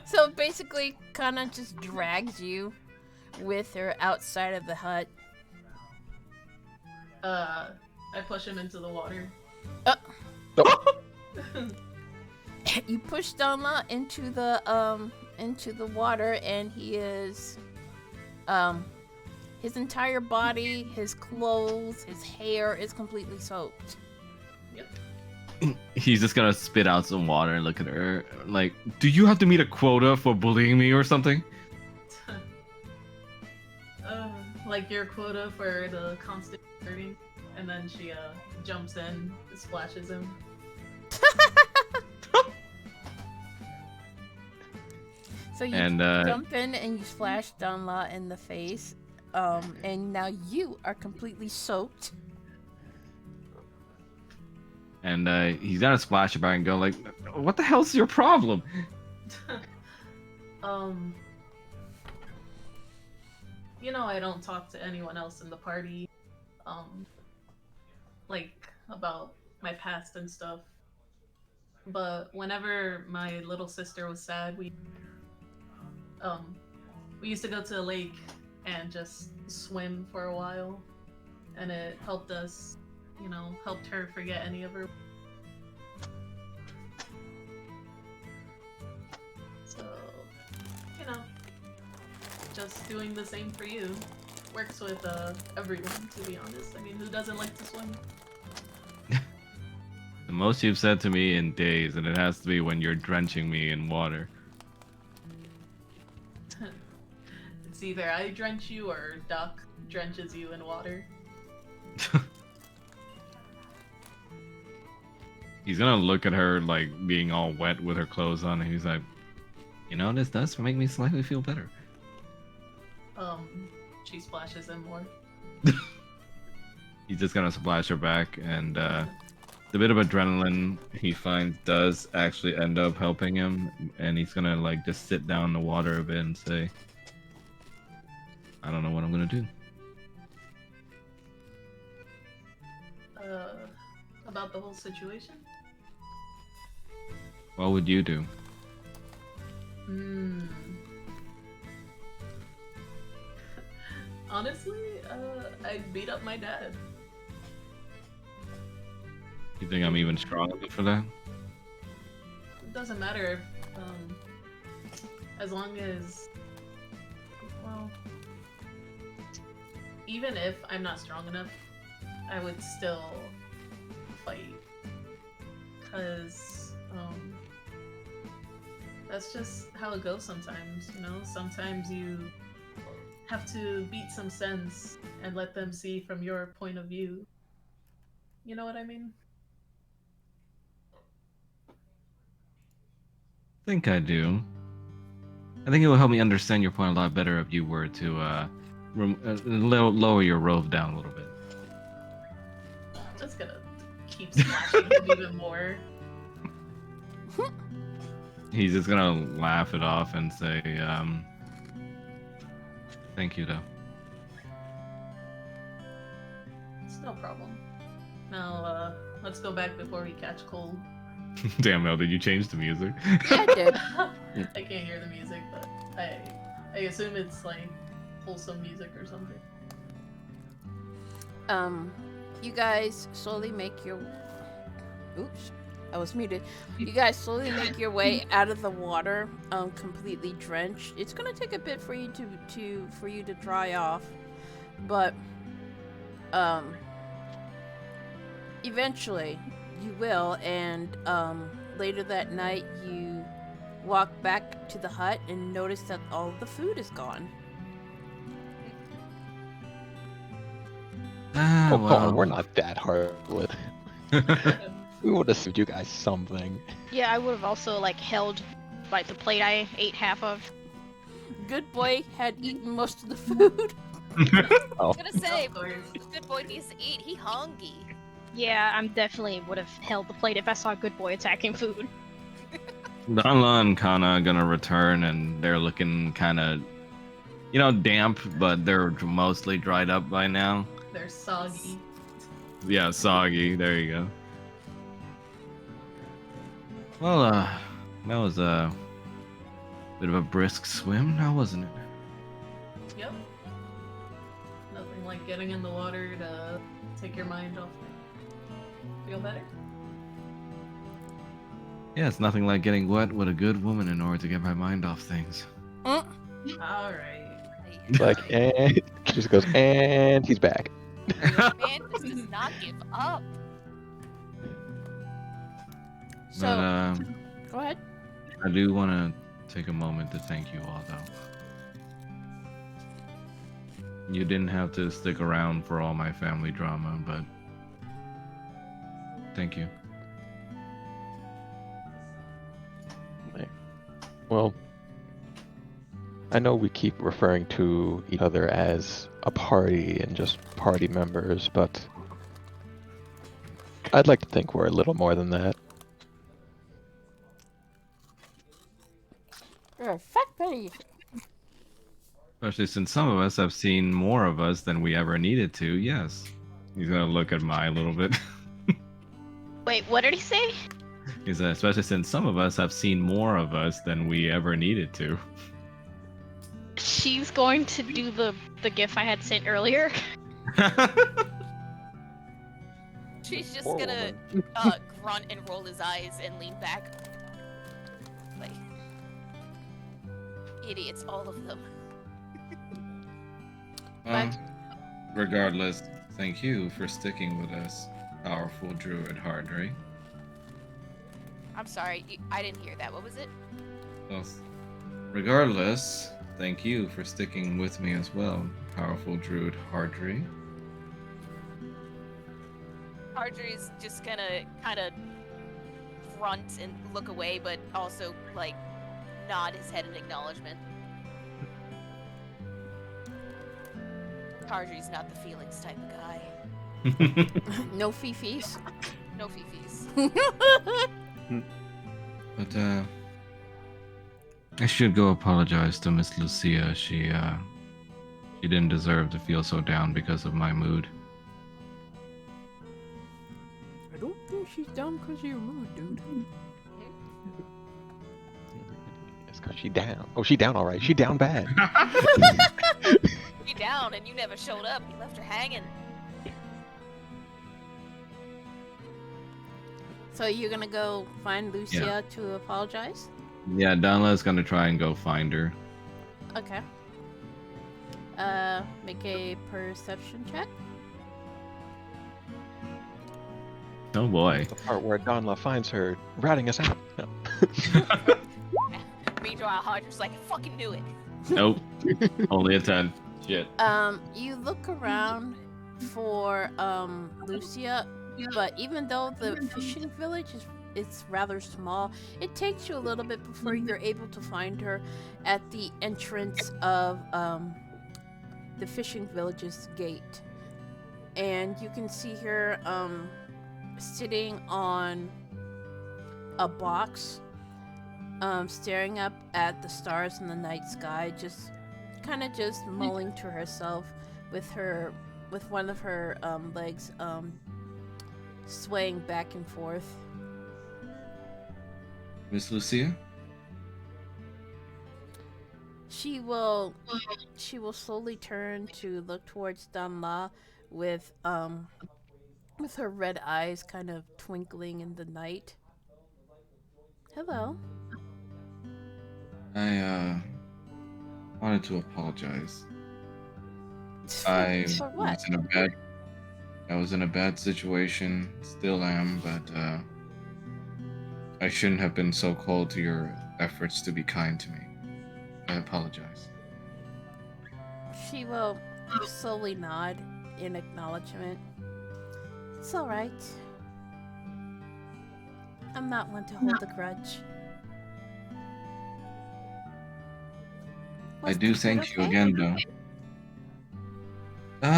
So basically, Kana just drags you with her outside of the hut. I push him into the water. You push Danla into the water, and he is his entire body, his clothes, his hair is completely soaked. Yep. He's just gonna spit out some water and look at her like, do you have to meet a quota for bullying me or something? Like your quota for the constant flirting, and then she jumps in, splashes him. So you And, jump in and you splash Danla in the face, and now you are completely soaked. And he's gonna splash about and go like, what the hell's your problem? You know, I don't talk to anyone else in the party, like, about my past and stuff. but whenever my little sister was sad, we used to go to a lake and just swim for a while, and it helped us, you know, helped her forget any of her. So, you know, just doing the same for you works with everyone, to be honest. I mean, who doesn't like to swim? The most you've said to me in days, and it has to be when you're drenching me in water. It's either I drench you or Doc drenches you in water. He's gonna look at her like being all wet with her clothes on, and he's like, you know, this does make me slightly feel better. She splashes him more. He's just gonna splash her back, and the bit of adrenaline he finds does actually end up helping him, and he's gonna like just sit down in the water a bit and say, I don't know what I'm gonna do. About the whole situation? What would you do? Honestly, I'd beat up my dad. You think I'm even strong enough for that? It doesn't matter as long as, well, even if I'm not strong enough, I would still fight. Because, that's just how it goes sometimes, you know? Sometimes you have to beat some sense and let them see from your point of view. You know what I mean? I think I do. I think it will help me understand your point a lot better if you were to lower your robe down a little bit. I'm just gonna keep smashing him even more. He's just gonna laugh it off and say, thank you though. It's no problem. Now, let's go back before we catch cold. Damn, Mel, did you change the music? Yeah, I did. I can't hear the music, but I assume it's like wholesome music or something. You guys slowly make your... Oops, I was muted. You guys slowly make your way out of the water, completely drenched. It's gonna take a bit for you to dry off, but eventually you will. And later that night, you walk back to the hut and notice that all of the food is gone. Oh, come well. on, we're not that heartless. We would have served you guys something. Yeah, I would have also like held like the plate I ate half of. Good boy had eaten most of the food. I was gonna say, Of course. good boy needs to eat. He hungry. Yeah, I'm definitely would have held the plate if I saw a good boy attacking food. Danla and Kana gonna return, and they're looking kind of, you know, damp, but they're mostly dried up by now. They're soggy. Yeah, soggy. There you go. Well, that was a bit of a brisk swim, now wasn't it? Yep. Nothing like getting in the water to take your mind off. Feel better? Yeah, it's nothing like getting wet with a good woman in order to get my mind off things. Alright. Like, and she just goes, and he's back. Mantis does not give up. So, But go ahead. I do want to take a moment to thank you all, though. You didn't have to stick around for all my family drama, but thank you. Well, I know we keep referring to each other as a party and just party members, but I'd like to think we're a little more than that. You're a fat penny. Especially since some of us have seen more of us than we ever needed to, yes. He's gonna look at Mai a little bit. Wait, what did he say? Is that especially since some of us have seen more of us than we ever needed to. She's going to do the gif I had sent earlier. She's just Poor gonna woman. grunt and roll his eyes and lean back. Like, idiots, all of them. Regardless, thank you for sticking with us, powerful druid Hardry. I'm sorry, I didn't hear that. What was it? Well, regardless, thank you for sticking with me as well, powerful druid Hardry. Hardry's just gonna kind of grunt and look away, but also, like, nod his head in acknowledgement. Hardry's not the feelings type of guy. No fifis. No fifis. But I should go apologize to Miss Lucia. She didn't deserve to feel so down because of my mood. I don't think she's down because of your mood, dude. It's because she down. Oh, she down all right. She down bad. You down and you never showed up. You left her hanging. So you're gonna go find Lucia to apologize? Yeah, Donla's gonna try and go find her. Okay. Make a perception check. Oh boy. The part where Donla finds her ratting us out. No. Meanwhile, Hardry's like, I fucking knew it. Nope. Only a 10. Shit. You look around for Lucia, but even though the fishing village is rather small, it takes you a little bit before you're able to find her at the entrance of the fishing village's gate. And you can see her sitting on a box, staring up at the stars in the night sky, just kind of just mulling to herself with one of her legs swaying back and forth. Miss Lucia? She will slowly turn to look towards Danla with her red eyes kind of twinkling in the night. Hello. I wanted to apologize. I For what? was in a bad situation, still am, but I shouldn't have been so cold to your efforts to be kind to me. I apologize. She will slowly nod in acknowledgement. It's alright. I'm not one to hold a grudge. I Was do the food thank you okay? again, though.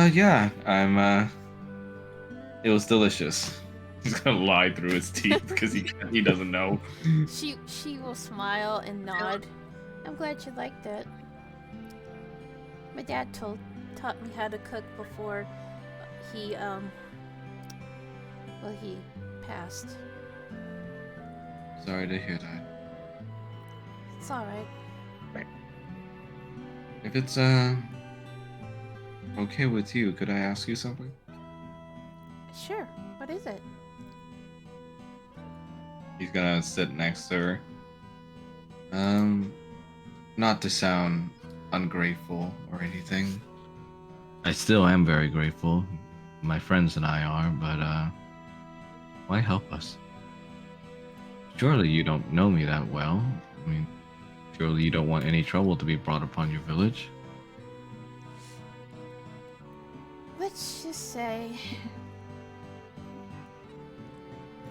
Yeah, I'm, it was delicious. He's gonna lie through his teeth because he doesn't know. She will smile and nod. I'm glad you liked it. My dad taught me how to cook before he passed. Sorry to hear that. It's alright. If it's, okay with you, could I ask you something? Sure. What is it? He's gonna sit next to her. Not to sound ungrateful or anything. I still am very grateful. My friends and I are, but, why help us? Surely you don't know me that well. I mean, surely you don't want any trouble to be brought upon your village. Let's just say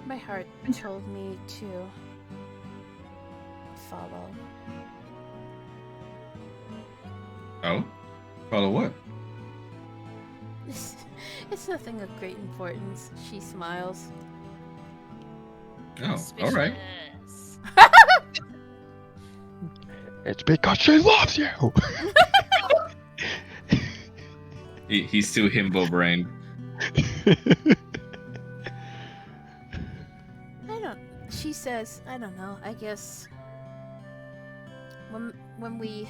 my heart told me to follow. Oh? Follow what? It's nothing of great importance. She smiles. Oh, alright. Suspicious. It's because she loves you. He's too himbo-brained. She she says, I don't know, I guess when we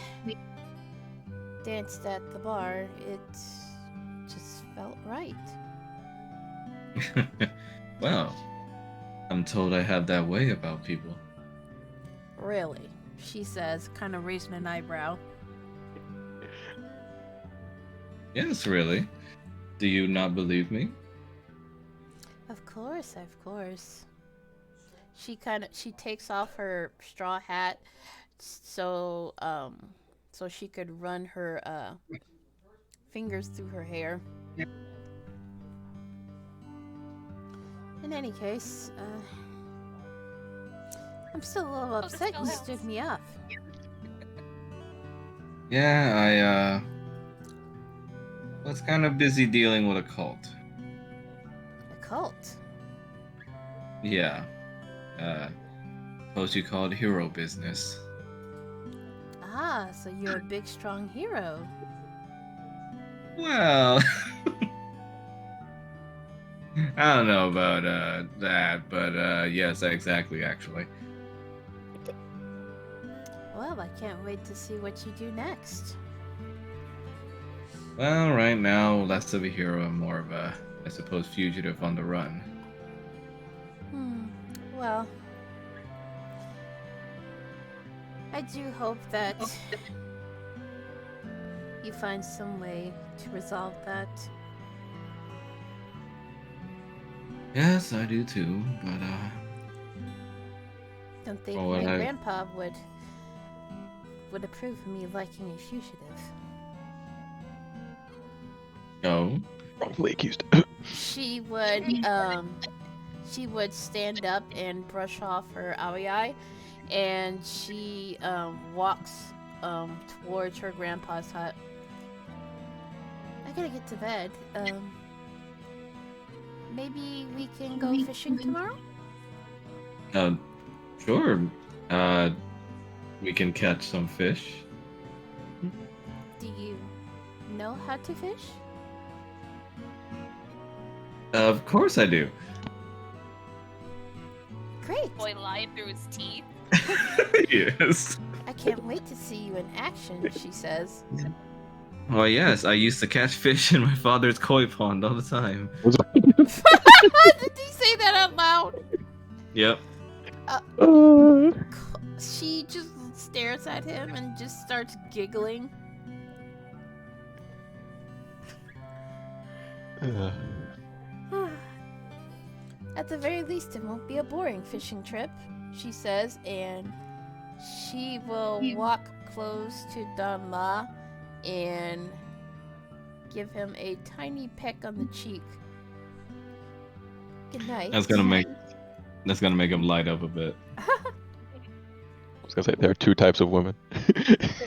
danced at the bar, it just felt right. Well, I'm told I have that way about people. Really? She says, kind of raising an eyebrow. Yes, really. Do you not believe me? Of course, of course. She takes off her straw hat so she could run her fingers through her hair. In any case, I'm still a little upset you stood me up. Yeah, I was kind of busy dealing with a cult. A cult? Yeah. Suppose you call it hero business. Ah, so you're a big, strong hero. Well, I don't know about that, but yes, exactly, actually. Well, I can't wait to see what you do next. Well, right now, less of a hero and more of a, I suppose, fugitive on the run. Well, I do hope that you find some way to resolve that. Yes, I do too, but Don't think Oh, my well, grandpa would approve of me liking a fugitive. No. Wrongfully accused. She would stand up and brush off her eye, and she walks towards her grandpa's hut. I gotta get to bed. Maybe we can go fishing tomorrow? Sure. We can catch some fish. Do you know how to fish? Of course I do. Great. Boy lying through his teeth. Yes. I can't wait to see you in action, she says. Well, yes, I used to catch fish in my father's koi pond all the time. Did he say that out loud? Yep. She just stares at him and just starts giggling. At the very least, it won't be a boring fishing trip, she says, and she will walk close to Don La and give him a tiny peck on the cheek. Good night. That's gonna make him light up a bit. I was gonna say there are two types of women.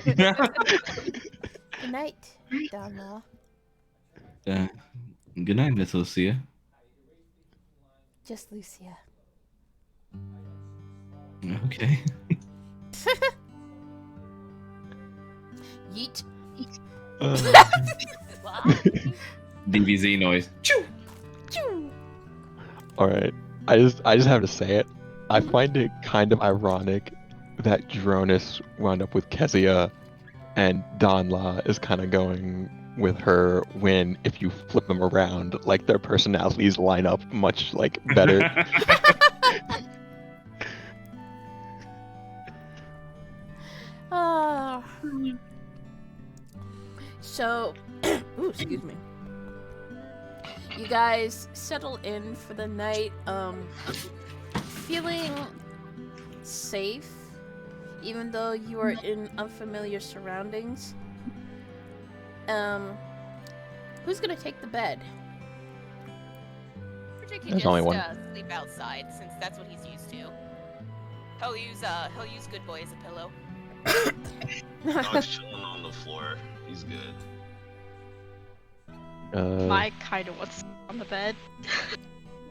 Good night, Don La. Good night, Miss Lucia. Just Lucia. Okay. Yeet. DBZ noise. Choo! All right, I just have to say it. I find it kind of ironic that Dronus wound up with Kezia, and Don La is kind of going with her. When if you flip them around, like their personalities line up much like better. So, ooh, excuse me. You guys settle in for the night, feeling safe, even though you are in unfamiliar surroundings. Who's gonna take the bed? Richard can There's just only one. sleep outside since that's what he's used to. He'll use Good Boy as a pillow. Dog's chilling on the floor. He's good. Mike kind of wants on the bed.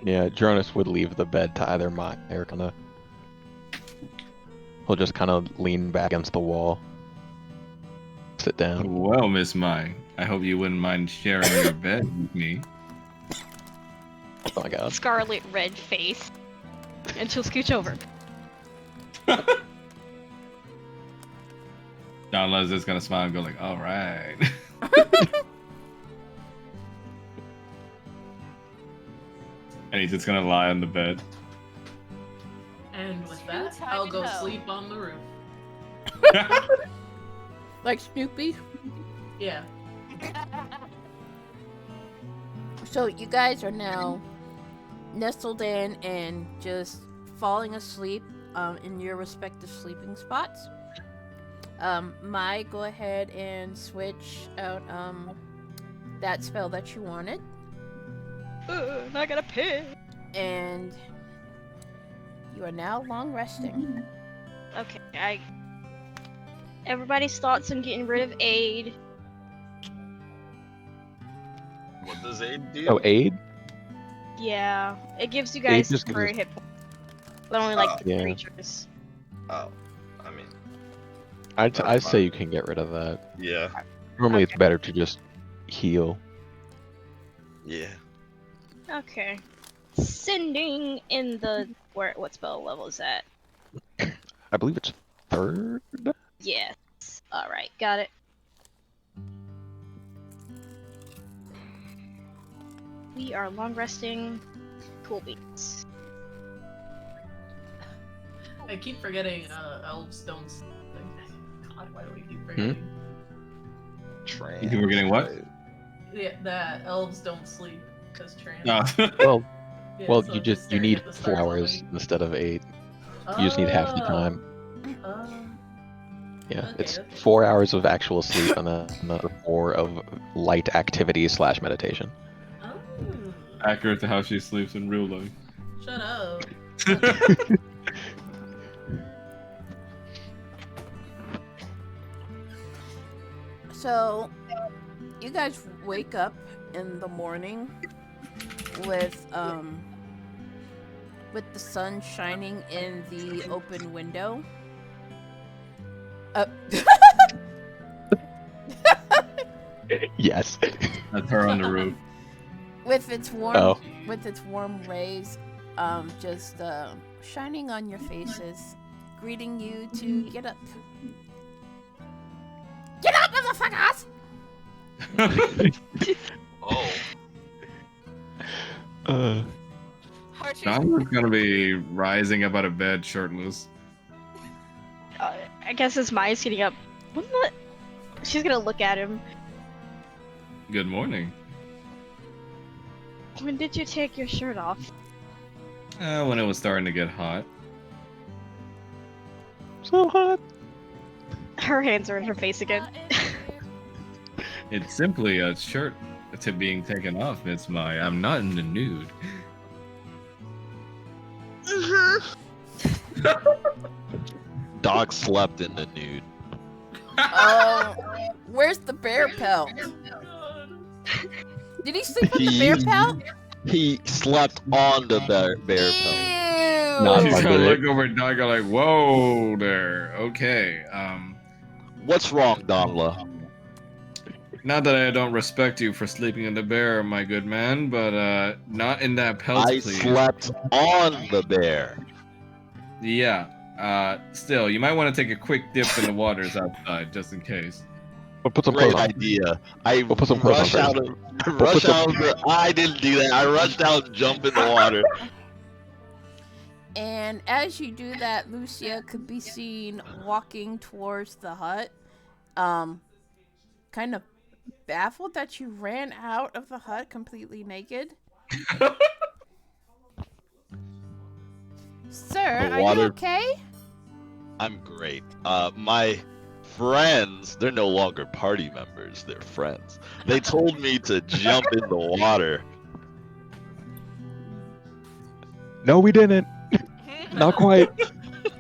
Yeah, Dronus would leave the bed to either Mai or Kana. He'll just kind of lean back against the wall, sit down. Well, Miss Mai, I hope you wouldn't mind sharing your bed with me. Oh my god. Scarlet red face. And she'll scooch over. Donla's just gonna smile and go like, all right. And he's just gonna lie on the bed. And with Too that, tired I'll to go know. sleep on the roof. Like Snoopy. Yeah. So you guys are now nestled in and just falling asleep in your respective sleeping spots. Mai, go ahead and switch out that spell that you wanted. Not gonna piss. And you are now long resting. Okay, everybody's thoughts on getting rid of aid. What does aid do? Oh, aid? Yeah, it gives you Aid guys just gives temporary us- hit points. But only like Yeah. creatures. Oh, I mean, I'd That's say fine. you can get rid of that. yeah, Normally, it's Okay. better to just heal. yeah. Okay. Sending in the what spell level is that? I believe it's 3rd. Yes. Alright, got it. We are long resting. Cool beats. I keep forgetting elves don't sleep. God, why do we keep forgetting? Trans. You think we're getting what? Yeah, that elves don't sleep because trans. Oh. Well, Yeah, well, so you just you staring need at the 4 stars all hours night. instead of 8. You just need half the time. Oh. Yeah, Okay, it's okay. 4 hours of actual sleep and then another 4 of light activity / meditation. Oh. Accurate to how she sleeps in real life. Shut up. So, you guys wake up in the morning with the sun shining in the open window. Yes. That's her on the roof. with its warm Oh. rays, just shining on your faces, greeting you to get up. Get up, motherfuckers! Oh, Archer's Donla's gonna be rising up out of bed shirtless. I guess it's Mai's getting up. Wouldn't it? She's gonna look at him. Good morning. When did you take your shirt off? When it was starting to get hot. So hot. Her hands are in her face again. It's simply a shirt to being taken off. I'm not in the nude. Doc slept in the nude. Oh, where's the bear pelt? Did he sleep with the bear pelt? He slept on the bear pelt. Ew. Not He's my gonna dick. look over at Doc, go like, "Whoa there, okay." What's wrong, Donla? Not that I don't respect you for sleeping in the bear, my good man, but not in that pelt, I please. slept on the bear. Yeah. Still, you might want to take a quick dip in the waters outside, just in case. We'll put some Great clothes on. idea. I We'll put some clothes on rush first. out of put rush some- out of the, I didn't do that. I rushed out and jumped in the water. And as you do that, Lucia could be seen walking towards the hut, kind of baffled that you ran out of the hut completely naked. Sir, The are you water- okay? I'm great. My friends, they're no longer party members, they're friends. They told me to jump in the water. No, we didn't. Not quite.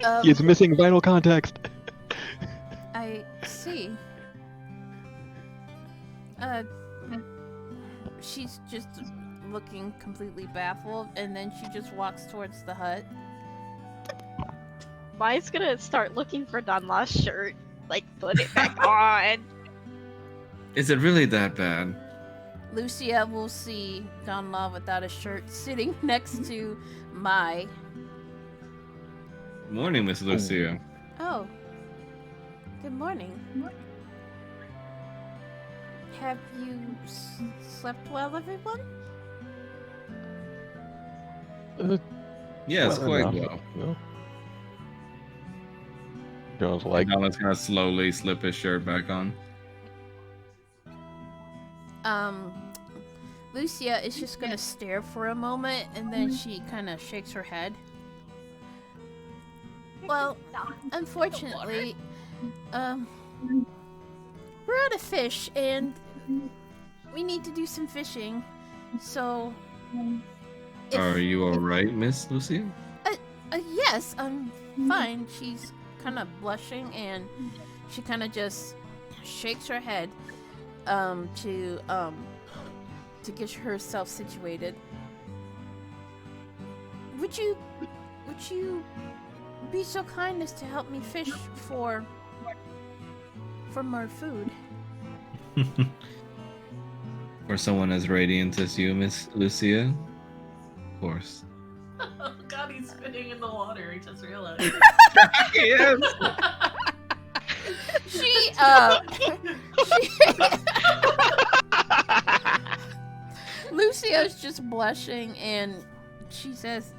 Um, It's missing vital context. I see. She's just looking completely baffled, and then she just walks towards the hut. Mai's gonna start looking for Donla's shirt. Like, put it back on. Is it really that bad? Lucia will see Don Law without a shirt sitting next to Mai, Morning, Miss Lucia. Oh. Good morning. Have you slept well, everyone? Yes, Well quite enough, well. no. Jones like, Donald's gonna slowly slip his shirt back on. Lucia is just gonna stare for a moment, and then she kind of shakes her head. Well, unfortunately, we're out of fish, and we need to do some fishing. So, Are you alright, Miss Lucia? yes, I'm fine. She's kind of blushing, and she kind of just shakes her head, to get herself situated. Would you be so kind as to help me fish for more food? For someone as radiant as you, Miss Lucia? Of course. Oh god, he's spitting in the water. I just realized. Yes. She Lucia's just blushing, and she says,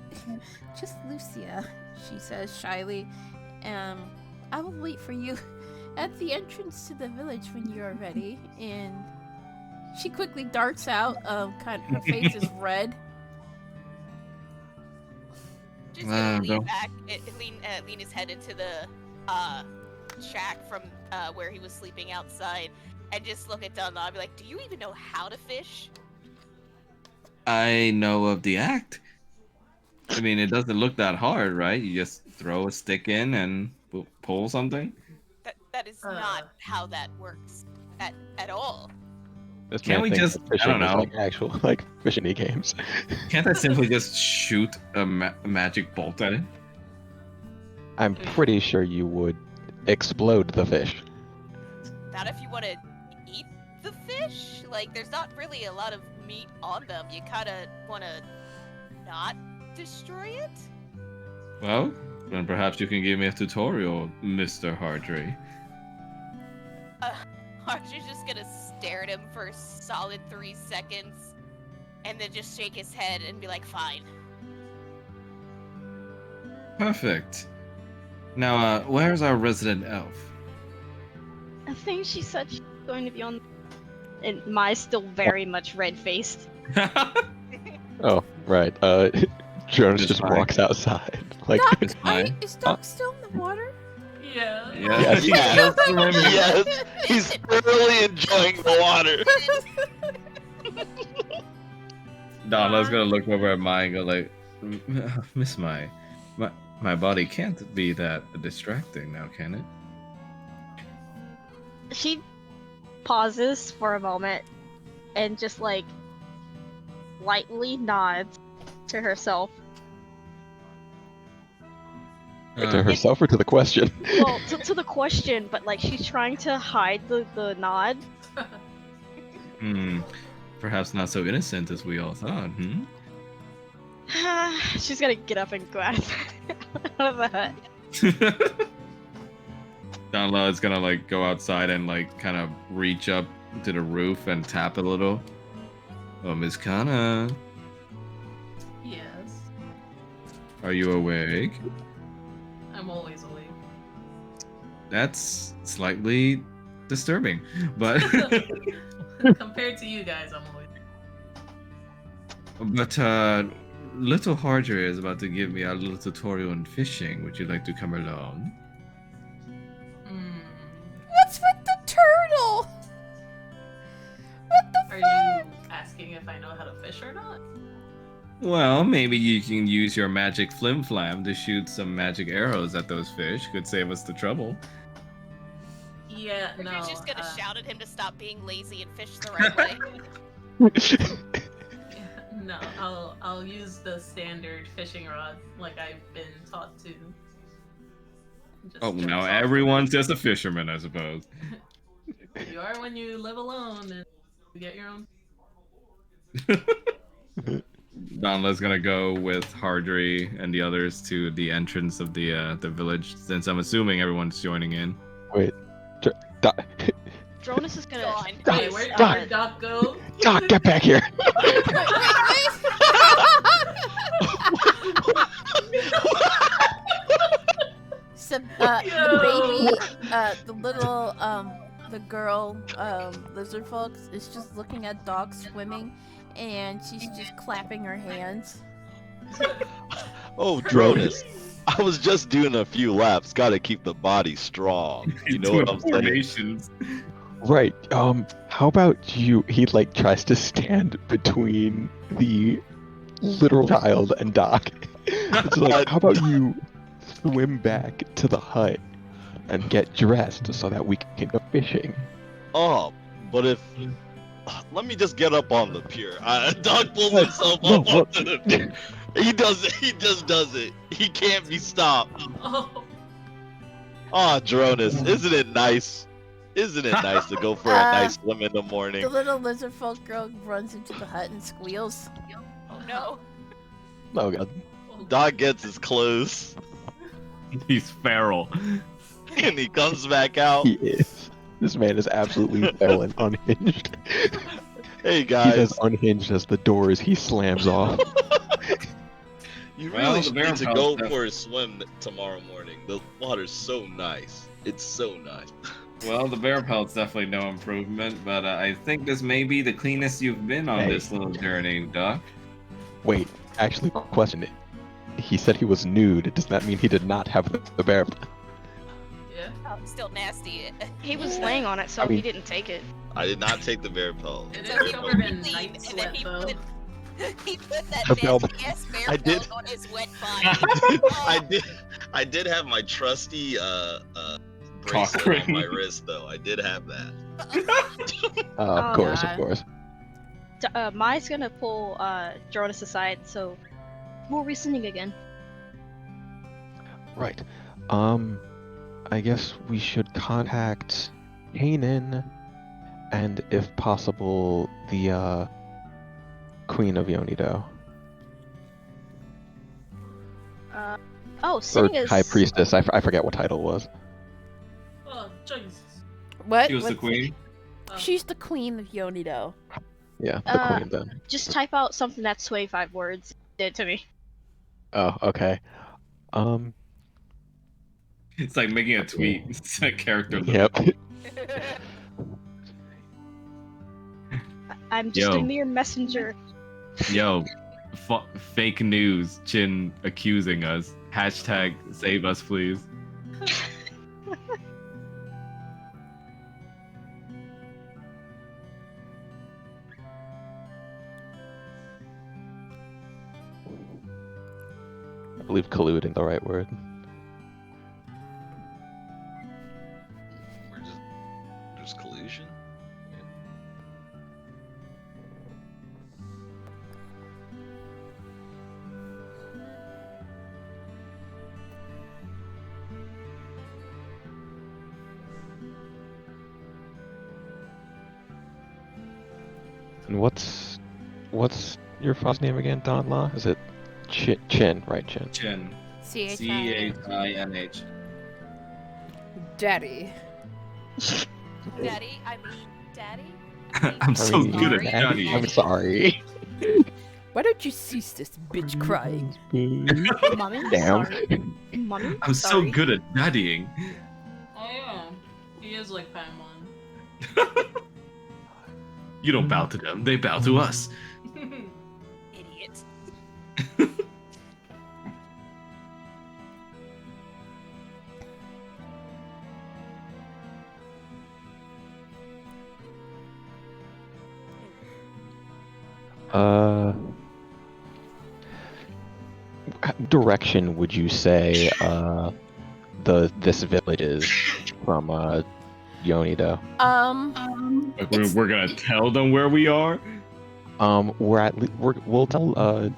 "Just Lucia," she says shyly. I will wait for you at the entrance to the village when you are ready." And she quickly darts out. Her face is red. Just gonna lean don't- back, lean his head into the shack from where he was sleeping outside, and just look at Dunlop and be like, "Do you even know how to fish?" I know of the act. I mean, it doesn't look that hard, right? You just throw a stick in and pull something. That is not how that works at all. this Can't man we thinks just- that fishing I don't is know. like actual like fishing games. Can't I simply just shoot a magic bolt at it? I'm pretty sure you would explode the fish. Not if you want to eat the fish. Like, there's not really a lot of meat on them. You kind of want to not destroy it. Well, then perhaps you can give me a tutorial, Mr. Hardry. Archer's just gonna stare at him for a solid 3 seconds, and then just shake his head and be like, "Fine." Perfect. Now, where's our resident elf? I think she said she's going to be on. And Mai's still very much red faced. Oh, right. Jonas Just just fine. walks outside. Like, Doc, It's fine. is Doc still in the water? Yeah. Yes. Yes. Yes, he's thoroughly enjoying the water. Donna's gonna look over at Mai and go like, Miss Mai, my body can't be that distracting now, can it? She pauses for a moment and just like lightly nods to herself. to herself or to the question? Well, to the question, but like she's trying to hide the nod. Perhaps not so innocent as we all thought, hmm? She's gonna get up and go out of the hut. Donla is gonna like go outside and like kind of reach up to the roof and tap a little. Oh, Miss Kana, Yes. are you awake? I'm always awake. That's slightly disturbing, but Compared to you guys, I'm always little Hardry is about to give me a little tutorial in fishing. Would you like to come along? What's with the turtle? What the Are fuck? you asking if I know how to fish or not? Well, maybe you can use your magic flim flam to shoot some magic arrows at those fish. Could save us the trouble. Yeah, Or no. you're just gonna uh, shout at him to stop being lazy and fish the right way. No, I'll use the standard fishing rod like I've been taught to. Just Oh, jumps now off. everyone's just a fisherman, I suppose. You are when you live alone and you get your own. Donla's gonna go with Hardry and the others to the entrance of the village, since I'm assuming everyone's joining in. Wait, Dronus is gonna. Dawn. Wait, place, where'd Doc. Doc go? Doc, get back here! So, Yo. the baby, the little, the girl, lizard folks is just looking at Doc swimming, and she's just clapping her hands. Oh, Dronus. I was just doing a few laps. Gotta keep the body strong. You know what I'm saying? Formations. Right. How about you? He like tries to stand between the literal child and Doc. It's like, how about you swim back to the hut and get dressed so that we can go fishing? Oh, but if let me just get up on the pier. Doc pulls Look, himself look, up look. onto the pier. He does it. He just does it. He can't be stopped. Oh, Oh, Dronus, isn't it nice? Isn't it nice to go for a nice swim in the The morning? little lizard folk girl runs into the hut and squeals. Oh no. Oh god. Doc gets his clothes He's feral. and he comes back out. He is. This man is absolutely feral and unhinged. Hey He's guys, as unhinged as the doors he slams off. you Well, really the should bear need to pals go have- for a swim tomorrow morning. The water's so nice. It's so nice. Well, the bear pelt's definitely no improvement, but I think this may be the cleanest you've been on Hey. this little journey, Doc. Wait, actually, question it. He said he was nude. Does that mean he did not have the bear? yeah. Oh, still nasty. He was laying on it, so I mean- he didn't take it. I did not take the bear pelt. It So is he covered in clean, night and sweat, then he though. he put that The bell- nasty ass bear I did- pelt on his wet body. I did have my trusty Cock bracelet on my ring. wrist though. I did have that. Of Oh, course, God. of course. Mai's gonna pull Dronus aside, so more reasoning again. Right. I guess we should contact Kanan, and if possible, the Queen of Yonido, Oh, or seeing as High Priestess. I forget what title it was. Oh, Jesus. What? She was the What's- queen. Oh. She's the queen of Yonido. Yeah, the Uh, Queen then. just type out something that's 25 words. Did it to me. Oh, okay. It's like making a tweet. It's a character. Yep. I'm just Yo. a mere messenger. Yo, fake news. Chin accusing us. Hashtag save us, please. I believe colluding the right word. We're just collusion. And what's your father's name again, Don La? Is it Chin, right, Chin? Chin. C-H-I-N. C-H-I-N-H. Daddy. Daddy, I mean, Daddy. I'm so I mean, good at Daddy. studying. I'm sorry. Why don't you cease this bitch crying? Mommy, Damn. sorry. Mommy, I'm so sorry. good at studying. Oh, yeah. He is like Paimon. You don't bow to them, they bow to us. Idiot. Direction would you say this village is from Yonido? Like It's- we're gonna tell them where we are? We'll tell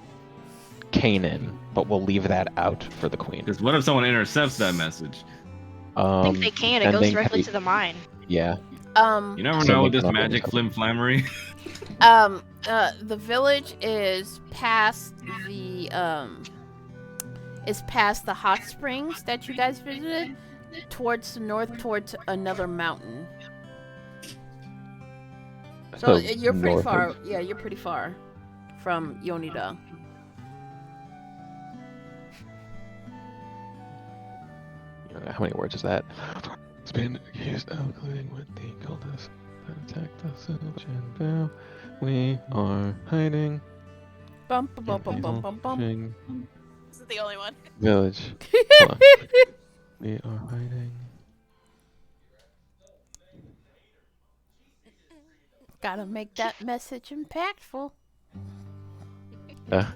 Kanan, but we'll leave that out for the queen. Because what if someone intercepts that message? I think they can. It and goes then directly have to the mine. Yeah, You never So know make this an magic option. flimflammery. The village is past the hot springs that you guys visited, towards the north, towards another mountain. So you're pretty north far. of- Yeah, you're pretty far from Yonida. How many words is that? It's been accused of including what they called us that attacked us in Jinbao. We are hiding Bum bum bum bum bum bum bum. in This is the only one. village. Hold on. We are hiding. Gotta make that message impactful.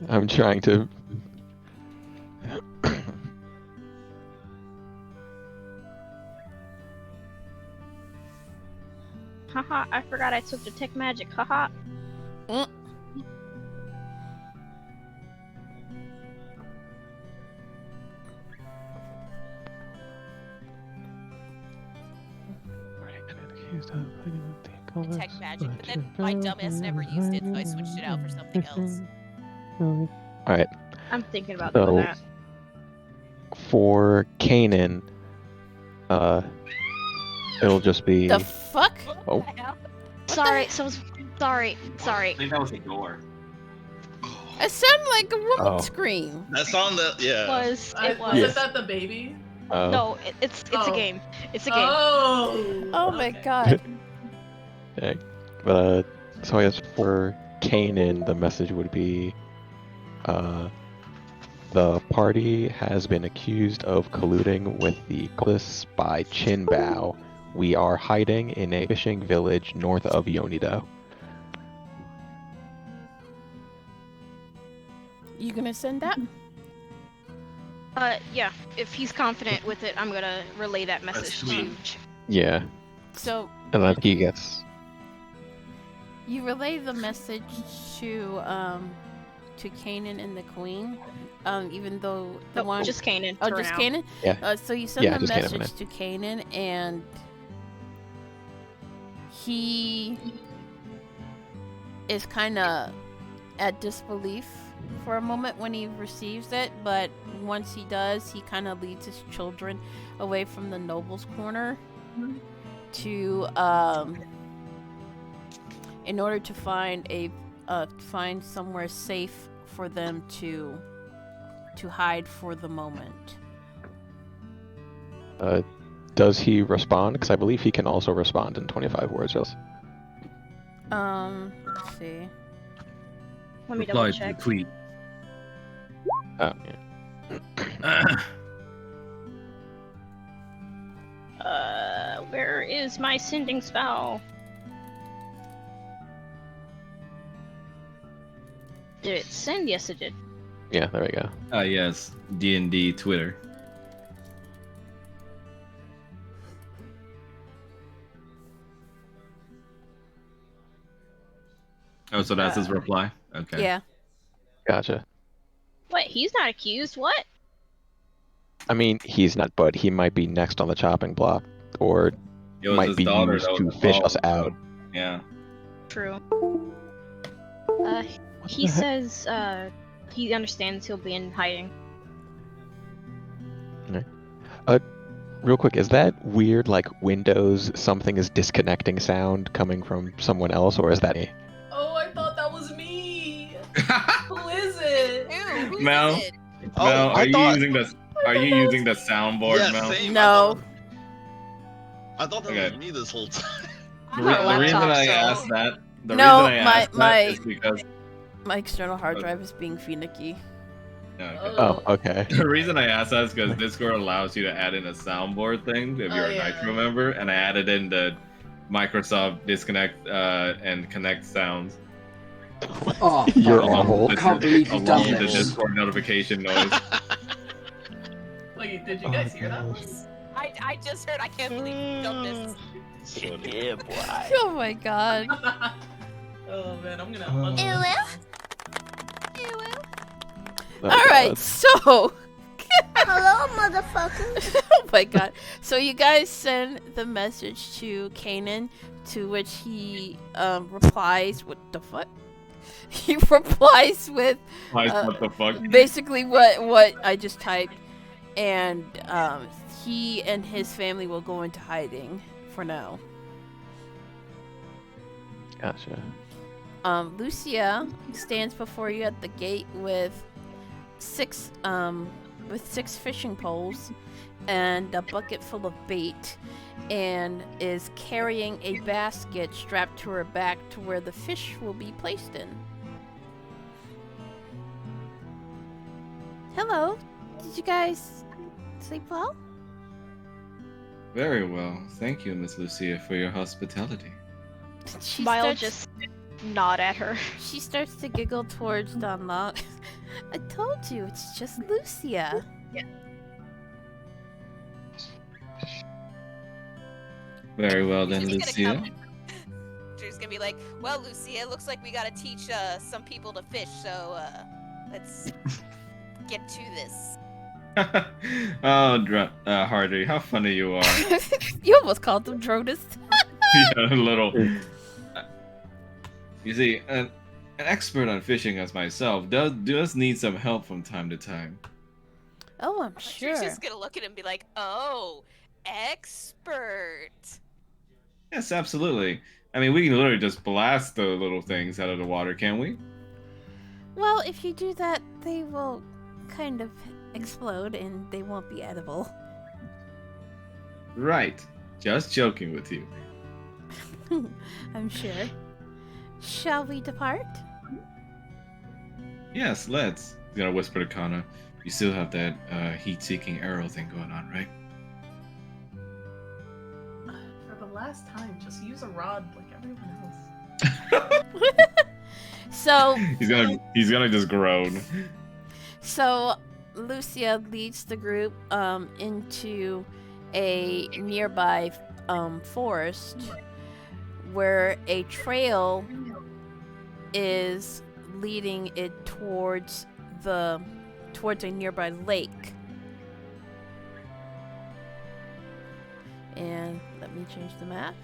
I'm trying to. Haha, I forgot I took Detect Magic. Haha. Accused of hiding what they called Detect us magic, by but then my Jinbao. dumbass never used it, so I switched it out for something else. Alright, I'm thinking about So- doing that. for Kanan, it'll just be. The fuck? Oh. What the hell? Sorry, sorry. think that was the door. It sounded like a woman Oh. scream. That's on the Was it was? Is that the baby? No, it's a Oh. game. It's a game. Oh. Oh my okay. god. Dang. So I guess for Kanan, the message would be, the party has been accused of colluding with the Cliffs by Jinbao. We are hiding in a fishing village north of Yonida. You gonna send that? Yeah. If he's confident with it, I'm gonna relay that message to. sweet. Yeah, So and then he gets. you relay the message to Kanan and the Queen. Even though the No, one just Kanan. Oh, for just now. Kanan? Yeah. So you send Yeah, the just Kanan for message to Kanan, and he is kind of at disbelief for a moment when he receives it, but once he does, he kind of leads his children away from the noble's corner to, in order to find find somewhere safe for them to hide for the moment. Does he respond? Because I believe he can also respond in 25 words. Yes. Let's see. Let me Reply double to the check. tweet. Oh, yeah. Where is my sending spell? Did it send? Yes, it did. Yeah, there we go. Yes, D&D Twitter. Oh, so that's his reply? Okay. Yeah. Gotcha. What? He's not accused. What? I mean, he's not, but he might be next on the chopping block, or It was might his be daughter used that to was fish us involved, out. so- Yeah. True. What He the heck? says he understands he'll be in hiding. Real quick, is that weird, like Windows something is disconnecting sound coming from someone else, or is that me? Oh, I thought that was me. Who is it? Ew, who Mel? is it? Oh, Mel, I are you thought- using the soundboard, Yeah, Mel? same. No. I thought that Okay. was me this whole time. The, I'm on a the reason laptop, I so- asked that, the No, reason I my- asked my- that is because My external hard drive is being finicky. yeah, okay. Oh, okay. The reason I asked that is because Discord allows you to add in a soundboard thing if you're a yeah. Nitro member, and I added in the Microsoft disconnect and connect sounds Oh, You're fuck. awful. I can't believe you've along done with the this. Discord notification noise. Wait, did you guys hear that one? I just heard. I can't believe you've done this. Yeah, boy. Oh my god. Oh man, I'm gonna. Oh. unload Ew. Oh, Alright, God. so Hello, motherfucker. Oh my god. So you guys send the message to Kanan, to which he replies, what the fuck? He replies with What the fuck? basically what I just typed, and he and his family will go into hiding for now. Gotcha. Lucia stands before you at the gate with six fishing poles and a bucket full of bait, and is carrying a basket strapped to her back to where the fish will be placed in. Hello. Did you guys sleep well? Very well. Thank you, Miss Lucia, for your hospitality. She Smile starts- just nod at her. She starts to giggle towards Donlock. I told you, it's just Lucia. Very well then, She's gonna Lucia. She's gonna be like, well, Lucia, it looks like we gotta teach some people to fish, so let's get to this. Oh, Hardy, how funny you are. You almost called him Dronus. Yeah, a little. You see, an expert on fishing as myself does need some help from time to time. Oh, I'm sure. She's just gonna look at him and be like, oh, expert. Yes, absolutely. I mean, we can literally just blast the little things out of the water, can't we? Well, if you do that, they will kind of explode and they won't be edible. Right. Just joking with you. I'm sure. Shall we depart? Yes, let's. He's gonna whisper to Kana. You still have that heat-seeking arrow thing going on, right? For the last time, just use a rod like everyone else. So, He's gonna just groan. so Lucia leads the group into a nearby forest where a trail is leading it towards a nearby lake. And let me change the map.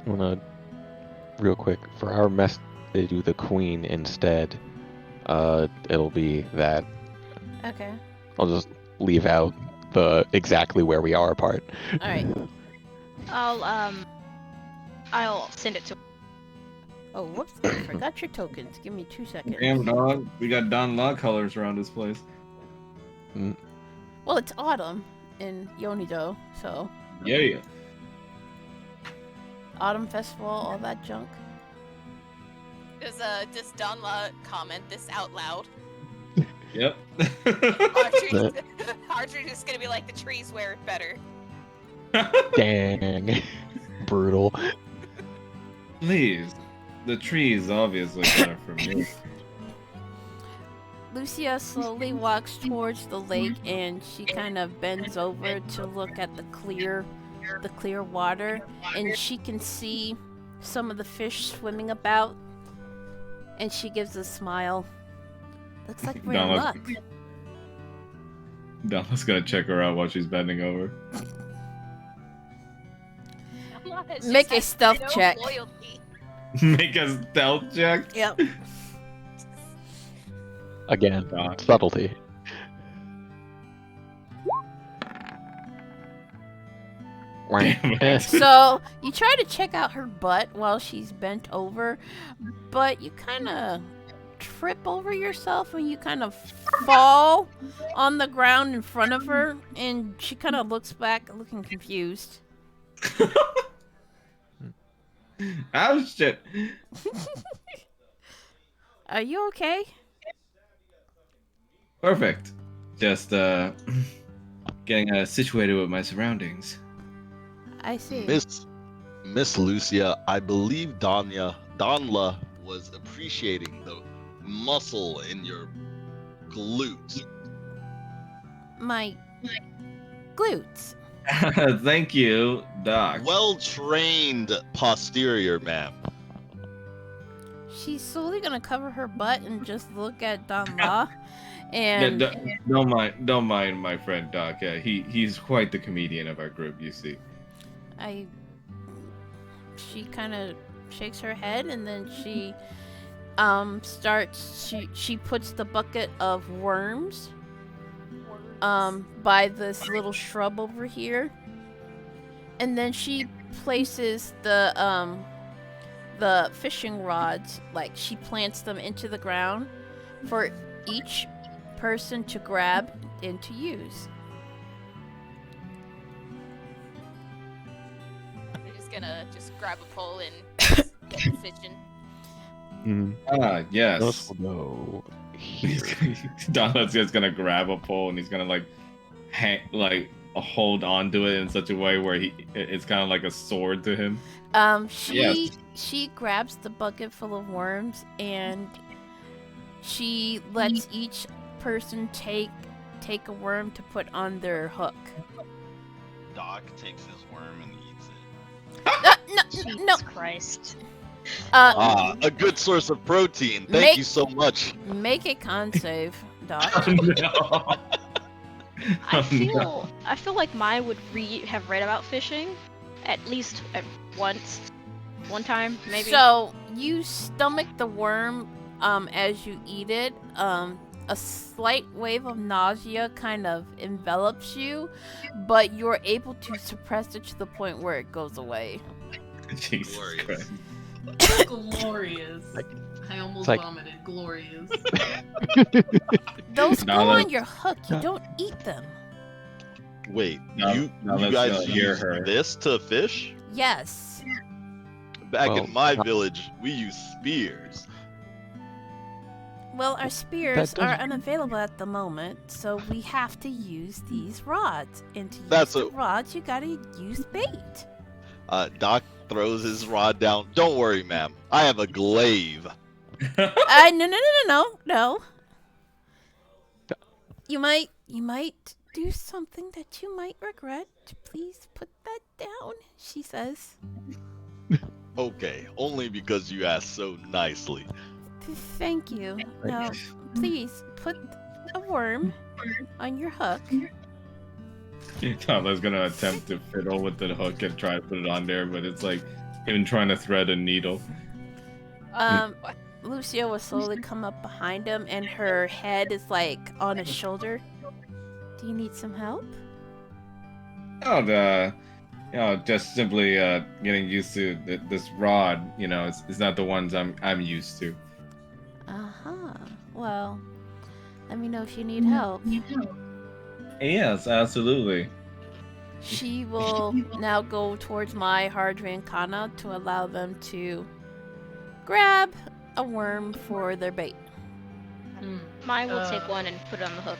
I wanna, real quick, for our mess, they do the queen instead. It'll be that. Okay. I'll just leave out the exactly where we are part. All right. I'll send it to. Oh, whoops! I forgot your tokens. Give me 2 seconds. Damn dog, we got Don Law colors around this place. Well, it's autumn in Yonido, so Yeah. autumn festival, all that junk. Does Donla comment this out loud? Yep. Archer's just gonna be like, the trees wear it better. Dang. Brutal. Please. The trees obviously better for me. Lucia slowly walks towards the lake, and she kind of bends over to look at the clear water, and she can see some of the fish swimming about, and she gives a smile. Looks like we're in Donald- luck. Donna's gonna check her out while she's bending over. Make a stealth check. Loyalty. Make a stealth check? Yep. Again, God. subtlety. Damn it. So you try to check out her butt while she's bent over, but you kind of trip over yourself and you kind of fall on the ground in front of her, and she kind of looks back looking confused. Oh shit. Are you okay? Perfect. Just getting situated with my surroundings. I see. Miss Lucia, I believe Donla was appreciating the muscle in your glutes. My glutes. Thank you, Doc. Well trained posterior, ma'am. She's slowly gonna cover her butt and just look at Don La, And Don't mind my friend Doc. Yeah, he's quite the comedian of our group. You see. she kind of shakes her head, and then she she puts the bucket of worms by this little shrub over here, and then she places the fishing rods, like she plants them into the ground for each person to grab and to use. We're just gonna grab a pole and get fishing. Yes. Those will go here. Donald's just gonna grab a pole and he's gonna hold on to it in such a way where it's kind of like a sword to him. She grabs the bucket full of worms, and she lets each person take a worm to put on their hook. Doc takes his worm and eats it. No. Jesus Christ. A good source of protein. Thank you so much. Make a con save, Doc. No. I feel like mine would have read about fishing, at least one time maybe. So you stomach the worm as you eat it. A slight wave of nausea kind of envelops you, but you're able to suppress it to the point where it goes away. Jesus Glorious. Christ. Glorious. I almost like- vomited. Glorious. Those Now go that- on your hook. You don't eat them. Wait, Now you let's guys hear use her. this to fish? Yes. Back Well, in my village, we use spears. Well, our spears That are doesn't- unavailable at the moment, so we have to use these rods. And to use That's the a- rods, you gotta use bait. Doc throws his rod down. Don't worry, ma'am. I have a glaive. No. You might do something that you might regret. Please put that down, she says. Okay, only because you asked so nicely. Thank you. Now, please put a worm on your hook. Tyler's gonna attempt to fiddle with the hook and try to put it on there, but it's like him trying to thread a needle. Lucia will slowly come up behind him, and her head is like on his shoulder. Do you need some help? Just simply getting used to this rod. It's not the ones I'm used to. Well, let me know if you need help. Yes, absolutely. She will now go towards my Hardry and Kana to allow them to grab a worm for their bait. Mine will take one and put it on the hook.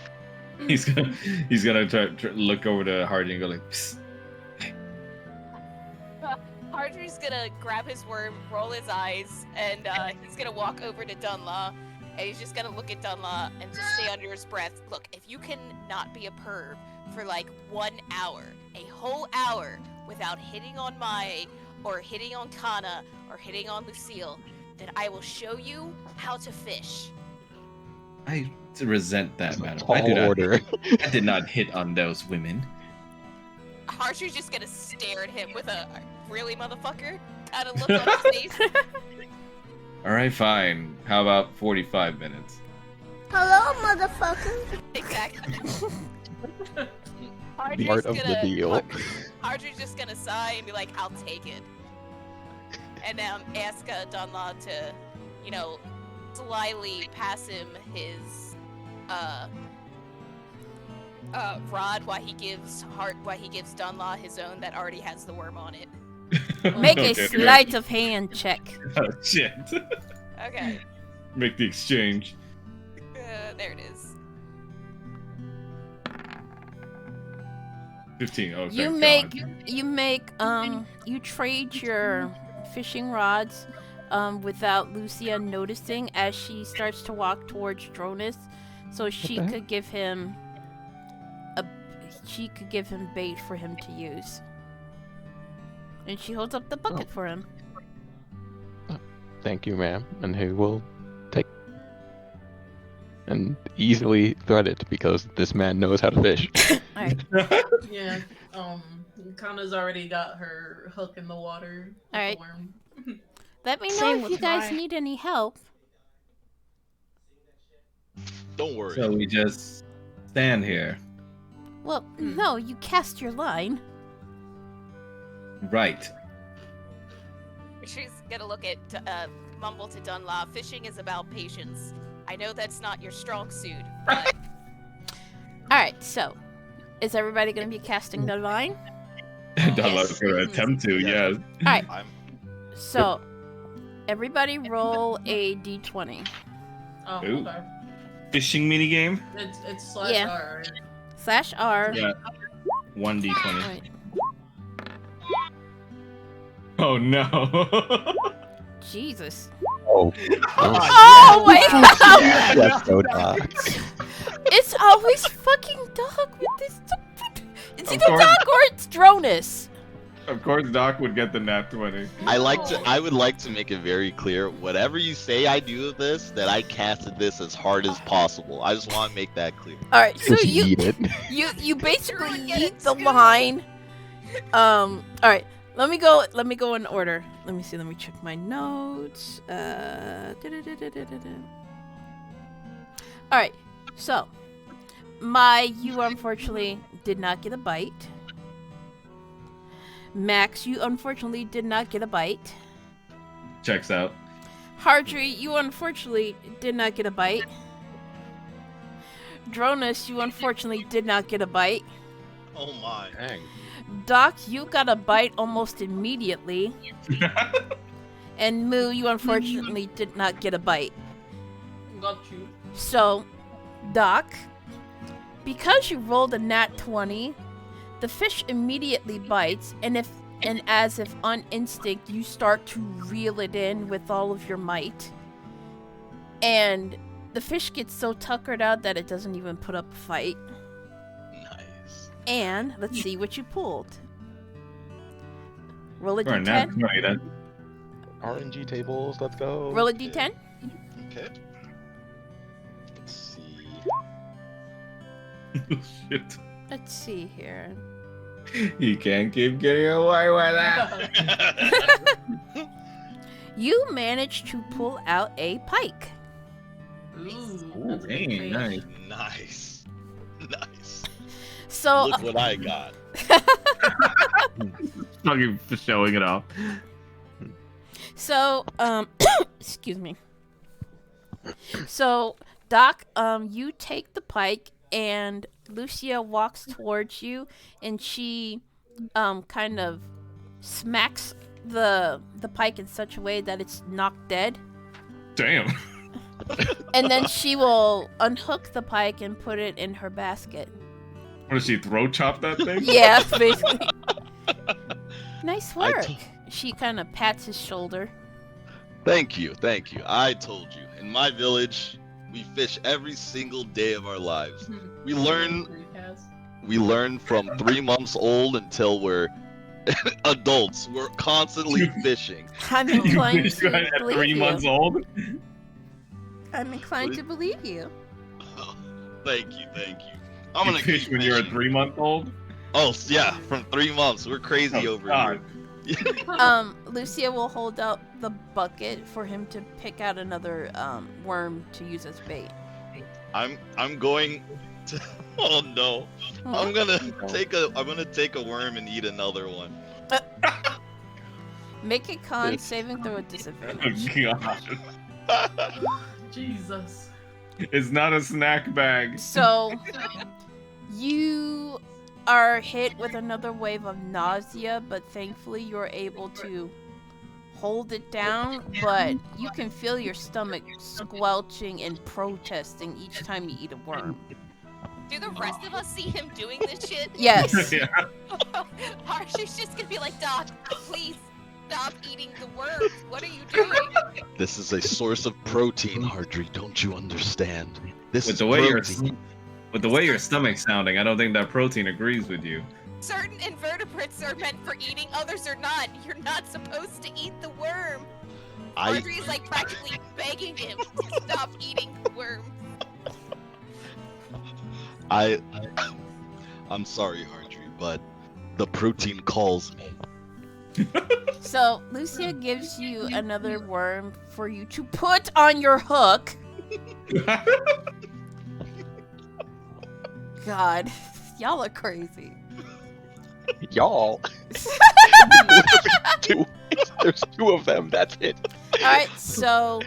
He's gonna try look over to Hardy and go like, psst. Hardry's gonna grab his worm, roll his eyes, and he's gonna walk over to Dunlaw, and he's just gonna look at Dunlaw and just say under his breath, "Look, if you can not be a perv for like 1 hour, a whole hour, without hitting on Mai, or hitting on Kana, or hitting on Lucille, then I will show you how to fish." I resent that, madam. Tall order. I did not hit on those women. Hardry's just gonna stare at him with a "really, motherfucker?" kind of look on his face. All right, fine. How about 45 minutes? Hello, motherfucker. Exactly. The art of the deal. Hardry's just gonna sigh and be like, "I'll take it," and ask Dunlaw to, slyly pass him his rod while he gives Dunlaw his own that already has the worm on it. Make a Okay. sleight of hand check. Oh shit! Okay, Make the exchange. there it is. 15. Oh, You thank God. you trade your fishing rods without Lucia noticing as she starts to walk towards Dronus, so she the heck? could give him bait for him to use. And she holds up the bucket for him. Thank you, ma'am. And he will take. and easily threaded because this man knows how to fish. Alright. Yeah. Kana's already got her hook in the water. With the Alright. worm. Let me know Same if with you guys my- need any help. Don't worry. So we just stand here. Well, no, you cast your line. Right. She's gonna look at mumble to Dunlop. Fishing is about patience. I know that's not your strong suit, but Alright, so is everybody gonna be casting their line? Dunlop's gonna attempt to, Yeah. yes. Alright, I'm so everybody roll a d20. Oh, Ooh. okay. Fishing minigame? It's slash Yeah. R, right? /R. Yeah. 1d20. Alright. Oh no. Jesus. Oh, Oh my god! let's go, Doc. It's always fucking Doc with this stupid. It's Of either course. Doc or it's Dronus. Of course Doc would get the nat 20. I would like to make it very clear, whatever you say I do with this, that I casted this as hard as possible. I just want to make that clear. Alright, so Just you eat it. you basically Screw it, eat the screw it. line. Alright. Let me go in order. Let me see, let me check my notes. Alright, so you unfortunately did not get a bite. Max, you unfortunately did not get a bite. Checks out. Hardry, you unfortunately did not get a bite. Dronus, you unfortunately did not get a bite. Oh my. Dang. Doc, you got a bite almost immediately. And Moo, you unfortunately did not get a bite. Got you. So, Doc, because you rolled a nat 20, the fish immediately bites, and as if on instinct, you start to reel it in with all of your might. And the fish gets so tuckered out that it doesn't even put up a fight. Nice. And let's see what you pulled. Roll a For a nat d10. 20, that RNG tables, let's go. Roll a d10. Okay. Let's see. shit. Let's see here. You can't keep getting away with that. You managed to pull out a pike. Ooh, Ooh, that's a big dang, fish. nice. Nice. Nice. So, Look what I got. Fucking showing it off. so, excuse me. So, Doc, you take the pike, and Lucia walks towards you, and she, kind of smacks the pike in such a way that it's knocked dead. Damn. And then she will unhook the pike and put it in her basket. What does she throat chop that thing? Yeah, basically. Nice I work. t- She kind of pats his shoulder. Thank you. Thank you. I told you. In my village, we fish every single day of our lives. We learn from 3 months old until we're adults. We're constantly fishing. I'm inclined You to at believe 3 you. months old? I'm inclined to believe you. Thank you. Thank you. I'm You gonna fish keep when you're a fishing. 3 month old? Oh yeah, from 3 months. We're crazy Oh, over God. here. Lucia will hold out the bucket for him to pick out another worm to use as bait. I'm going to. Oh no. I'm gonna take a worm and eat another one. Make a con Yes. saving throw at Oh, disadvantage. God. Jesus. It's not a snack bag. So, you are hit with another wave of nausea, but thankfully you're able to hold it down, but you can feel your stomach squelching and protesting each time you eat a worm. Do the rest of us see him doing this shit? Yes. Yeah. Harshy's just gonna be like, Doc, please stop eating the worms. What are you doing? This is a source of protein, Hardry. Don't you understand? This With is the way protein. with the way your stomach's sounding, I don't think that protein agrees with you. Certain invertebrates are meant for eating, others are not. You're not supposed to eat the worm. I Audrey's like practically begging him to stop eating the worm. I'm sorry, Hartree, but the protein calls me. So Lucia gives you another worm for you to put on your hook. God, y'all are crazy. Y'all. There's two of them. That's it. Alright, so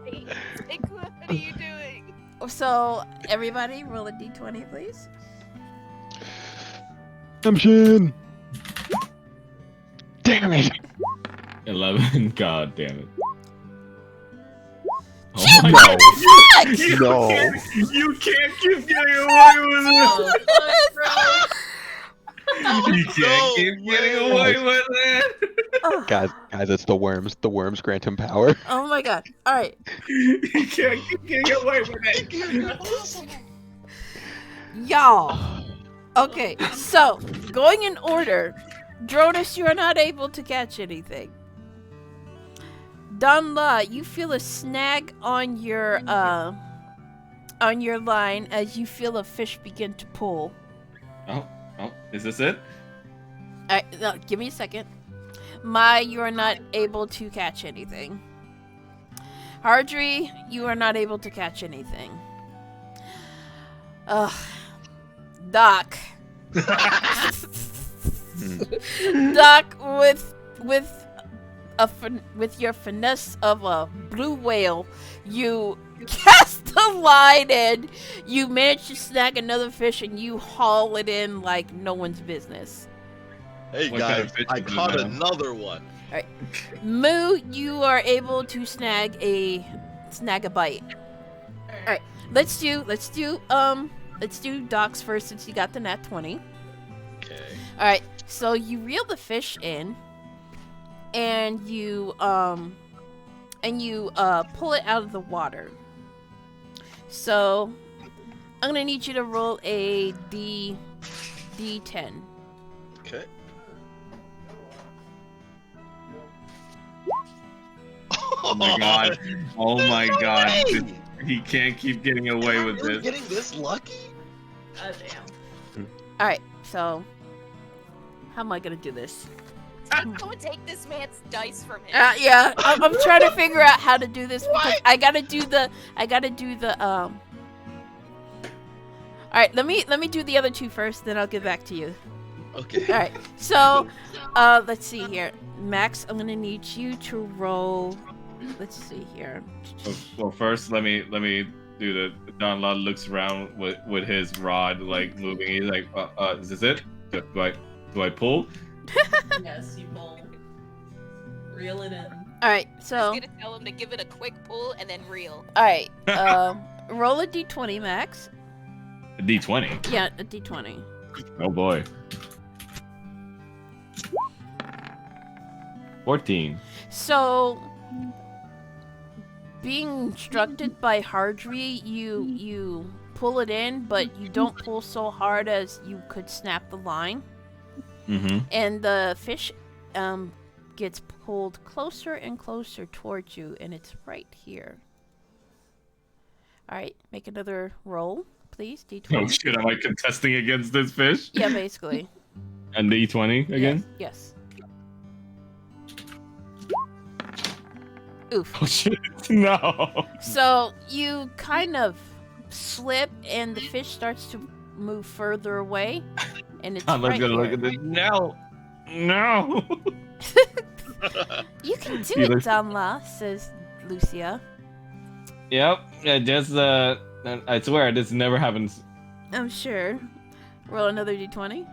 What are you doing? Everybody roll a d20, please. Redemption. Damn it. 11. God damn it. Oh Shit, my what god. the fuck? No. You can't keep getting away with it. Oh, fuck, bro. You can't keep getting away with it. Oh, Guys, it's the worms. The worms grant him power. oh my god. Alright. You can't keep getting away with it. Y'all. Okay, so going in order. Dronus, you are not able to catch anything. Danla, you feel a snag on your line as you feel a fish begin to pull. Oh, is this it? Alright, no, give me a second. Mai, you are not able to catch anything. Hardry, you are not able to catch anything. Doc. Doc, with your finesse of a blue whale, you cast the line in, you manage to snag another fish, and you haul it in like no one's business. Hey What kind guys, of fish I is it caught now? another one. Moo, you are able to snag a bite. Alright, let's do Doc's first since you got the nat 20. Okay. Alright, so you reel the fish in and you pull it out of the water. So I'm gonna need you to roll a D10. Okay. Oh my god. Oh my No god. way! He can't keep getting away Am I with really this. getting this lucky? God damn. Alright, so how am I gonna do this? Go and take this man's dice from him. Yeah, I'm trying to figure out how to do this because I gotta do the Alright, let me do the other two first, then I'll get back to you. Okay. Alright, so let's see here. Max, I'm gonna need you to roll. Let's see here. Well, first let me do the Don Law looks around with his rod like moving. He's like, is this it? Do I pull? Yes, you pull. Reel it in. Alright, I'm so gonna tell him to give it a quick pull and then reel. alright. Roll a d20, Max. A D20. Yeah, a d20. Oh boy. 14. So, being instructed by Hardry, you pull it in, but you don't pull so hard as you could snap the line, Mm-hmm. and the fish gets pulled closer and closer towards you, and it's right here. All right, make another roll, please. D20. Oh shit! Am I contesting against this fish? Yeah, basically. And D20 again? Yes. Oof. Oh shit! No. So you kind of slip, and the fish starts to move further away, and it's I'm right gonna here. look at this. No. No. You can do You it, look- Danla, says Lucia. Yep. Yeah, just I swear this never happens. I'm sure. Roll another d20.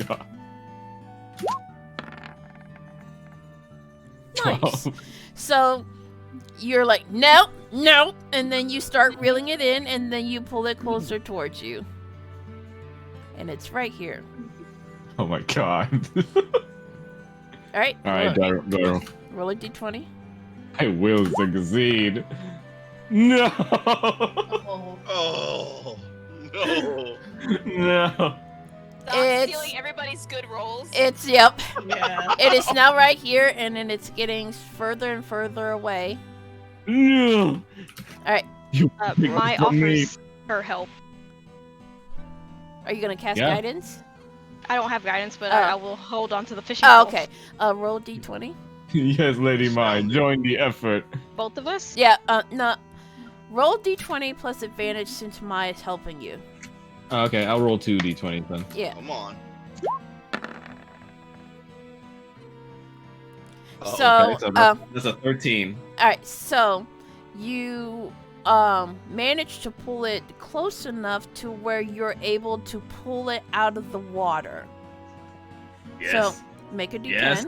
God. Nice. So you're like, no, no, and then you start reeling it in, and then you pull it closer towards you. And it's right here. Oh my god. Alright, Alright, go. roll a d20. I will succeed. No. Oh, Oh no. No. Stop It's- stealing everybody's good rolls. It's, yep. yeah. It is now right here, and then it's getting further and further away. No. Alright. You Mai from me. offers her help. Are you gonna cast Yeah. guidance? I don't have guidance, but Oh. I will hold on to the fishing Oh, pole. okay. Roll d20. Yes, Lady Mine, join the effort. Both of us? Yeah. No. Roll d20 plus advantage since Maya's helping you. Okay, I'll roll 2 d20s then. Yeah. Come on. So, Okay, so that's a 13. all right. So, you managed to pull it close enough to where you're able to pull it out of the water. Yes. So, make a d10. Yes.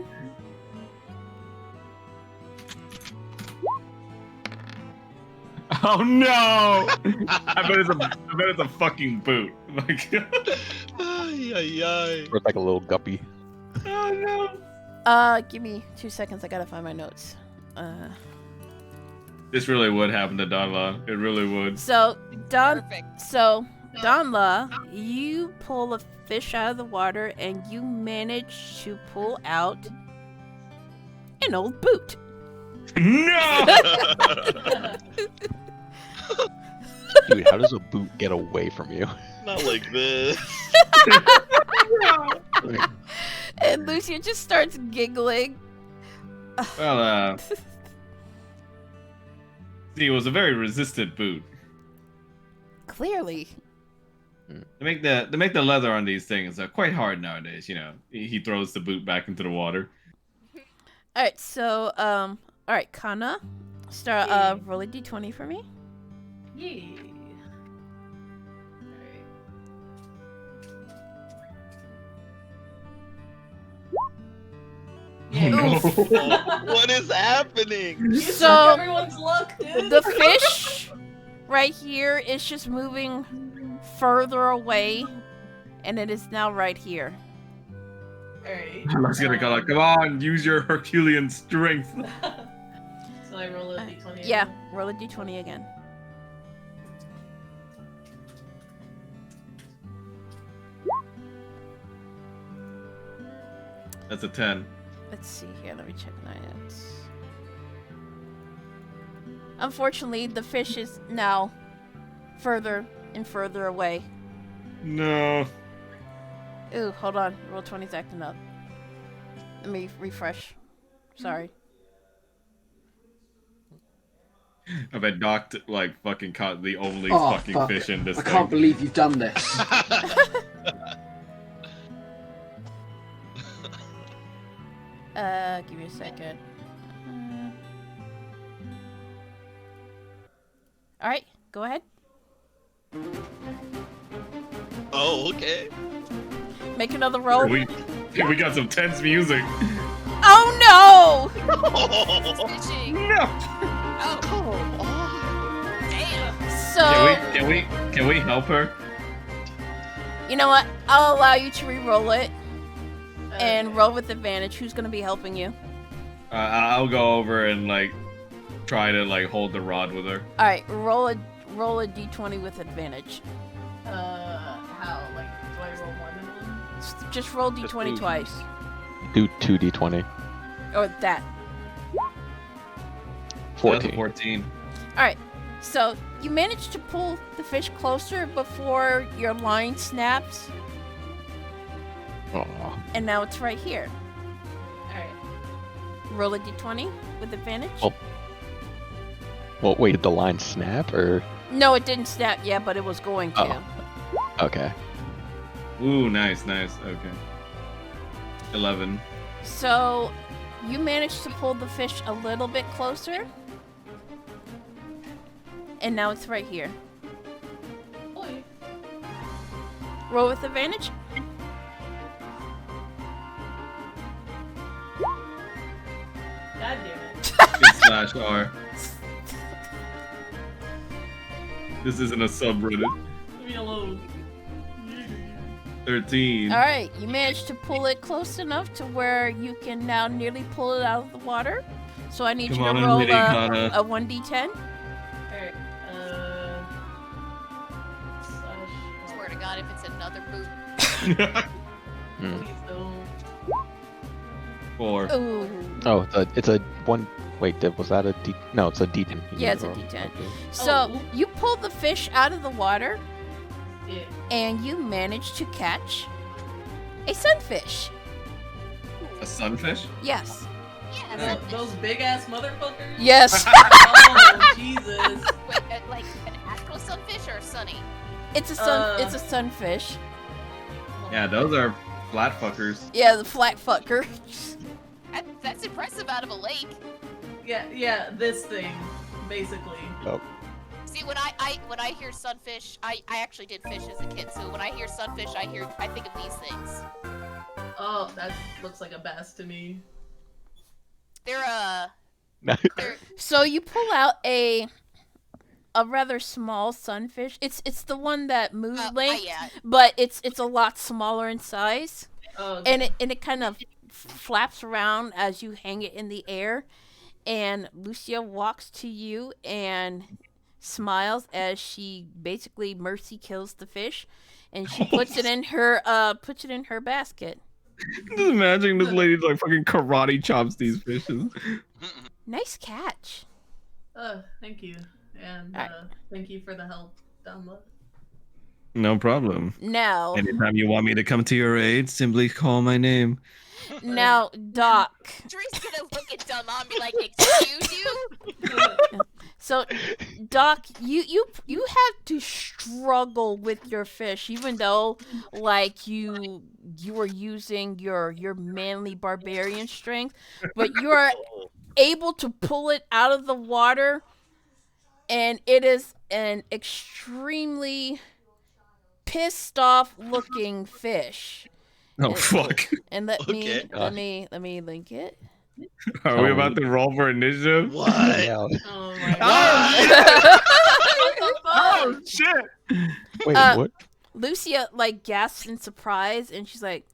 Oh no! I bet it's a fucking boot. Like, Ay, ay, ay. Or it's like a little guppy. oh no! Give me 2 seconds. I gotta find my notes. This really would happen to Donla. It really would. So, Perfect. Donla, you pull a fish out of the water and you manage to pull out an old boot. No! Dude, how does a boot get away from you? Not like this. And Lucia just starts giggling. Well, see, it was a very resistant boot. Clearly. To make the leather on these things quite hard nowadays. You know, he throws the boot back into the water. All right, so all right, Kana, start roll a d20 for me. Yeah. Oh no! What is happening? So Everyone's luck, dude. the fish right here is just moving further away, and it is now right here. Alright. I was gonna go like, come on, use your Herculean strength. So I roll a d20. Yeah, again? roll a d20 again. That's a 10. Let's see here. Let me check my notes. Unfortunately, the fish is now further and further away. No. Ooh, hold on. Roll 20's acting up. Let me refresh. Sorry. I bet Doc like fucking caught the only Oh, fucking fuck. fish in this I thing. can't believe you've done this. Give me a second. Alright, go ahead. Oh, okay. Make another roll. We got some tense music. Oh no! Fishing. No. Oh, Come on. damn. So, Can we help her? you know what? I'll allow you to re-roll it and roll with advantage. Who's gonna be helping you? I'll go over and like try to like hold the rod with her. Alright, roll a d20 with advantage. How? Like, do I roll more than one? Just roll d20 Just twice. Do 2d20. Or that. 14. That's 14. Alright, so you managed to pull the fish closer before your line snaps, Aw. and now it's right here. Alright. Roll a d20 with advantage. Oh. Well, wait, did the line snap or? No, it didn't snap yet, but it was going to. Oh. Okay. Ooh, nice. Okay. 11. So you managed to pull the fish a little bit closer, and now it's right here. Boy. Roll with advantage. God damn it. It's /R. This isn't a subreddit. Leave me alone. 13. Alright, you managed to pull it close enough to where you can now nearly pull it out of the water. So I need Come you on to in, roll Liddy, Kana. a 1d10. Alright. Swear to God, if it's another boot. Hmm. Please don't. 4. Ooh. Oh, it's a one. Wait, was that a D? No, it's a D10. Yeah, it's a Oh, D10. okay. So Oh. you pull the fish out of the water, Yeah. and you manage to catch a sunfish. A sunfish? Yes. Yeah, Those big ass motherfuckers. Yes. Oh Jesus. Wait, like an actual sunfish or a sunny? It's a sunfish. Yeah, those are flat fuckers. Yeah, the flat fucker. That's impressive out of a lake. Yeah, this thing, basically. See, when I hear sunfish, I actually did fish as a kid. So when I hear sunfish, I think of these things. Oh, that looks like a bass to me. They're So you pull out a rather small sunfish. It's the one that moves link, yeah. but it's a lot smaller in size. Oh, okay. And it kind of flaps around as you hang it in the air, and Lucia walks to you and smiles as she basically mercy kills the fish, and she puts it in her basket. Just imagine this lady like fucking karate chops these fishes. Nice catch. Thank you, and Alright. thank you for the help, Danla. No problem. Now, Anytime you want me to come to your aid, simply call my name. Doc. Dre's gonna look at Dunlop and be like, "Excuse you?" So, Doc, you have to struggle with your fish, even though like you were using your manly barbarian strength, but you are able to pull it out of the water, and it is an extremely pissed off looking fish. Oh fuck! And let Okay. me link it. Are we about to roll for initiative? What? Oh my god. Oh shit! Wait, Uh, what? Lucia like gasps in surprise, and she's like,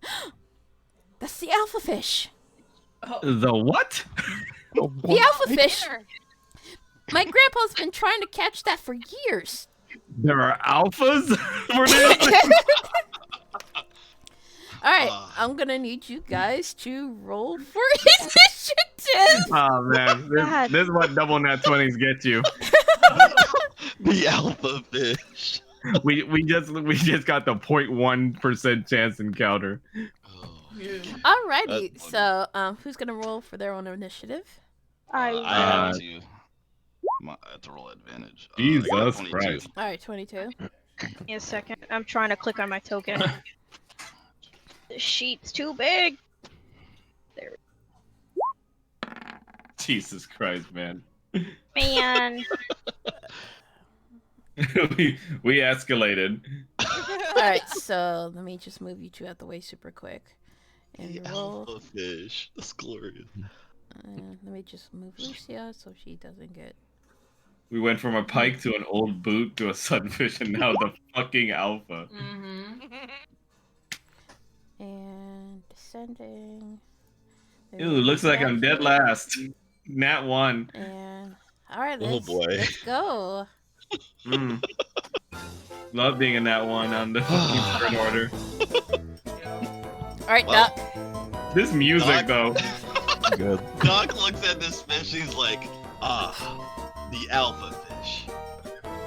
"That's the alpha fish. The what? Oh, The what? alpha fish. My grandpa's been trying to catch that for years." There are alphas for this? All right, I'm gonna need you guys to roll for initiative. Oh man, God. this is what double nat 20s get you. The alpha fish. We just got the 0.1% chance encounter. Oh, Yeah. Alrighty, That's so who's gonna roll for their own initiative? I have to. I have to roll advantage. I Jesus got 22. Christ. All right, 22. Give me a second. I'm trying to click on my token. The sheet's too big. Jesus Christ, man. Man. we escalated. All right, so let me just move you two out the way super quick, and The roll. alpha fish. That's glorious. Let me just move Lucia so she doesn't get. We went from a pike to an old boot to a sunfish and now the fucking alpha. Mm-hmm. And descending. Ew, looks like I'm dead last. Nat 1. And all right, Oh, boy. let's go. Mm. Love being a nat 1 on the fucking third order. All right, Well, Doc. This music, though. Good. Doc looks at this fish. He's like, the alpha fish.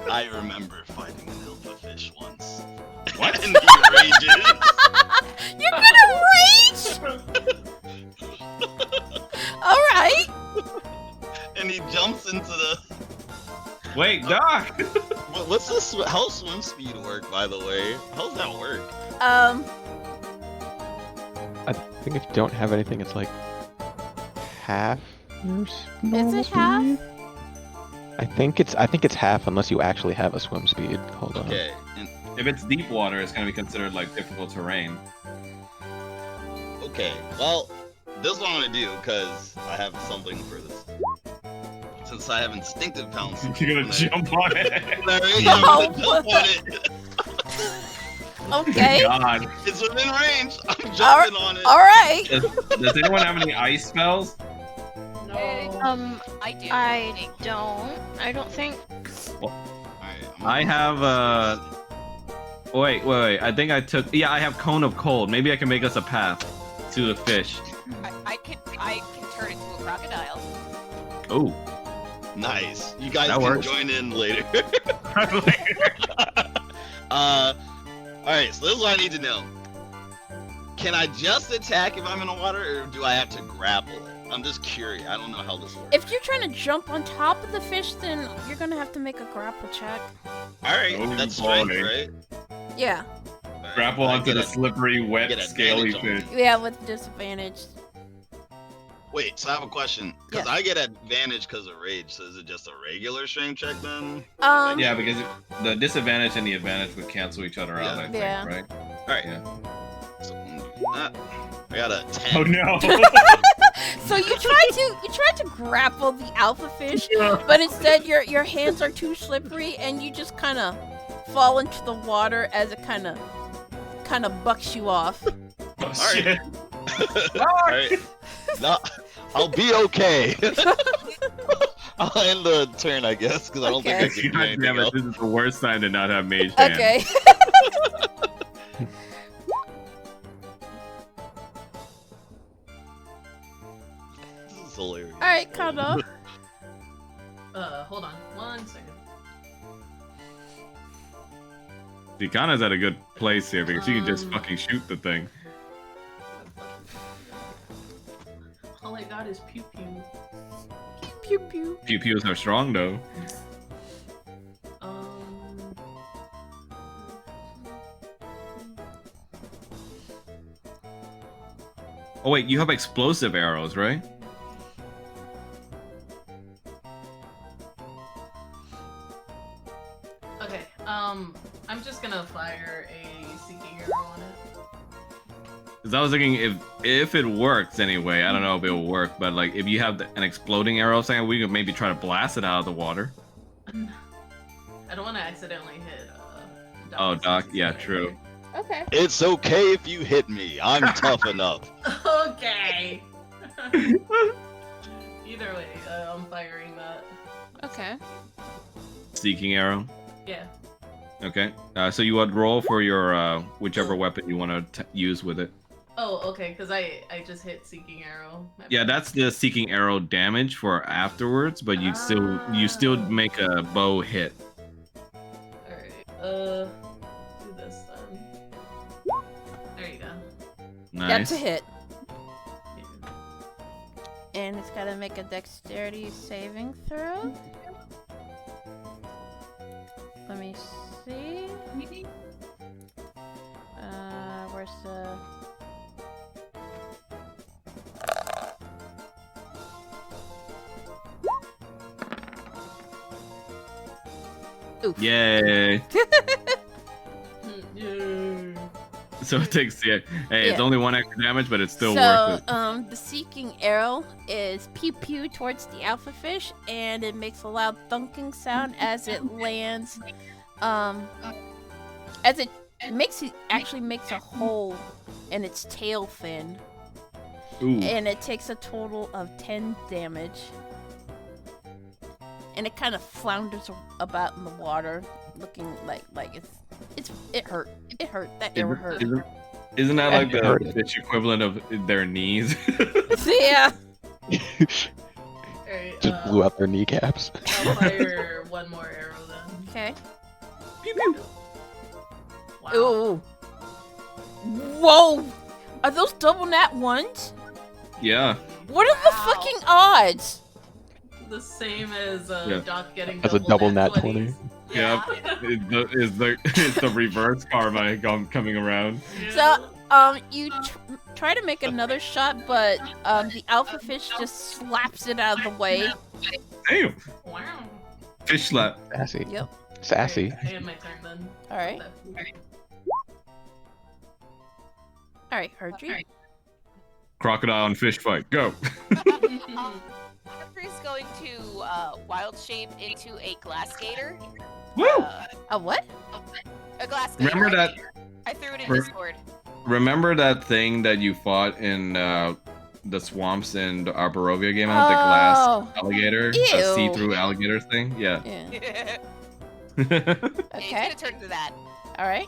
I remember fighting an alpha fish once. What? And he rages. You're gonna rage. All right. And he jumps into the. Wait, Doc! What's this? How's swim speed work, by the way? How's that work? I think if you don't have anything, it's like half your normal half? speed? I think it's half unless you actually have a swim speed. Hold on. Okay. And, If it's deep water, it's gonna be considered like difficult terrain. okay. Well, this is what I'm gonna do because I have something for this. Since I have instinctive pounce. You're gonna jump on it. There you go. I'm gonna jump on it. Okay. God. It's within range. I'm jumping on it. All right. Does anyone have any ice spells? No. I do. I don't think. Alright, I have Wait. I think I took. Yeah, I have Cone of Cold. Maybe I can make us a path to the fish. I can turn into a crocodile. Oh. nice. You guys That can works. join in later. Alright, so this is what I need to know. Can I just attack if I'm in the water, or do I have to grapple it? I'm just curious. I don't know how this works. If you're trying to jump on top of the fish, then you're gonna have to make a grapple check. Alright, Oh, that's strength, boy. right? Yeah. Alright, Grapple I onto get the slippery, wet, get scaly advantage fish. on Yeah, with disadvantage. Wait, so I have a question. Because Yeah. I get advantage because of rage, so is it just a regular strength check then? Yeah, because the disadvantage and the advantage would cancel each other out, I think, Yeah. right? Alright. Yeah. So, I got a 10. Oh no! So you try to grapple the alpha fish, but instead your hands are too slippery and you just kind of fall into the water as it kind of bucks you off. Oh, shit. Alright. No, I'll be okay. I'll end the turn, I guess, because I don't think I can do God anything damn it, else. this is the worst time to not have mage hand. Okay. This is hilarious. All right, Kano. Hold on 1 second. Tikana's at a good place here because she can just fucking shoot the thing. All I got is pew pew. Pew pew. Pew pews are strong though. Oh wait, you have explosive arrows, right? Okay, I'm just gonna fire a seeking arrow on it. Because I was thinking if it works anyway, I don't know if it'll work, but like if you have an exploding arrow saying we could maybe try to blast it out of the water. I don't want to accidentally hit. Oh, Doc, yeah, true. Okay. It's okay if you hit me. I'm tough enough. Okay. Either way, I'm firing that. Okay. Seeking arrow. Yeah. Okay. So you would roll for your whichever weapon you want to use with it. Oh, okay, because I just hit seeking arrow. My Yeah, bad. that's the seeking arrow damage for afterwards, but you still make a bow hit. Alright. Do this then. There you go. Nice. That's a hit. And it's got to make a dexterity saving throw. Let me see. Where's the... Oof. Yay! Yay. So it takes it's Yeah. only 1 extra damage, but it's still so, worth it. the seeking arrow is pew pew towards the alpha fish, and it makes a loud thunking sound as it lands. As it actually makes a hole in its tail fin, Ooh. and it takes a total of 10 damage. And it kind of flounders about in the water, looking like it hurt. It hurt. That arrow hurt. Isn't that like It hurt. the fish equivalent of their knees? Yeah. Alright, Just blew out their kneecaps. I'll fire one more arrow then. Okay. Pew pew. Wow. Ooh. Whoa! Are those double nat ones? Yeah. What are the Wow. fucking odds? The same as Yeah. Doc getting That's a double nat 20s. 20. Yep. It's the reverse karma coming around. So, you try to make another shot, but the alpha fish just slaps it out of the way. Damn. Wow. Fish slap. Sassy. Yep. Sassy. I have my turn then. All right. All right, heard you. Crocodile and fish fight. Go. Jeffrey's going to wild shape into a glass gator. Woo! A what? A glass gator. Remember that? I threw it in Re- Discord. Remember that thing that you fought in the swamps in the Arborovia game? Out the glass Oh. alligator, Ew. the see-through alligator thing. Yeah. Yeah. Yeah, Okay. he's gonna turn into that. All right.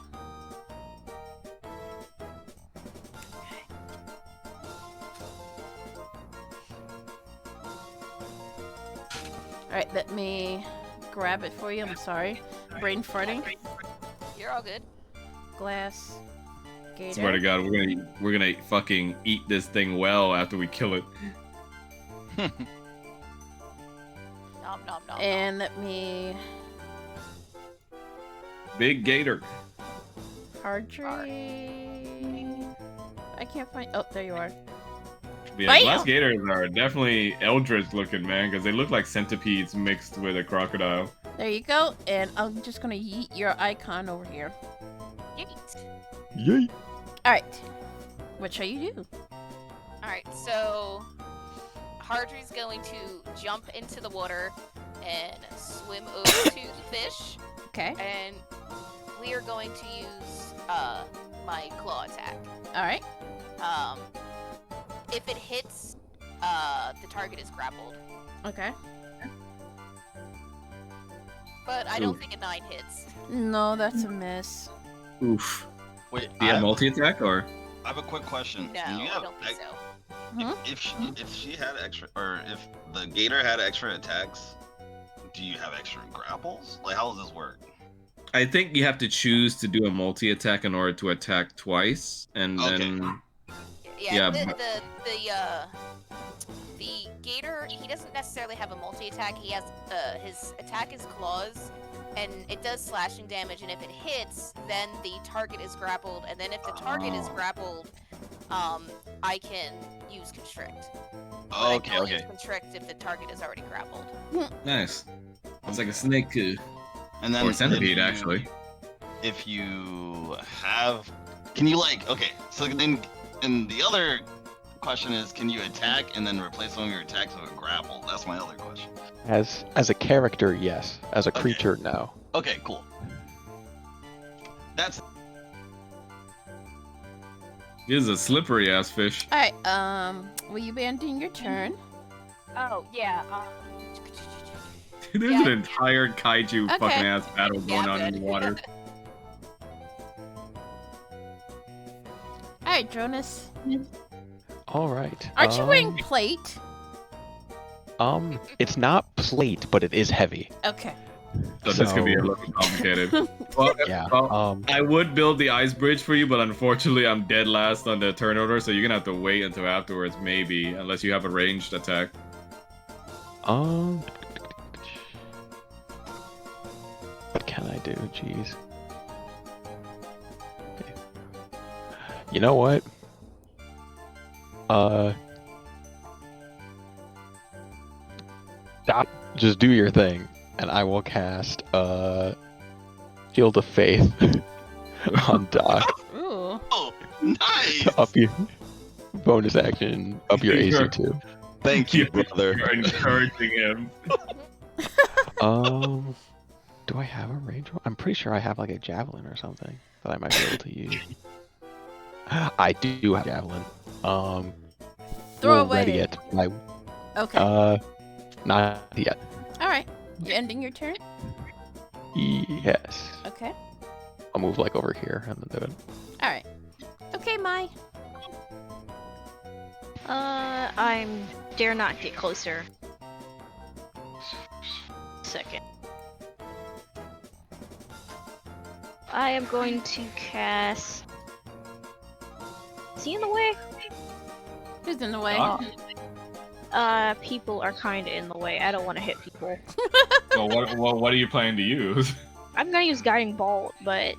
All right, let me grab it for you. I'm sorry. Brain farting. You're all good. glass gator. Swear to God, we're gonna fucking eat this thing well after we kill it. Nom nom nom. And let me Big gator. Hardry. I can't find. Oh, there you are. Yeah, Bam! glass gators are definitely eldritch looking, man, because they look like centipedes mixed with a crocodile. There you go. And I'm just gonna yeet your icon over here. Yeet. Yay! All right. What shall you do? All right, so Hardry's going to jump into the water and swim over to the fish, Okay. and we are going to use my claw attack. All right. If it hits, the target is grappled, Okay. but I don't think a 9 hits. No, that's a miss. Oof. Wait, Do you have multi-attack or? I have a quick question. No, Do you I have don't think so. if she had extra, or if the gator had extra attacks, do you have extra grapples? Like, how does this work? I think you have to choose to do a multi-attack in order to attack twice, and Okay. then Yeah, but- the gator, he doesn't necessarily have a multi-attack. He has his attack is claws, and it does slashing damage. And if it hits, then the target is grappled. And then if the target is Oh. grappled, I can use constrict. But I Okay, don't use okay. constrict if the target is already grappled. nice. It's like a snake, And then or centipede, if you- actually. If you have, can you like? Okay, so then, and the other question is, can you attack and then replace one of your attacks with a grapple? That's my other question. As a character, yes. As a Okay. creature, no. Okay, cool. That's This is a slippery ass fish. All right. Will you be ending your turn? Oh yeah. There's Yeah. an entire kaiju Okay. fucking ass battle going on in good. the water. All right, Jonas. All right. Aren't you wearing plate? It's not plate, but it is heavy. Okay. So this could be a So- little complicated. Well, Yeah. well, I would build the ice bridge for you, but unfortunately I'm dead last on the turn order, so you're gonna have to wait until afterwards, maybe, unless you have a ranged attack. What can I do? Jeez. You know what? Stop. Just do your thing, and I will cast Shield of Faith on Doc. Ooh. oh nice. to up your bonus action, up your AC too. Thank you, brother. You're encouraging him. Do I have a range? I'm pretty sure I have like a javelin or something that I might be able to use. I do have javelin. Throw we'll ready away. it. Okay. Not yet. All right. You ending your turn? Yes. Okay. I'll move like over here and then do it. All right. Okay, Mai. I'm dare not get closer. Second. I am going to cast. Is he in the way? Who's in the way? People are kind of in the way. I don't want to hit people. Well, what are you planning to use? I'm gonna use Guiding Bolt, but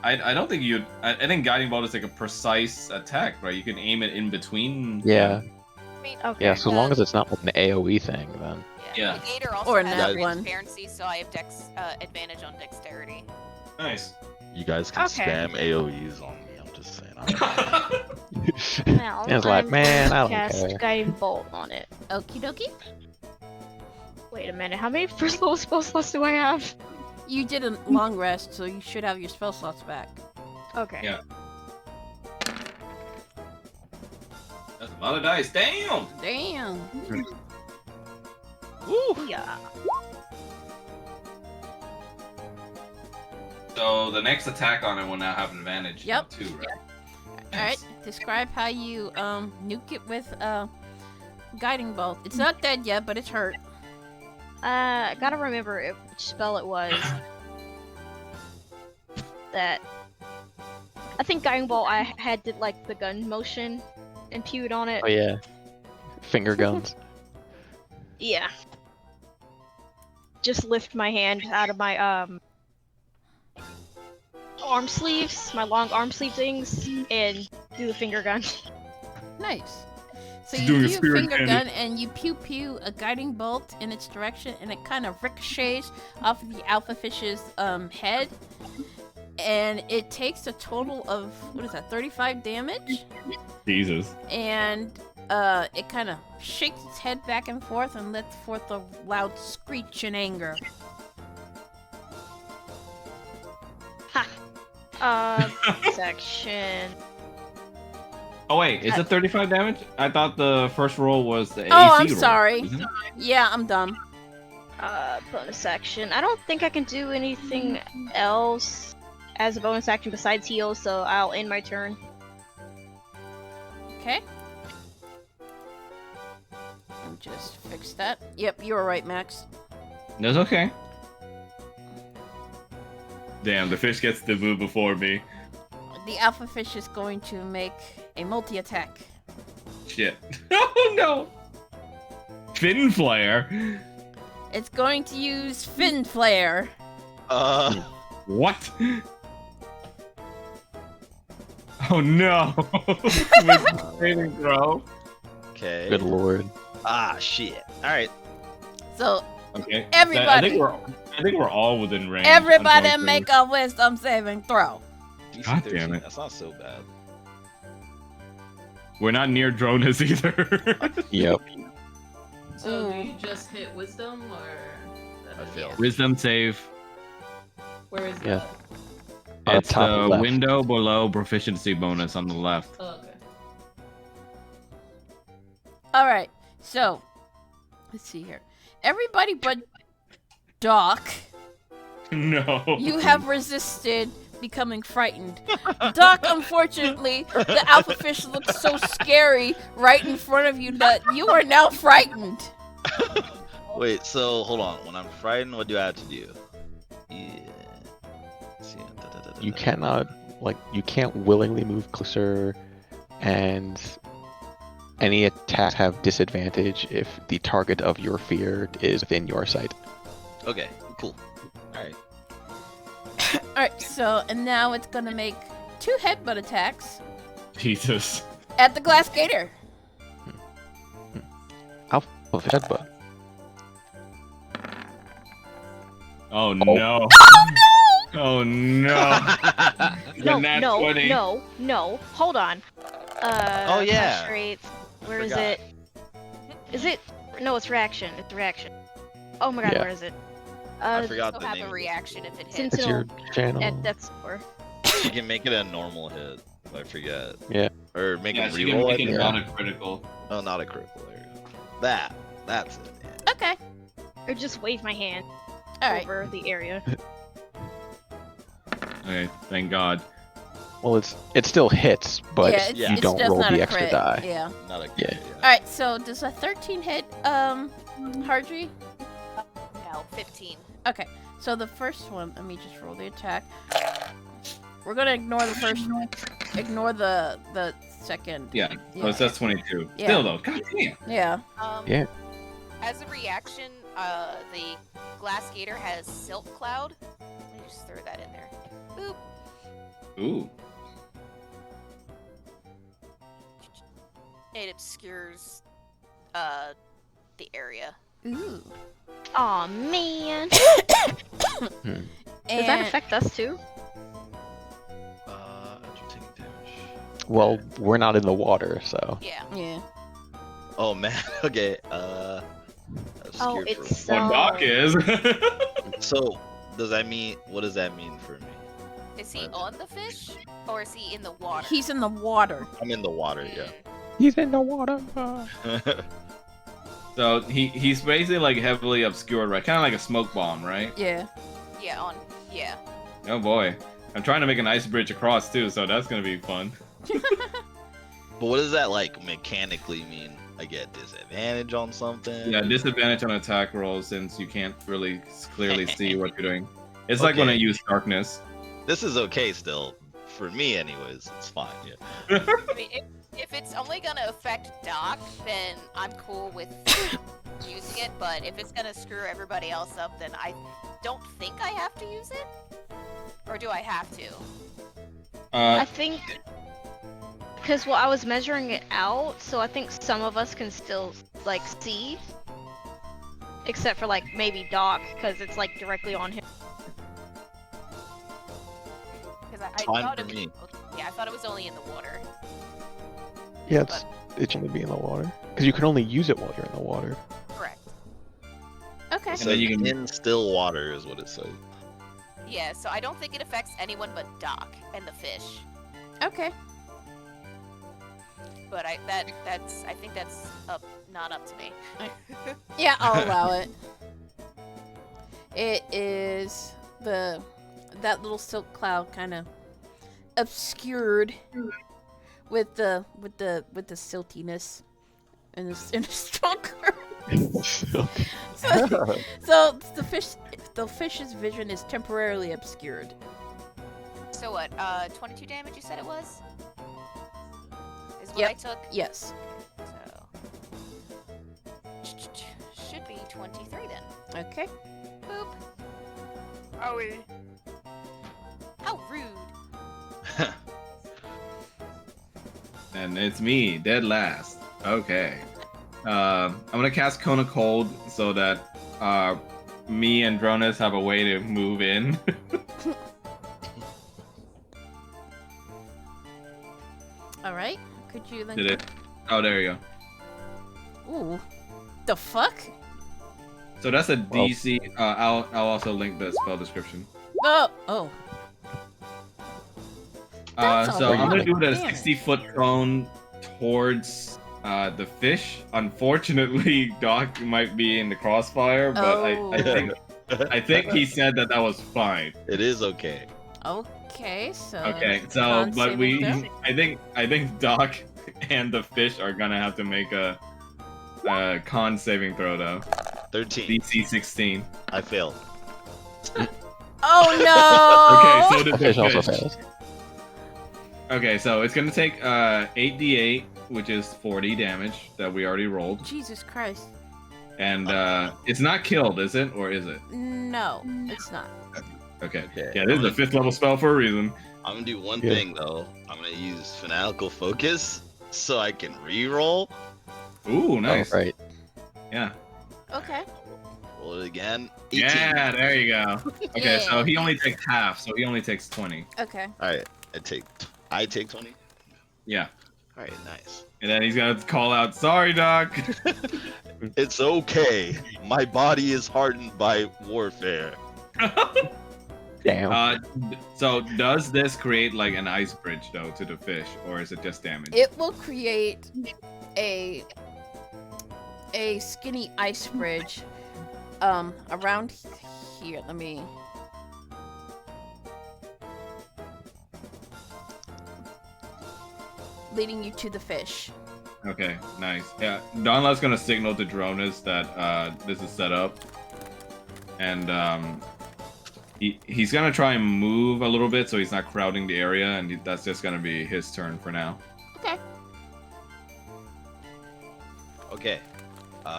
I don't think you'd. I think Guiding Bolt is like a precise attack, right? You can aim it in between. Yeah. I mean, okay. Yeah, so long as it's not like an AoE thing, then. Yeah. The gator also Or has that one. transparency, so I have advantage on dexterity. Nice. You guys can Okay. spam AoEs on me. I'm just saying. Now, It's like, I'm man, I going to don't cast care. Guiding Bolt on it. Okie dokie. Wait a minute, how many first level spell slots do I have? You did a long rest, so you should have your spell slots back. Okay. Yeah. That's a lot of dice. Damn. Damn. Yeah. So the next attack on it will now have an advantage. now, Yep. Too, right? All right. Describe how you nuke it with guiding bolt. It's not dead yet, but it's hurt. Gotta remember which spell it was. That I think Guiding Bolt I had did like the gun motion and pewed on it. Oh yeah. Finger guns. Yeah. Just lift my hand out of my arm sleeves, my long arm sleeve things, and do the finger gun. Nice. So She's you doing a do a spirit finger candy. gun and you pew pew a guiding bolt in its direction, and it kind of ricochets off of the alpha fish's head, and it takes a total of 35 damage, Jesus. and it kind of shakes its head back and forth and lets forth a loud screech in anger. Section. Oh wait, is it 35 damage? I thought the first roll was the AC Oh, I'm roll, sorry. wasn't it? Yeah, I'm dumb. Bonus action. I don't think I can do anything else as a bonus action besides heal, so I'll end my turn. Okay. Let me just fix that. Yep, you were right, Max. That's okay. Damn, the fish gets the move before me. The alpha fish is going to make a multi-attack. Shit. Oh no! Fin flare? It's going to use fin flare. What? Oh no! With saving throw. Okay. Good lord. Ah, shit. All right. So Okay. Everybody- I think we're all within range. everybody unfortunately. make a wisdom saving throw. DC God 13. damn it. That's not so bad. We're not near Dronus either. Yep. So do you just hit wisdom or? I failed. Wisdom save. Where is Yeah. that? On the It's top the left. window below proficiency bonus on the left. Oh, okay. All right. So let's see here. Everybody but Doc, No. you have resisted becoming frightened. Doc, unfortunately, the alpha fish looks so scary right in front of you that you are now frightened. Wait, so hold on. When I'm frightened, what do I have to do? Yeah. See, You cannot, you can't willingly move closer, and any attacks have disadvantage if the target of your fear is within your sight. Okay, cool. All right. Alright, so, and now it's gonna make 2 headbutt attacks Jesus. at the Glass Gator. Alpha headbutt. Oh no. Oh no. No, Nat no, 20. no. Hold on. Oh, yeah. Rates. Where is Forgot. it? Is it? No, it's reaction. It's reaction. Oh my god, Yeah. where is it? I forgot Still the have name. a of reaction if it hits. That's your Sentinel. channel. That's four. You can make it a normal hit. I forget. Yeah. Or make Yeah, it she can reroll. I make it think. not a critical. Oh, not a critical. There you go. That's it. Yeah. Okay. Or just wave my hand Alright. over the area. Okay, thank God. Well, it still hits, but yeah, it's, you it's don't just roll not the a extra crit. die. Yeah. Not a Yeah. Alright, so does a 13 hit, Hardry? No, 15. Okay, so the first one, let me just roll the attack. We're gonna ignore the first one. Ignore the second. Yeah. Yeah. Oh, it says 22. Yeah. Still though, god damn. Yeah. Yeah. As a reaction, the Glass Gator has Silk Cloud. Let me just throw that in there. Boop. Ooh. It obscures the area. Ooh. Aw, man. And Does that affect us too? After taking damage. Well, we're not in the water, so. Yeah. Yeah. Oh man. Okay. I was Oh, scared for it's a Well, Doc is. So, does that mean? What does that mean for me? Is he on the fish or is he in the water? He's in the water. I'm in the water. Yeah. He's in the water. So he's basically like heavily obscured, right? Kind of like a smoke bomb, right? Yeah. Yeah. Yeah. Oh boy. I'm trying to make an ice bridge across too, so that's gonna be fun. But what does that like mechanically mean? I get disadvantage on something. Yeah, disadvantage on attack rolls since you can't really clearly see what you're doing. It's like when I Okay. use darkness. This is okay still. for me, anyways, it's fine. Yeah. I mean, if it's only gonna affect Doc, then I'm cool with using it. But if it's gonna screw everybody else up, then I don't think I have to use it. Or do I have to? I think because I was measuring it out, so I think some of us can still like see, except for like maybe Doc, because it's like directly on him. Because I Fine thought for it was, me. yeah, I thought it was only in the water. Yeah, it shouldn't be in the water because you can only use it while you're in the water. Correct. Okay. It then says you can- in still water is what it says. Yeah, so I don't think it affects anyone but Doc and the fish. Okay. But I think that's not up to me. Yeah, I'll allow it. It is that little silk cloud kind of obscured with the siltiness and the stronger. So the fish's vision is temporarily obscured. So what? 22 damage you said it was? Is what Yep. I took? Yes. So should be 23 then. Okay. Boop. How rude. And it's me, dead last. Okay. I'm gonna cast Cone of Cold so that me and Dronus have a way to move in. All right. Could you then? Did it? Oh, there you go. Ooh. The fuck? So that's a DC. I'll also link the spell description. Oh. Oh. That's a So I'm lot gonna of do the damage. 60-foot cone towards the fish. Unfortunately, Doc might be in the crossfire, but Oh. I think he said that was fine. It is okay. Okay. So. Okay, so con but saving throw? I think Doc and the fish are gonna have to make a con saving throw though. 13. DC 16. I failed. Oh no. Okay, so did The fish also the fish. fails. Okay, so it's gonna take 8d8, which is 40 damage that we already rolled, Jesus Christ. and it's not killed, is it, or is it? No, it's not. Okay. Okay. Yeah, this is a 5th level spell for a reason. I'm gonna do one Yeah. thing though. I'm gonna use Fanatical Focus so I can re-roll. Ooh, nice. Oh, right. Yeah. Okay. Roll it again. 18. Yeah, there you go. Okay, so Yeah. he only takes half, so he only takes 20. Okay. All right. I take 20. Yeah. All right. Nice. And then he's gonna call out, "Sorry, Doc." It's okay. My body is hardened by warfare. Damn. So does this create like an ice bridge though to the fish, or is it just damage? It will create a skinny ice bridge around here. Let me. Leading you to the fish. Okay, nice. Yeah, Donla's gonna signal to Dronus that this is set up, and he's gonna try and move a little bit so he's not crowding the area, and that's just gonna be his turn for now. Okay. Okay.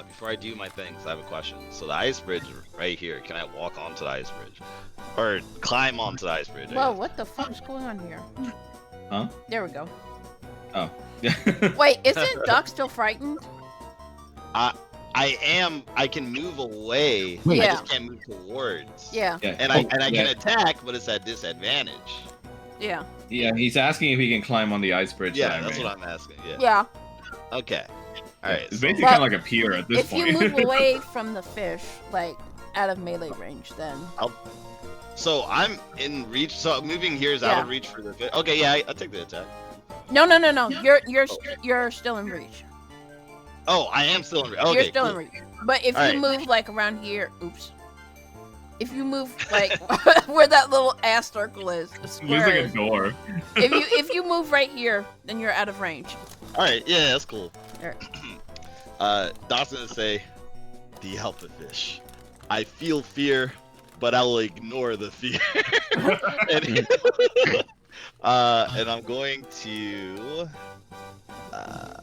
Before I do my things, I have a question. So the ice bridge right here, can I walk onto the ice bridge? Or climb onto the ice bridge? I Whoa, guess. what the fuck is going on here? Huh? There we go. Oh. Wait, isn't Doc still frightened? I am. I can move away. Yeah. I just can't move towards. Yeah, Yeah. And I yeah. can attack, but it's at disadvantage. yeah, Yeah, he's asking if he can climb on the ice bridge. Yeah, that I that's made. what I'm asking. Yeah. yeah. Okay. All right. It's So, basically Well, kind of like a pier at this If point. you move away from the fish, like out of melee range, then so I'm in reach. So moving here is out Yeah. of reach for the fit. Okay. Yeah, I'll take the attack. no. You're still in reach. Oh, I am still in reach. Okay. You're still cool. in reach. But if All you right. move like around here, oops. If you move like where that little ass circle is, the There's square like a is, door. if you move right here, then you're out of range. All right. Yeah, that's cool. Alright. Doc's gonna say, "The alpha fish. I feel fear, but I will ignore the fear." And And I'm going to.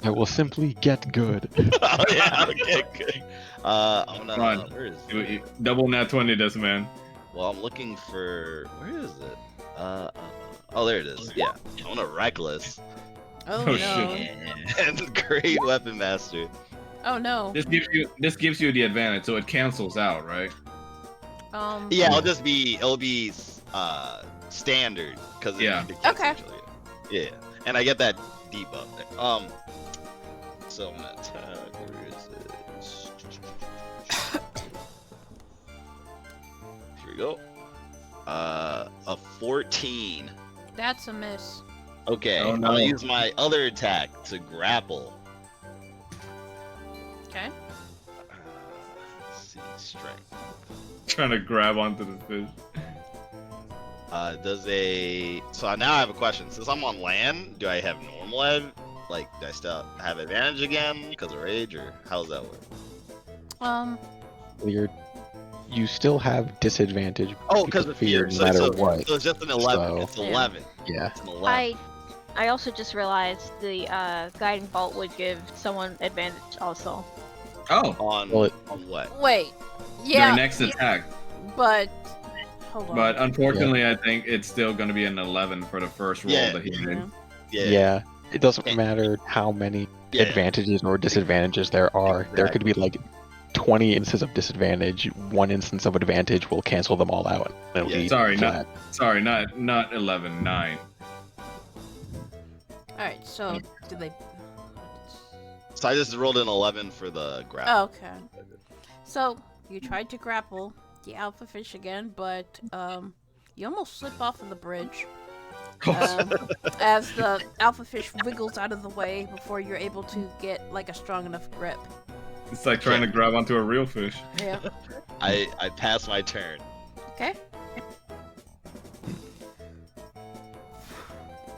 I will simply get good. Oh yeah, okay, good. I'm gonna. Run. Where is You- it? you- Double nat 20 this man. Well, I'm looking for. Where is it? Oh, there it is. Yeah, I'm gonna reckless Oh, Oh, no. shit. and great weapon master. Oh no. This gives you the advantage, so it cancels out, right? Yeah, it'll be standard because Yeah. Okay. Yeah, and I get that debuff there. So I'm gonna attack. Where is it? Here we go. A 14. That's a miss. Okay, Oh, I'm no. gonna use my other attack to grapple. Okay. Let's see, strength. Trying to grab onto the fish. So now I have a question. Since I'm on land, do I have normal do I still have advantage again because of rage, or how does that work? You still have disadvantage. Oh, because of fear. no matter what. So it's just an 11. So- It's 11. Yeah. It's an 11. I also just realized the guiding bolt would give someone advantage also. Oh, On Well, on what? Wait. their Yeah, next attack. but hold on. But unfortunately, I think it's still going to be an 11 for the first roll Yeah. that he did. Yeah. Yeah. It doesn't Okay. matter how many Yeah. advantages or disadvantages there are. There could be like 20 instances of disadvantage. One instance of advantage will cancel them all out. And it'll Yeah. be Sorry, flat. not 11, 9. All right. So do they? So I just rolled an 11 for the grapple. Oh, okay. So you tried to grapple the alpha fish again, but you almost slip off of the bridge. As the alpha fish wiggles out of the way before you're able to get like a strong enough grip. It's like trying to grab onto a real fish. Yeah. I passed my turn. Okay.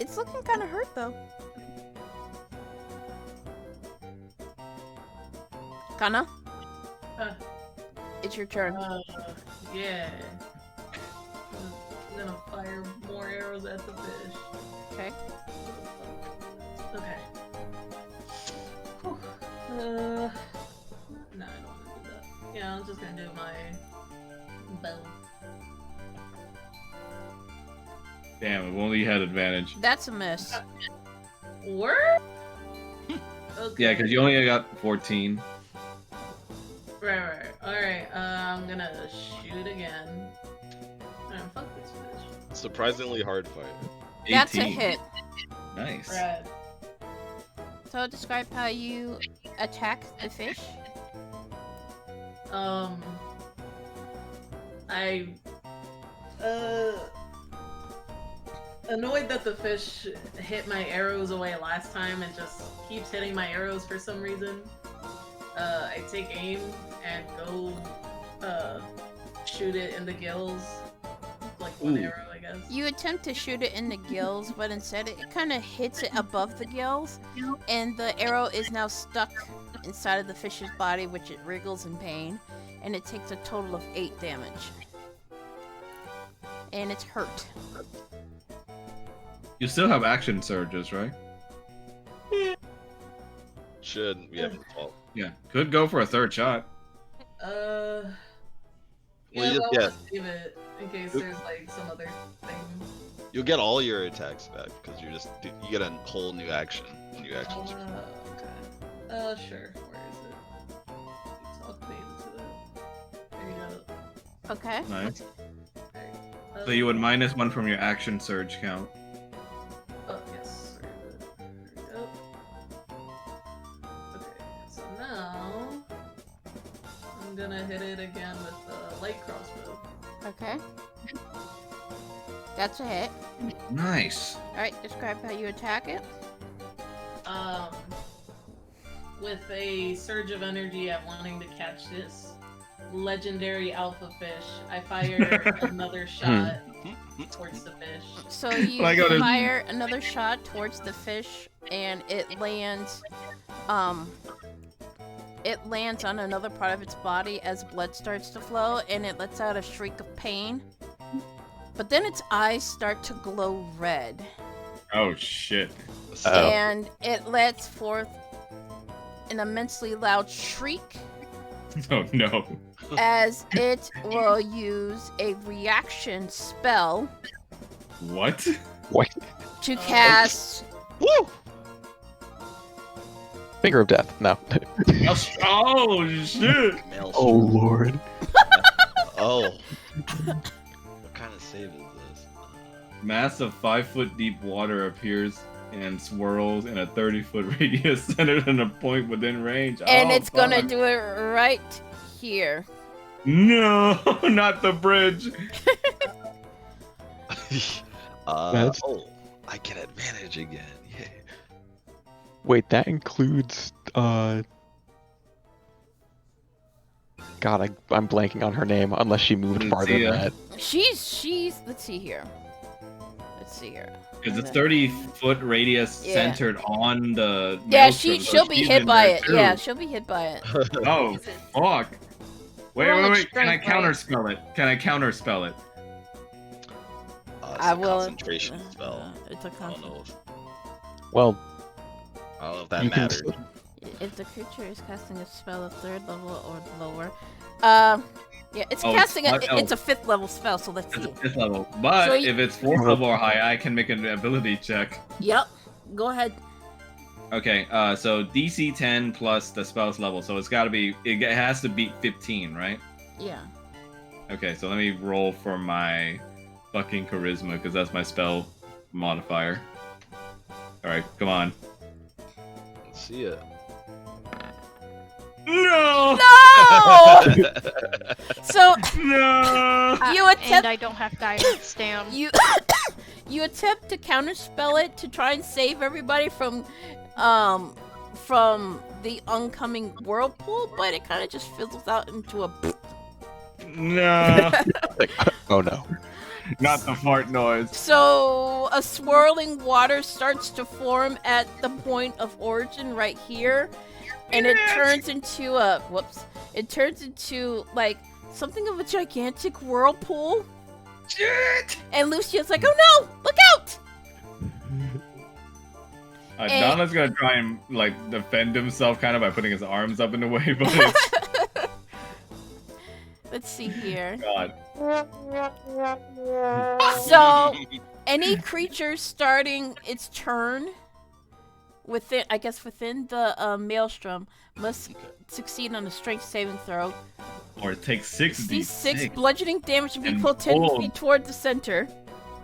It's looking kind of hurt though. Kana, Huh. it's your turn. Yeah. I'm gonna fire more arrows at the fish. Okay. Okay. Whew. No, I don't want to do that. Yeah, I'm just gonna do my bow. Damn, if only you had advantage. That's a miss. Word? Okay. Yeah, because you only got 14. Right. Alright, I'm gonna shoot again. Alright, fuck this fish. Surprisingly hard fight. 18. That's a hit. Nice. Rad. So describe how you attack the fish. I annoyed that the fish hit my arrows away last time and just keeps hitting my arrows for some reason. I take aim and go shoot it in the gills. Like one Ooh. arrow, I guess. You attempt to shoot it in the gills, but instead it kind of hits it above the gills, and the arrow is now stuck inside of the fish's body, which it wriggles in pain, and it takes a total of 8 damage. And it's hurt. You still have action surges, right? Should we have 12? Yeah. Could go for a third shot. Well, Yeah, you just I'll get- just save it in case there's like some other thing. You'll get all your attacks back because you get a whole new action. New actions. Okay. Sure. Where is it? Talk me into it. There you go. Okay. Nice. Alright. So you would -1 from your action surge count. Oh, yes. Where is it? There we go. Okay, so now I'm gonna hit it again with the light crossbow. Okay. That's a hit. Nice. Alright, describe how you attack it. With a surge of energy at wanting to catch this legendary alpha fish, I fire another shot towards the fish. So you I got it. fire another shot towards the fish, and it lands on another part of its body as blood starts to flow, and it lets out a shriek of pain. But then its eyes start to glow red, Oh shit. Oh. and it lets forth an immensely loud shriek Oh no. as it will use a reaction spell What? What? to cast. Woo! Finger of death. No. Oh shit. Maelstrom. Oh lord. Oh. What kind of save is this? Mass of 5-foot deep water appears and swirls in a 30-foot radius centered in a point within range. And Oh, it's gonna fuck. do it right here. No, not the bridge. That's- Oh, I get advantage again. Yay. Wait, that includes God, I'm blanking on her name unless she moved farther than Lucia. that. She's. Let's see here. Because it's 30-foot radius Yeah. centered on the. Yeah, maelstrom, so she'll be she's hit in by there it. too. Yeah, she'll be hit by it. Oh, Is it- fuck. Wait, Roll wait, a wait. Can I strength, right? counterspell it? Can I counterspell it? It's I a will. concentration spell. It's a I don't concentration. know if, Well, I don't know if that you can. matters. If the creature is casting a spell of 3rd level or lower, yeah, it's Oh, casting it's not- it's a 5th level spell. So let's It's see. a 5th level. But So if it's 4th Uh-huh. level or higher, I can make an ability check. Yep. Go ahead. Okay, so DC 10 plus the spell's level, so it's gotta be, it has to beat 15, right? Yeah. Okay, so let me roll for my fucking charisma, because that's my spell modifier. Alright, come on. Let's see it. No! No. So No! you And attempt I don't have guidance, damn. you you attempt to counterspell it to try and save everybody from the oncoming whirlpool, but it kind of just fizzles out into a. No! Like, oh no. Not the fart noise. So a swirling water starts to form at the point of origin right here, and it turns into a It turns into like something of a gigantic whirlpool. Shit! And Lucia's like, "Oh no! Look out!" And- Donna's gonna try and, like, defend himself kind of by putting his arms up in the way, but it's, Let's see here. God. So any creature starting its turn within the maelstrom must succeed on a strength saving throw. Or it takes 6d6. D6 bludgeoning damage to be And pulled 10 pull. feet toward the center.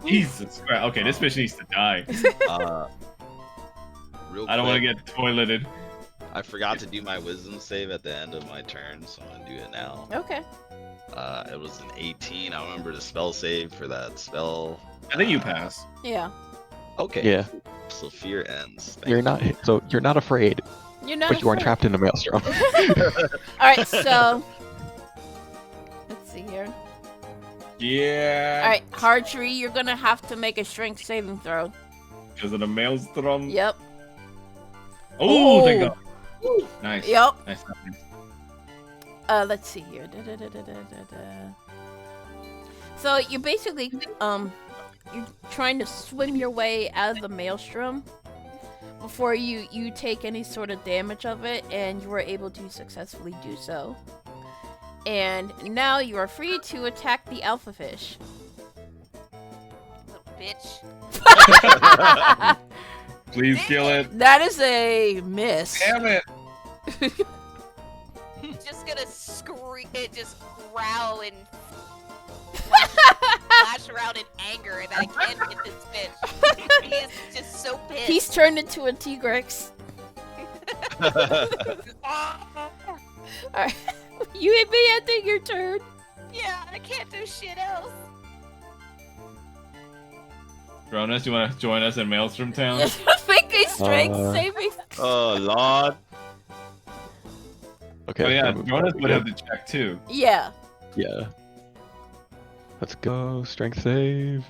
Jesus Christ. Okay, this fish needs to die. Real I don't want to quick, get toileted. I forgot to do my wisdom save at the end of my turn, so I'm gonna do it now. Okay. It was an 18. I remember the spell save for that spell. I think you pass. Yeah. Okay. Yeah. So fear ends. Thank You're you. not. So you're not afraid, You're not. but you aren't afraid. trapped in a maelstrom. Alright, so let's see here. Yeah. Alright, Hardtree, you're gonna have to make a strength saving throw. Because of the maelstrom. Yep. Oh, thank Ooh. God. Nice. Yep. Nice. Let's see here. So you basically, you're trying to swim your way out of the maelstrom before you take any sort of damage of it, and you were able to successfully do so. And now you are free to attack the alpha fish. Little bitch. Please kill it. That is a miss. Damn it. Just gonna scream, just growl and flash around in anger that I can't hit this bitch. He is just so pissed. He's turned into a T-Rex. Alright. You hit me, I think your turn. Yeah, I can't do shit else. Dronas, you want to join us in Maelstrom Town? Make a strength saving. Oh Lord. Okay. Oh yeah, so- Dronas would have to check too. Yeah. Yeah. Let's go. Strength save.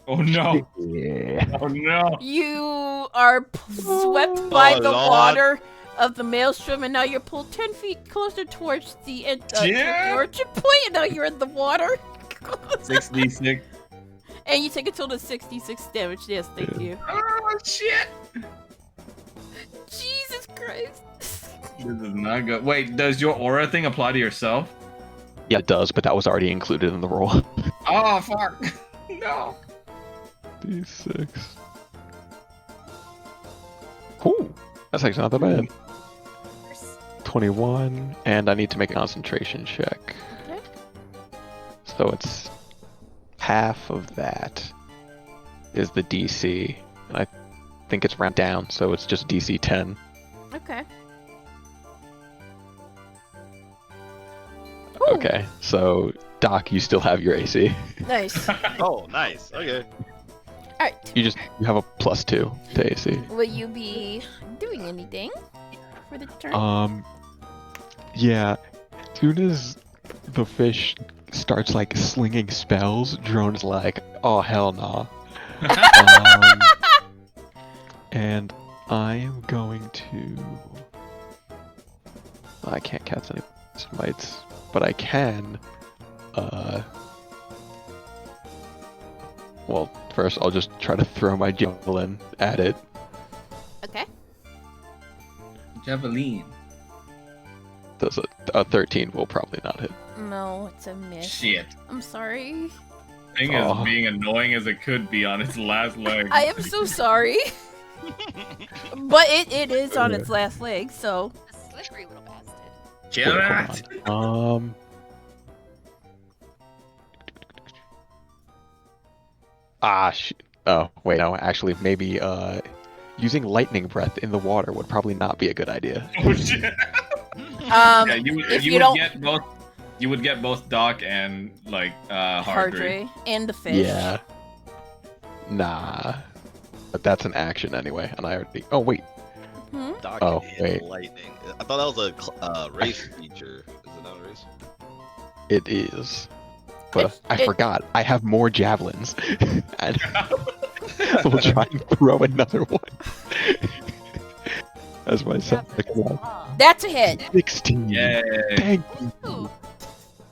Oh no. Yeah. Oh no. You are swept by Oh, the Lord. water of the maelstrom, and now you're pulled 10 feet closer towards the end, Yeah. origin point, and now you're in the water. 6d6. And you take it till the 66 damage. Yes, thank you. Oh shit! Jesus Christ. This is not good. Wait, does your aura thing apply to yourself? Yeah, it does, but that was already included in the roll. Oh fuck! No. D6. Ooh, that's actually not that bad. 21, and I need to make a concentration check. Okay. So it's half of that is the DC, and I think it's ramped down, so it's just DC 10. Okay. Ooh, Okay, so Doc, you still have your AC. Nice. Oh, nice. Okay. Alright. You have a +2 to AC. Will you be doing anything for the turn? Yeah. As soon as the fish starts like slinging spells, Drone's like, "Oh hell nah." And I am going to. I can't cast any smites, but I can. Well, first I'll just try to throw my javelin at it. Okay. Javelin. Does a 13 will probably not hit. No, it's a miss. Shit. I'm sorry. Thing is being annoying as it could be on its last leg. I am so sorry. But it is on its last leg, so. A slippery little bastard. Kill Wait, it. hold on. Oh, wait, no, actually, maybe, using lightning breath in the water would probably not be a good idea. Oh shit. Yeah, you you would don't- get both. You would get both Doc and like Hardry. Hardray and the fish. Yeah. Nah. But that's an action anyway, and I already. Oh, wait. Hmm? Doc Oh, and wait. lightning. I thought that was a race feature. Is it not a race? It is. But It- I it- forgot. I have more javelins. And we'll try and throw another one. As my second one. That's a hit. 16. Yay. Thank you.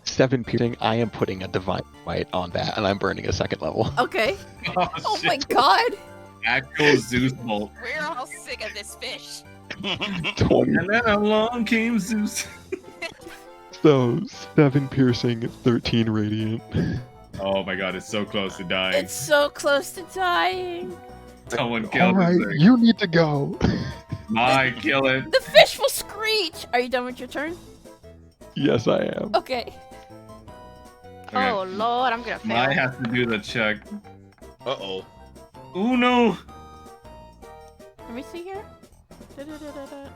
7 piercing. I am putting a divine might on that, and I'm burning a second level. Okay. Oh, Oh my shit. god. Actual Zeus bolt. We're all sick of this fish. 20. And then along came Zeus. So 7 piercing, 13 radiant. Oh my god, it's so close to dying. It's so close to dying. Someone killed Alright, this thing. you need to go. My kill it. The fish will screech. Are you done with your turn? Yes, I am. Okay. Okay. Oh lord, I'm gonna fail. I have to do the check. Uh-oh. Oh no! Let me see here. Da-da-da-da-da.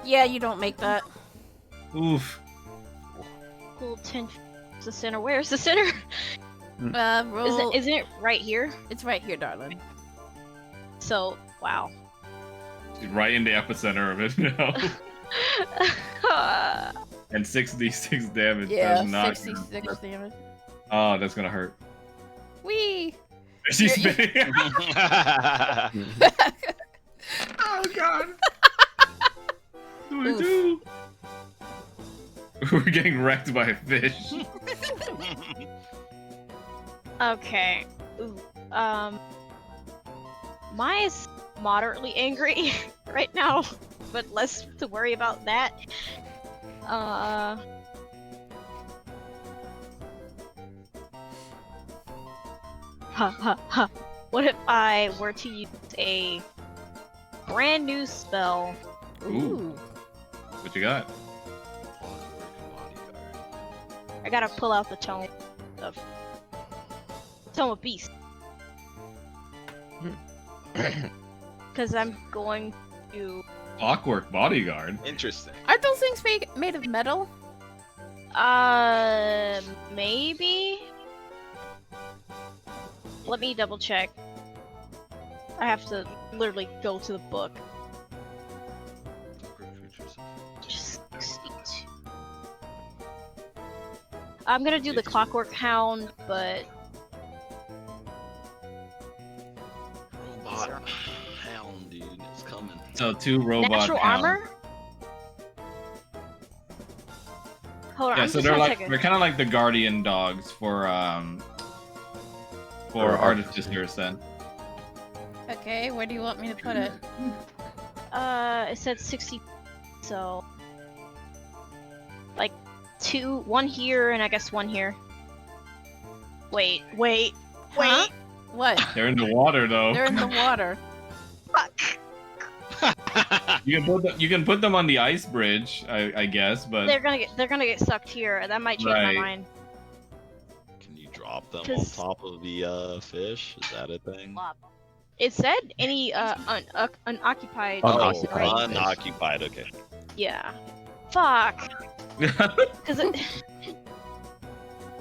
Yeah, you don't make that. Oof. Cool 10. The center. Where's the center? Roll. Isn't it right here? It's right here, darling. So wow. Right in the epicenter of it now. And 6d6 damage Yeah, does not. 66 damage. Oh, that's gonna hurt. Wee! She's You're- spinning. Oh god. What do I do? We're getting wrecked by a fish. Okay. Ooh, Maya is moderately angry right now, but less to worry about that. Ha ha ha. What if I were to use a brand new spell? Ooh. What you got? I gotta pull out the Tome of Beast. Because I'm going to... Clockwork bodyguard. Interesting. Aren't those things made of metal? Maybe? Let me double check. I have to literally go to the book. Just 62. I'm gonna do the Clockwork Hound, but Robot hound. dude. It's coming. So 2 robot Natural hounds. armor? Hold on, Yeah, I'm so just they're trying to like check they're it. kind of like the guardian dogs for Or artificers then. Okay, where do you want me to put it? It said 60, so like 1 here, and I guess 1 here. Wait. Huh? What? They're in the water though. They're in the water. You can put them on the ice bridge, I guess, but They're gonna get sucked here. That might change Right. my mind. Can you drop them on 'Cause- top of the fish? Is that a thing? It said any unoccupied. Unoccupied. right? Unoccupied. Okay. Yeah. Fuck. Cause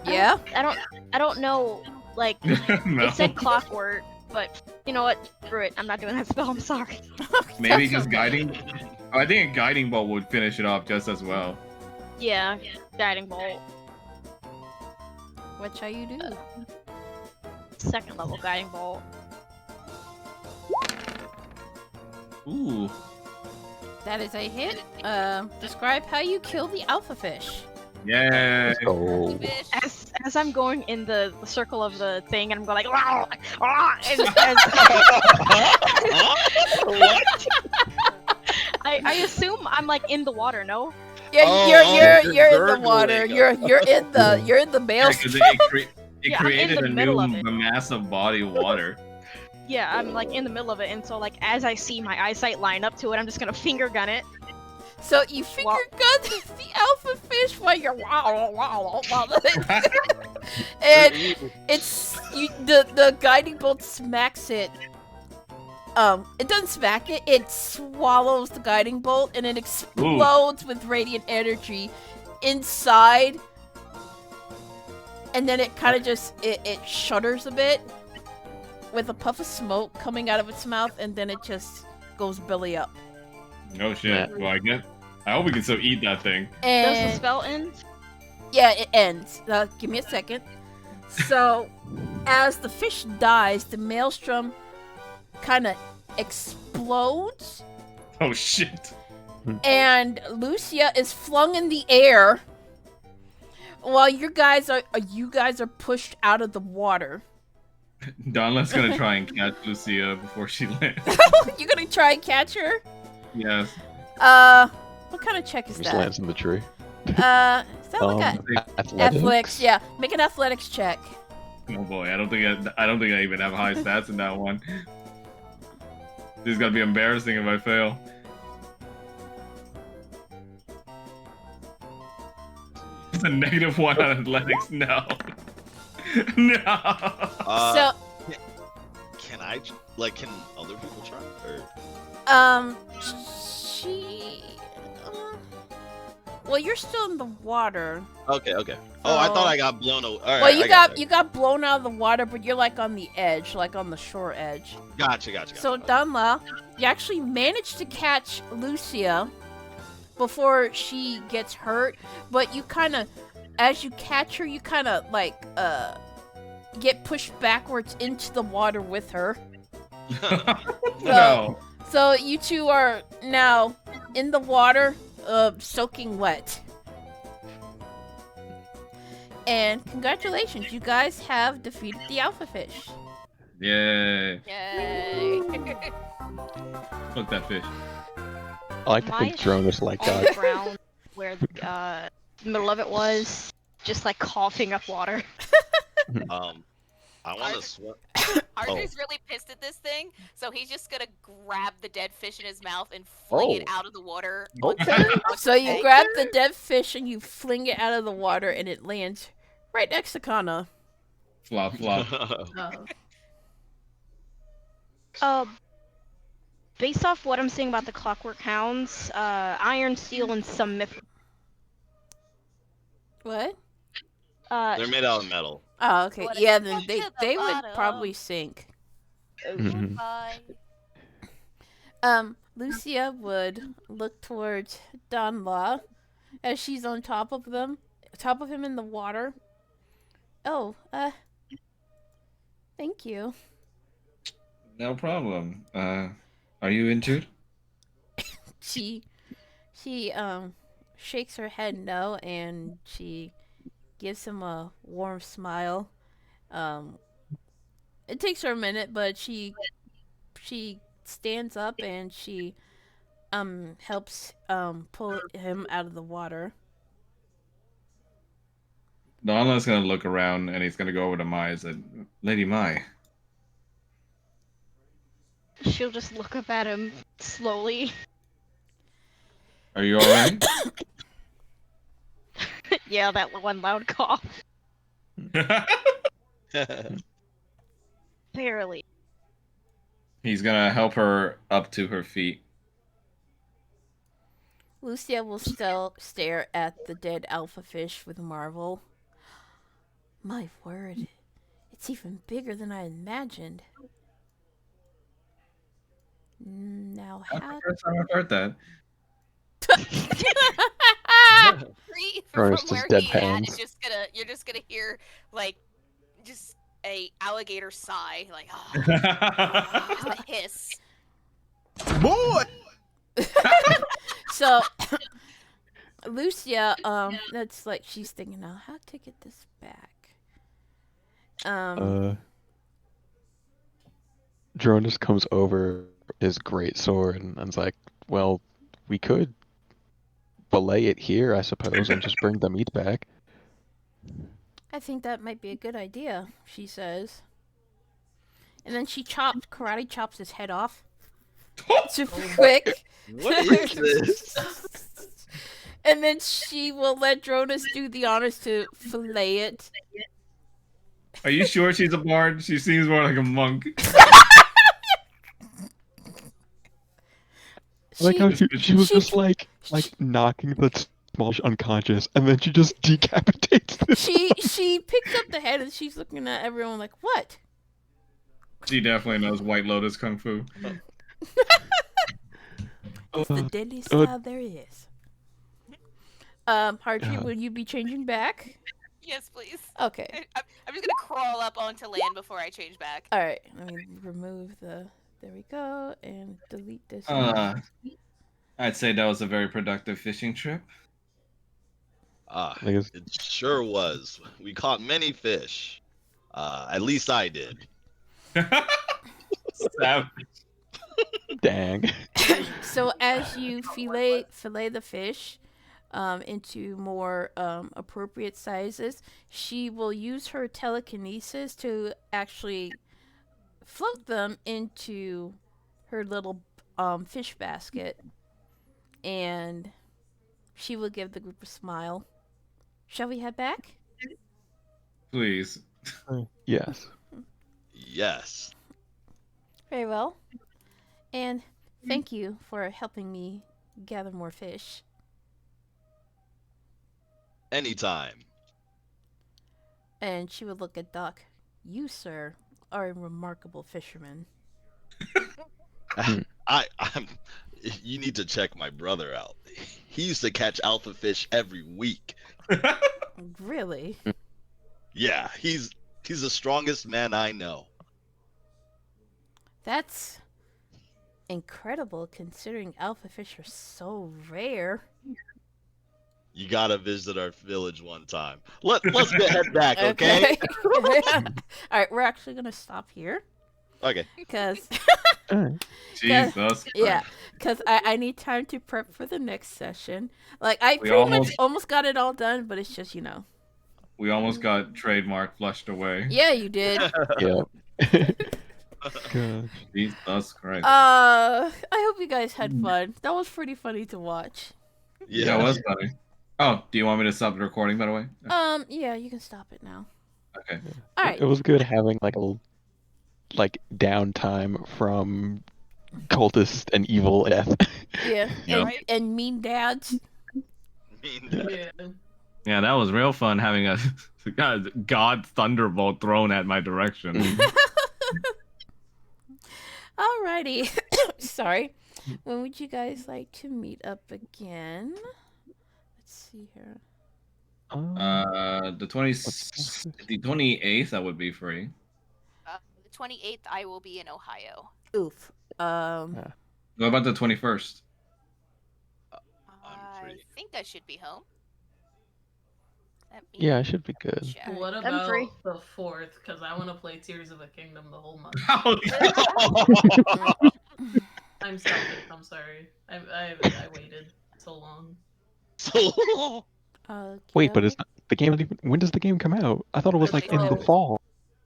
Yeah? I don't know. Like no. it said clockwork, but you know what? Screw it. I'm not doing that spell. I'm sorry. Maybe That's just okay. guiding. I think a guiding bolt would finish it off just as well. Yeah. Guiding bolt. What shall you do? 2nd level guiding bolt. Ooh. That is a hit. Describe how you kill the alpha fish. Yeah. So Fish. As I'm going in the circle of the thing, and I'm going like, "Rah, rah," and I assume I'm like in the water. No. Yeah, Oh, you're you're in the water. gurgling. You're in the Yeah, 'cause maelstrom. it Yeah, I'm in created the a middle of new it. massive body of water. Yeah, I'm like in the middle of it, and so like as I see my eyesight line up to it, I'm just gonna finger gun it. So you finger gun the alpha fish while you're wow. And it's the guiding bolt smacks it. It doesn't smack it. It swallows the guiding bolt and it explodes with radiant energy inside. And then it kind of just it shudders a bit with a puff of smoke coming out of its mouth, and then it just goes belly up. No shit. Well, I hope we can still eat that thing. Does the And spell end? yeah, it ends. Give me a second. So, as the fish dies, the maelstrom kind of explodes, Oh shit. and Lucia is flung in the air while you guys are pushed out of the water. Donla's gonna try and catch Lucia before she lands. You're gonna try and catch her. Yes. What kind of check is just that? lands in the tree. Is that like a athletics? Yeah, make an athletics check. Oh boy, I don't think I even have high stats in that one. This is gonna be embarrassing if I fail. It's a -1 on athletics. No. No. So, Can I can other people try? Or she. Well, you're still in the water. okay. Oh, I thought I got blown away. All right, Well, you I got you got blown out of the water, but you're like on the edge, like on the shore edge. Gotcha. So Dunla, you actually managed to catch Lucia before she gets hurt, but you kind of, as you catch her, you kind of like get pushed backwards into the water with her. No. So you two are now in the water, soaking wet. And congratulations, you guys have defeated the alpha fish. Yay. Yay. Fuck that fish. I like to My think Dronus like On God. the ground where the middle of it was, just like coughing up water. I want to swim. Arthur's really pissed at this thing, so he's just gonna grab the dead fish in his mouth and fling it out of the water. Okay. So you grab the dead fish and you fling it out of the water, and it lands right next to Kana. Flop, flop. Based off what I'm seeing about the Clockwork Hounds, Iron, Steel, and some myth. What? They're made out of metal. Oh, okay. What Yeah, if then you they to the would bottom? probably sink. Mhm. Bye. Lucia would look towards Donla as she's on top of him in the water. Oh, thank you. No problem. Are you injured? She shakes her head no, and she gives him a warm smile. It takes her a minute, but she stands up and she helps pull him out of the water. Donla's gonna look around and he's gonna go over to Mai and say, Lady Mai. She'll just look up at him slowly. Are you alright? Yeah, that one loud cough. Barely. He's gonna help her up to her feet. Lucia will still stare at the dead alpha fish with marvel. My word, it's even bigger than I imagined. Now That's how? the first time I've heard that. From Ernest is where he at, deadpans. you're just gonna hear like just a alligator sigh, like just a hiss. Boy! So Lucia, that's like she's thinking now how to get this back. Jonas comes over his great sword and's like, well, we could fillet it here, I suppose, and just bring the meat back. I think that might be a good idea, she says. And then she karate chops his head off. Super quick. What is this? And then she will let Jonas do the honors to fillet it. Are you sure she's a bard? She seems more like a monk. Like how she was just like knocking the small unconscious, and then she just decapitates them. She picks up the head and she's looking at everyone like, what? She definitely knows White Lotus Kung Fu. It's the deadliest style there is. Hartree, will you be changing back? Yes, please. Okay. I'm just gonna crawl up onto land before I change back. All right. Let me remove the. There we go, and delete this. I'd say that was a very productive fishing trip. It sure was. We caught many fish. At least I did. Dang. So as you fillet the fish into more appropriate sizes, she will use her telekinesis to actually float them into her little fish basket, and she will give the group a smile. Shall we head back? Please. Yes. Yes. Very well. And thank you for helping me gather more fish. Anytime. And she would look at Doc. You, sir, are a remarkable fisherman. You need to check my brother out. He used to catch alpha fish every week. Really? Yeah, he's the strongest man I know. That's incredible considering alpha fish are so rare. You gotta visit our village one time. Let's head back, okay? Alright, we're actually gonna stop here. Okay. Because Jesus Christ. yeah, because I need time to prep for the next session. Like I pretty much almost got it all done, but it's just we almost got trademark flushed away. Yeah, you did. Yeah. Gosh. Jesus Christ. I hope you guys had fun. That was pretty funny to watch. Yeah, it was funny. Oh, do you want me to stop the recording, by the way? Yeah, you can stop it now. Okay. All right. It was good having like downtime from cultist and evil death. Yeah, Yep. and mean dads. Yeah, that was real fun having a God thunderbolt thrown at my direction. Alrighty. Sorry. When would you guys like to meet up again? Let's see here. The 28th I would be free. The 28th, I will be in Ohio. Oof. What about the 21st? I'm I free. think I should be home. Let me Yeah, I should be good. check. What I'm about free. the 4th? Because I want to play Tears of the Kingdom the whole month. I'm selfish. I'm sorry. I waited so long. So Wait, but it's not, the game doesn't even. When does the game come out? I thought it was Like like in the 12th. fall.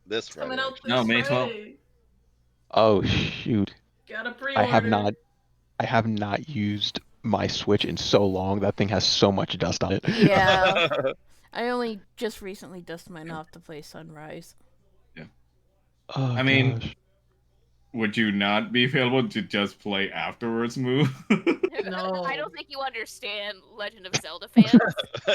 this It's coming Friday. out this No, May 12th. Friday. Oh shoot! Gotta pre-order. I have not used my Switch in so long. That thing has so much dust on it. Yeah. I only just recently dusted mine off to play Sunrise. Oh, I mean, gosh. would you not be available to just play afterwards, Moo? No. I don't think you understand Legend of Zelda fans.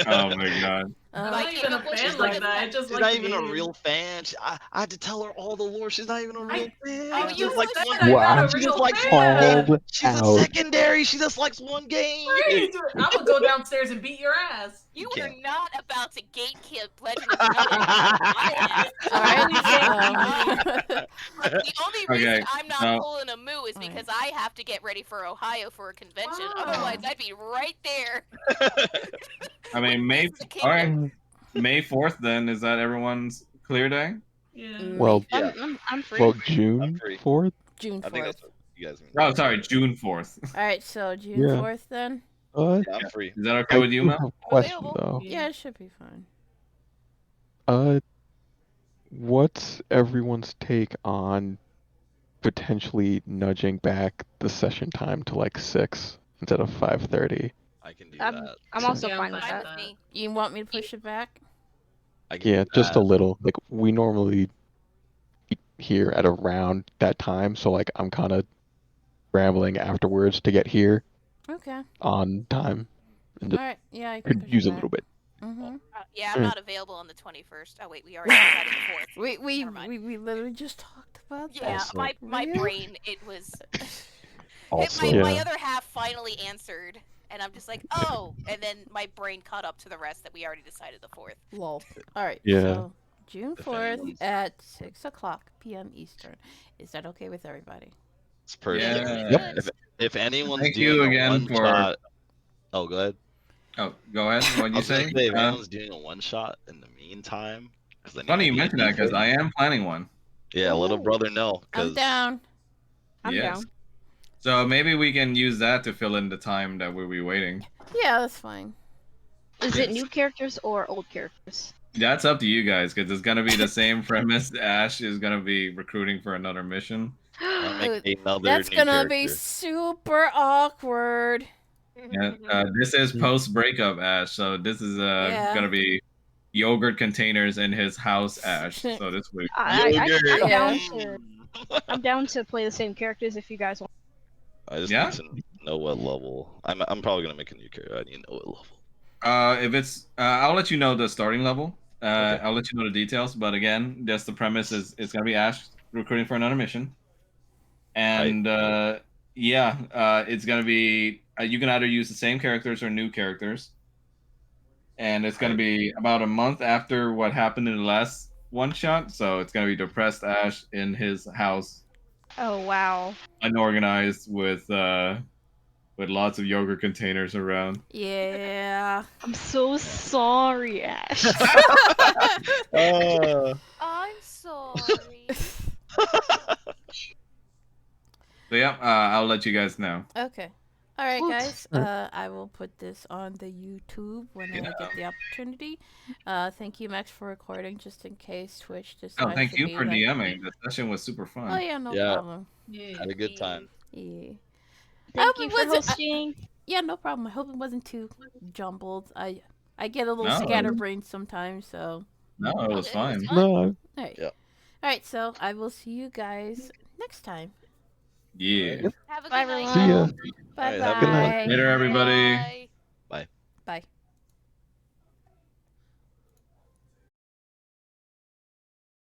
Oh my god. I'm Like, not if even a it was fan just like like a that. I fan- just She's like not the even game. a real fan. I had to tell her all the lore. She's not even a real fan. Oh, She you just likes said one. I'm Wow. not a She real just likes fan. one game. Called She's a out. secondary. She just likes one game. I'm gonna go downstairs and beat your ass. You You are can't. not about to gatekeep Legend of Zelda. I Alright, The only reason Okay, I'm not now- pulling a moo is Alright. because I have to get ready for Ohio for a convention. Wow. Otherwise, I'd be right there. I mean, May. Tears of the All right, Kingdom. May 4th. Then is that everyone's clear day? Yeah. Well, Yeah. I'm free. well, June free. 4th. June I think 4th. that's what you guys mean. Oh, sorry, June 4th. Alright, so June Yeah. 4th then? Uh, Yeah, I'm free. Is that okay I with you, do Mel? have a question Available. though. Yeah, it should be fine. What's everyone's take on potentially nudging back the session time to like 6 instead of 5:30? I can do I'm, that. I'm also Yeah, fine with Fine that. with me. You want me to push it back? I can Yeah, do just that. a little. Like we normally eat here at around that time, so like I'm kind of scrambling afterwards to get here Okay. on time and just Alright, yeah, I can could push use it a back. little bit. Mm-hmm. Yeah, I'm Mm. not available on the 21st. Oh wait, we already decided the 4th. Never mind. We literally just talked about Yeah, that. Also- my Really? brain, it was. Also, my Yeah. other half finally answered, and I'm just like, oh, and then my brain caught up to the rest that we already decided the 4th. Lol. Alright, Yeah. so June If 4th anyone's- at 6 o'clock p.m. Eastern. Is that okay with everybody? it's perfect. Yeah. Yep. If anyone's Thank doing you a again one for- shot, oh, go ahead. Oh, go ahead. What I you was gonna say? say, if anyone's doing a one shot in the meantime, because Funny you mention that because I am planning one. Yeah, let a Ooh. brother know. I'm 'cause down. I'm Yes. down. So maybe we can use that to fill in the time that we'll be waiting. Yeah, that's fine. Is it new characters or old characters? That's up to you guys because it's gonna be the same premise. Ash is gonna be recruiting for another mission. I'll make Dude, another That's new gonna be character. super awkward. And this is post breakup Ash, so this is Yeah. gonna be yogurt containers in his house Ash. So this week. I'm Yogurt. down to. I'm down to play the same characters if you guys want. I just Yeah? need to know what level. I'm probably gonna make a new character. I need to know what level. If it's, I'll let you know the starting level. Okay. I'll let you know the details. But again, just the premise is it's gonna be Ash recruiting for another mission, and it's gonna be you can either use the same characters or new characters, and it's gonna be about a month after what happened in the last one shot. So it's gonna be depressed Ash in his house, Oh wow. unorganized with lots of yogurt containers around. Yeah. I'm so sorry, Ash. I'm sorry. So yeah, I'll let you guys know. Okay. All right, Oops. guys. I will put this on the YouTube when I get the opportunity. Thank you, Max, for recording, just in case Twitch decides. Oh, thank to you be for like... DMing. The session was super fun. Oh yeah, no Yeah. problem. Yeah. Had a good time. Yeah. Thank Oh, you but for was it- hosting. Yeah, no problem. I hope it wasn't too jumbled. I get a little No. scatterbrained sometimes, so. No, it was fun. No, All right. Yeah. All right. So I will see you guys next time. Yeah. Have a good Bye, night. everyone. see ya. Bye Alright, have a good bye. night. Later, everybody. Bye. Bye.